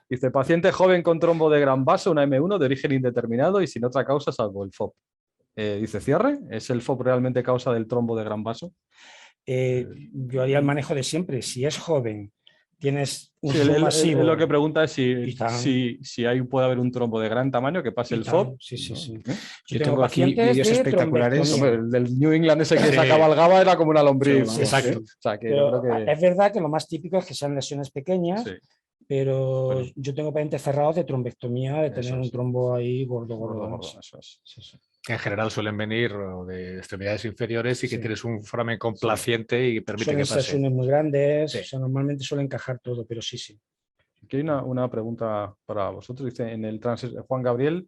[SPEAKER 2] Dice, paciente joven con trombo de gran vaso, una M1 de origen indeterminado y sin otra causa salvo el FOB. Dice, ¿cierre? ¿Es el FOB realmente causa del trombo de gran vaso?
[SPEAKER 3] Yo haría el manejo de siempre. Si es joven, tienes un zoom masivo.
[SPEAKER 2] Lo que pregunta es si puede haber un trombo de gran tamaño que pase el FOB.
[SPEAKER 3] Sí.
[SPEAKER 4] Yo tengo aquí vídeos espectaculares.
[SPEAKER 2] Hombre, el del New England ese que se cabalgaba era como una lombriz.
[SPEAKER 3] Sí, exacto. O sea, que es verdad que lo más típico es que sean lesiones pequeñas pero yo tengo pacientes cerrados de trombectomía, de tener un trombo ahí gordo.
[SPEAKER 2] Eso es. Sí.
[SPEAKER 1] En general suelen venir de extremidades inferiores y que tienes un foramen complaciente y permite que pase.
[SPEAKER 3] Suelen ser muy grandes, o sea, normalmente suele encajar todo, pero sí.
[SPEAKER 2] Aquí hay una pregunta para vosotros. Dice Juan Gabriel,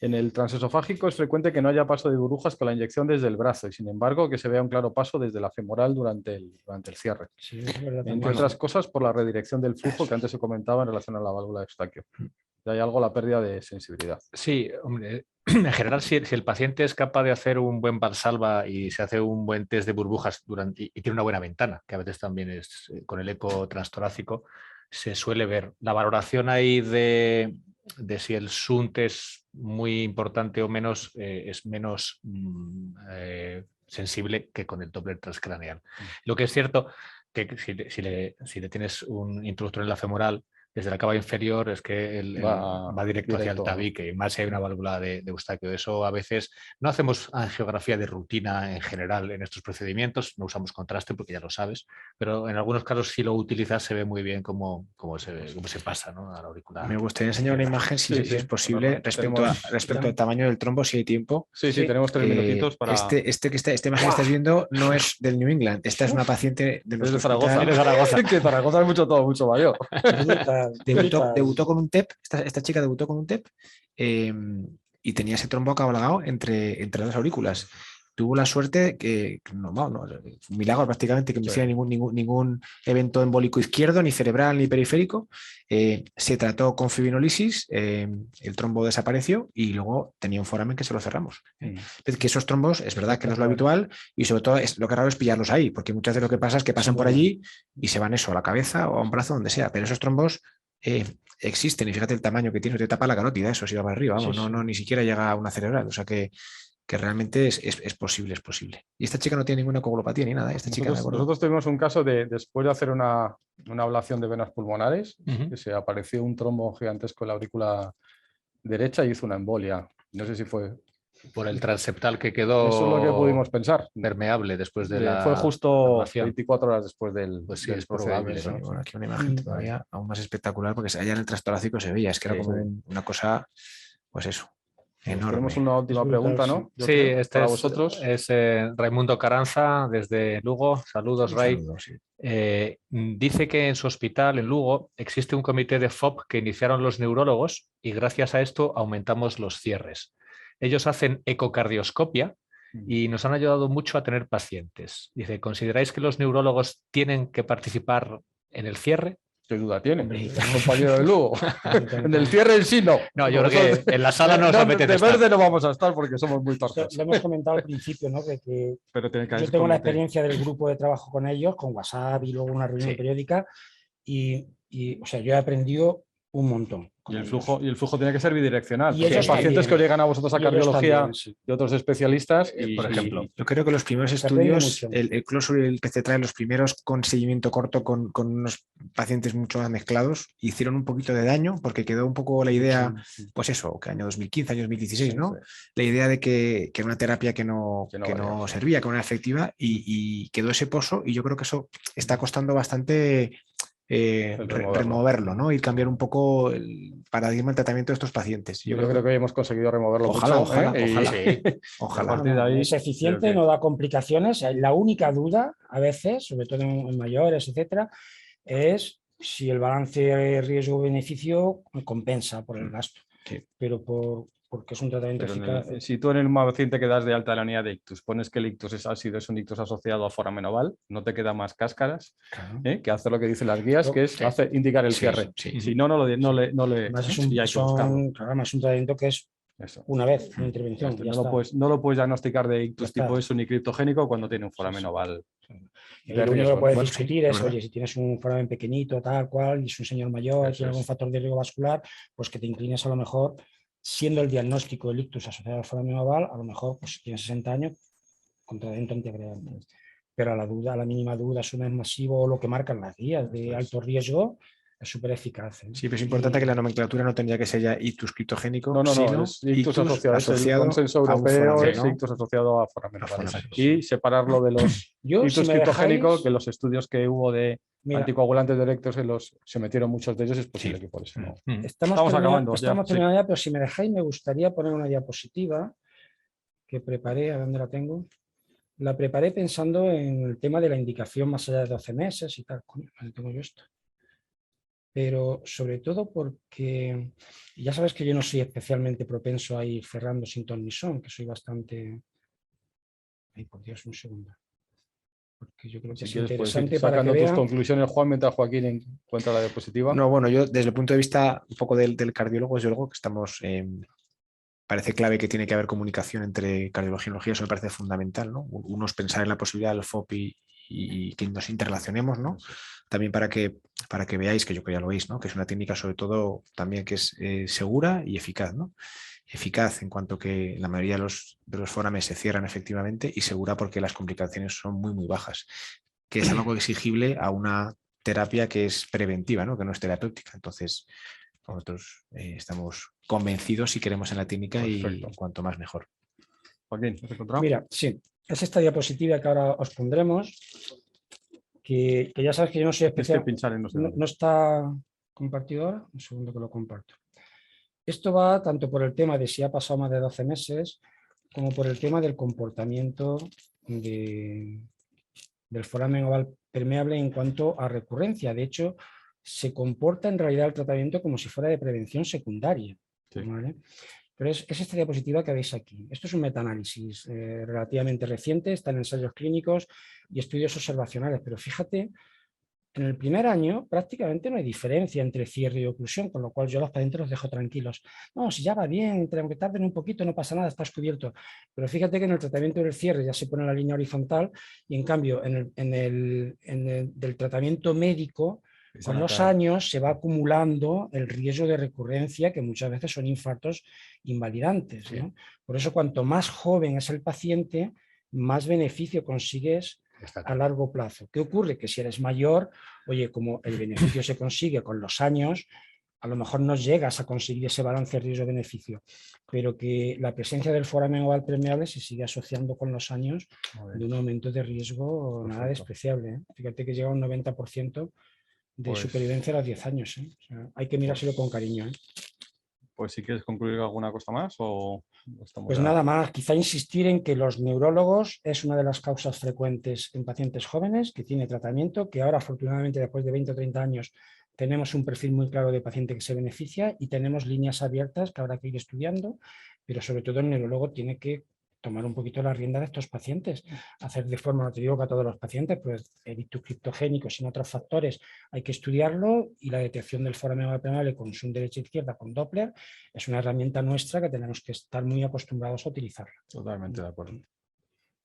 [SPEAKER 2] en el transesofágico es frecuente que no haya paso de burbujas con la inyección desde el brazo y sin embargo que se vea un claro paso desde la femoral durante el cierre.
[SPEAKER 3] Sí, es verdad,
[SPEAKER 2] entre otras cosas por la redirección del flujo que antes se comentaba en relación a la válvula de Eustaquio. Y hay algo la pérdida de sensibilidad.
[SPEAKER 1] Sí, hombre, en general si el paciente es capaz de hacer un buen Valsalva y se hace un buen test de burbujas y tiene una buena ventana, que a veces también es con el eco transtorácico, se suele ver. La valoración ahí de si el shunt es muy importante o menos, es menos sensible que con el Doppler transcraneal. Lo que es cierto que si le tienes un introductor en la femoral, desde la cava inferior es que va directo hacia el tabique, más si hay una válvula de Eustaquio. Eso a veces no hacemos angiografía de rutina en general en estos procedimientos, no usamos contraste porque ya lo sabes, pero en algunos casos si lo utilizas se ve muy bien cómo se pasa, ¿no?, a la auricular.
[SPEAKER 4] Me gustaría enseñar una imagen, si es posible, respecto al tamaño del trombo, si hay tiempo.
[SPEAKER 2] Sí, tenemos 3 minutitos para...
[SPEAKER 4] Esta imagen que estás viendo no es del New England, esta es una paciente de
[SPEAKER 2] Zaragoza. Que Zaragoza es mucho mayor.
[SPEAKER 4] Debutó con un TEP, esta chica debutó con un TEP y tenía ese trombo cabalgado entre las aurículas. Tuvo la suerte que un milagro prácticamente, que no hiciera ningún evento embólico izquierdo, ni cerebral, ni periférico. Se trató con fibrinolisis, el trombo desapareció y luego tenía un foramen que se lo cerramos. Es que esos trombos es verdad que no es lo habitual y sobre todo lo que raro es pillarlos ahí, porque muchas veces lo que pasa es que pasan por allí y se van a la cabeza o a un brazo, donde sea, pero esos trombos existen y fíjate el tamaño que tiene, te tapa la carótida, eso si va para arriba, vamos, no, ni siquiera llega a una cerebral, o sea que realmente es posible. Y esta chica no tiene ninguna coagulopatía ni nada.
[SPEAKER 2] Nosotros tuvimos un caso después de hacer una ablación de venas pulmonares, que se apareció un trombo gigantesco en la aurícula derecha y hizo una embolia. No sé si fue...
[SPEAKER 1] Por el transeptal que quedó...
[SPEAKER 2] Eso es lo que pudimos pensar.
[SPEAKER 1] Permeable después de la...
[SPEAKER 2] Fue justo 24 horas después del
[SPEAKER 1] procedimiento.
[SPEAKER 4] Sí, bueno, aquí una imagen todavía aún más espectacular, porque allá en el transtorácico se veía, es que era como una cosa, pues eso. Enorme.
[SPEAKER 2] Tenemos una última pregunta, ¿no?
[SPEAKER 1] Sí, para vosotros. Es Raimundo Caranza, desde Lugo. Saludos, Ray. Dice que en su hospital, en Lugo, existe un comité de FOP que iniciaron los neurólogos y gracias a esto aumentamos los cierres. Ellos hacen ecocardioscopia y nos han ayudado mucho a tener pacientes. Dice, ¿consideráis que los neurólogos tienen que participar en el cierre?
[SPEAKER 2] ¿Qué duda tiene? Un compañero de Lugo. En el cierre en sí no.
[SPEAKER 1] No, yo creo que en la sala no nos apetece
[SPEAKER 2] estar. De verde no vamos a estar porque somos muy torpes.
[SPEAKER 3] Lo hemos comentado al principio, ¿no?
[SPEAKER 2] Pero tiene que
[SPEAKER 3] yo tengo la experiencia del grupo de trabajo con ellos, con WhatsApp y luego una reunión periódica y o sea, yo he aprendido un montón.
[SPEAKER 2] Y el flujo tiene que ser bidireccional.
[SPEAKER 3] Y hay
[SPEAKER 2] pacientes que os llegan a vosotros a cardiología de otros especialistas.
[SPEAKER 1] Por ejemplo,
[SPEAKER 4] yo creo que los primeros estudios, el Closure, el que te trae los primeros con seguimiento corto con unos pacientes mucho más mezclados, hicieron un poquito de daño porque quedó un poco la idea, pues eso, que año 2015, año 2016, ¿no? Sí. La idea de que era una terapia que no servía, que no era efectiva y quedó ese pozo y yo creo que eso está costando bastante... removerlo, ¿no? Y cambiar un poco el paradigma del tratamiento de estos pacientes.
[SPEAKER 2] Yo creo que hemos conseguido removerlo.
[SPEAKER 4] Ojalá.
[SPEAKER 3] Ojalá. Es eficiente, no da complicaciones. La única duda, a veces, sobre todo en mayores, etcétera, es si el balance riesgo-beneficio compensa por el gasto.
[SPEAKER 4] Sí.
[SPEAKER 3] Pero porque es un tratamiento eficaz.
[SPEAKER 2] Si tú en el paciente que das de alta de la unidad de ictus pones que el ictus es ácido, es un ictus asociado a foramen oval, no te queda más cáscaras que hacer lo que dicen las guías, que es indicar el cierre. Si no, no le
[SPEAKER 3] Además es un tratamiento que es una vez, una intervención.
[SPEAKER 2] No lo puedes diagnosticar de ictus tipo eso ni criptogénico cuando tiene un foramen oval.
[SPEAKER 3] Lo único que puedes discutir es, oye, si tienes un foramen pequeñito, tal cual, y es un señor mayor, tiene algún factor de riesgo vascular, pues que te inclines a lo mejor, siendo el diagnóstico del ictus asociado al foramen oval, a lo mejor, pues si tienes 60 años, con tratamiento antiagregante. Pero a la mínima duda, es un masivo o lo que marcan las guías de alto riesgo, es súper eficaz.
[SPEAKER 4] Sí, pero es importante que la nomenclatura no tendría que ser ya ictus criptogénico,
[SPEAKER 2] sino es ictus asociado al consenso europeo, es ictus asociado a foramen oval. Y separarlo de los ictus criptogénicos, que los estudios que hubo de anticoagulantes directos se metieron muchos de ellos, es posible que por eso no.
[SPEAKER 3] Estamos
[SPEAKER 2] acabando.
[SPEAKER 3] Estamos terminando ya, pero si me dejáis, me gustaría poner una diapositiva que preparé. ¿A dónde la tengo? La preparé pensando en el tema de la indicación más allá de 12 meses y tal. Coño, ¿dónde tengo yo esto? Pero sobre todo porque ya sabes que yo no soy especialmente propenso a ir cerrando sin ton ni son, que soy bastante... Ay, por Dios, un segundo. Porque yo creo que
[SPEAKER 2] Si
[SPEAKER 3] es
[SPEAKER 2] quieres,
[SPEAKER 3] interesante
[SPEAKER 2] para
[SPEAKER 3] para que
[SPEAKER 2] tus
[SPEAKER 3] vean...
[SPEAKER 2] conclusiones, Juan, mientras Joaquín encuentra la diapositiva.
[SPEAKER 4] No, bueno, yo desde el punto de vista un poco del cardiólogo, desde luego que estamos... parece clave que tiene que haber comunicación entre cardiología y neurología, eso me parece fundamental, ¿no? Uno es pensar en la posibilidad del FOP y que nos interrelacionemos, ¿no? También para que veáis, que yo creo que ya lo veis, ¿no? Que es una técnica sobre todo también que es segura y eficaz, ¿no? Eficaz en cuanto que la mayoría de los forames se cierran efectivamente y segura porque las complicaciones son muy, muy bajas, que es algo exigible a una terapia que es preventiva, ¿no? Que no es terapéutica. Entonces, nosotros estamos convencidos y queremos en la técnica. Perfecto. Y cuanto más mejor.
[SPEAKER 2] Joaquín, ¿has encontrado?
[SPEAKER 3] Mira, sí, es esta diapositiva que ahora os pondremos, que ya sabes que yo no soy especial. No está compartido ahora, un segundo que lo comparto. Esto va tanto por el tema de si ha pasado más de 12 meses, como por el tema del comportamiento del foramen oval permeable en cuanto a recurrencia. De hecho, se comporta en realidad el tratamiento como si fuera de prevención secundaria. Sí. ¿Vale? Pero es esta diapositiva que veis aquí. Esto es un metaanálisis relativamente reciente, está en ensayos clínicos y estudios observacionales, pero fíjate, en el primer año prácticamente no hay diferencia entre cierre y oclusión, con lo cual yo a los pacientes los dejo tranquilos. No, si ya va bien, aunque tarden un poquito, no pasa nada, estás cubierto. Pero fíjate que en el tratamiento del cierre ya se pone la línea horizontal y en cambio del tratamiento médico, con los años se va acumulando el riesgo de recurrencia, que muchas veces son infartos invalidantes, ¿no? Por eso, cuanto más joven es el paciente, más beneficio consigues a largo plazo. ¿Qué ocurre? Que si eres mayor, oye, como el beneficio se consigue con los años, a lo mejor no llegas a conseguir ese balance riesgo-beneficio, pero que la presencia del foramen oval permeable se sigue asociando con los años de un aumento de riesgo nada despreciable, ¿eh? Fíjate que llega a un 90% de supervivencia a los 10 años, ¿eh? O sea, hay que mirárselo con cariño, ¿eh?
[SPEAKER 2] Pues si quieres concluir alguna cosa más o...
[SPEAKER 3] Pues nada más, quizá insistir en que los neurólogos es una de las causas frecuentes en pacientes jóvenes que tiene tratamiento, que ahora afortunadamente después de 20 o 30 años tenemos un perfil muy claro de paciente que se beneficia y tenemos líneas abiertas que habrá que ir estudiando, pero sobre todo el neurólogo tiene que tomar un poquito la rienda de estos pacientes, hacer de forma, no te digo que a todos los pacientes, pues el ictus criptogénico sin otros factores hay que estudiarlo, y la detección del foramen oval permeable con zoom derecha e izquierda con Doppler es una herramienta nuestra que tenemos que estar muy acostumbrados a utilizarla.
[SPEAKER 2] Totalmente de acuerdo.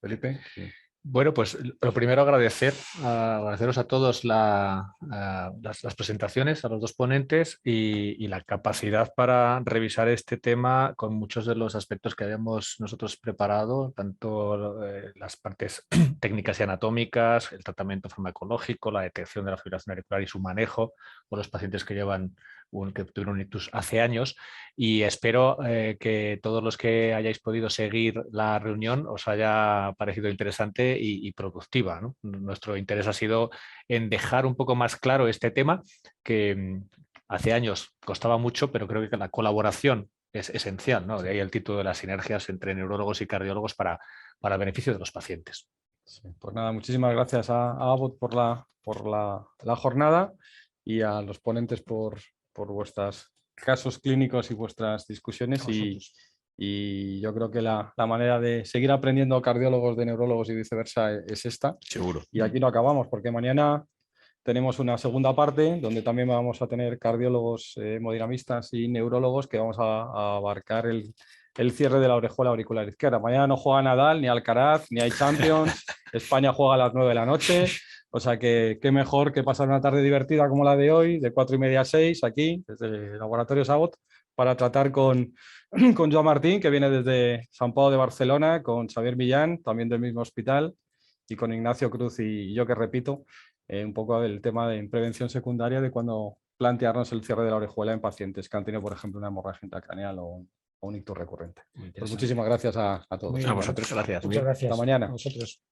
[SPEAKER 2] Felipe. Sí.
[SPEAKER 1] Bueno, pues lo primero agradeceros a todos las presentaciones, a los dos ponentes y la capacidad para revisar este tema con muchos de los aspectos que habíamos nosotros preparado, tanto las partes técnicas y anatómicas, el tratamiento farmacológico, la detección de la fibrilación auricular y su manejo, o los pacientes que tuvieron un ictus hace años, y espero que todos los que hayáis podido seguir la reunión os haya parecido interesante y productiva, ¿no? Nuestro interés ha sido en dejar un poco más claro este tema que hace años costaba mucho, pero creo que la colaboración es esencial, ¿no? De ahí el título de las sinergias entre neurólogos y cardiólogos para beneficio de los pacientes.
[SPEAKER 2] Sí, pues nada, muchísimas gracias a Abbott por la jornada y a los ponentes por vuestros casos clínicos y vuestras discusiones, y yo creo que la manera de seguir aprendiendo cardiólogos de neurólogos y viceversa es esta.
[SPEAKER 1] Seguro.
[SPEAKER 2] Y aquí no acabamos, porque mañana tenemos una segunda parte donde también vamos a tener cardiólogos hemodinamistas y neurólogos, que vamos a abarcar el cierre de la orejuela auricular izquierda. Mañana no juega Nadal, ni Alcaraz, ni hay Champions. España juega a las 9 de la noche. O sea que qué mejor que pasar una tarde divertida como la de hoy, de 4:30 a 6, aquí, desde Laboratorios Abbott, para tratar con Joan Martín, que viene desde San Pau de Barcelona, con Xavier Millán, también del mismo hospital, y con Ignacio Cruz y yo, que repito, un poco el tema de prevención secundaria de cuando plantearnos el cierre de la orejuela en pacientes que han tenido, por ejemplo, una hemorragia intracraneal o un ictus recurrente. Pues muchísimas gracias a todos.
[SPEAKER 1] A vosotros, gracias.
[SPEAKER 3] Muchas gracias.
[SPEAKER 2] Hasta mañana.
[SPEAKER 3] A vosotros.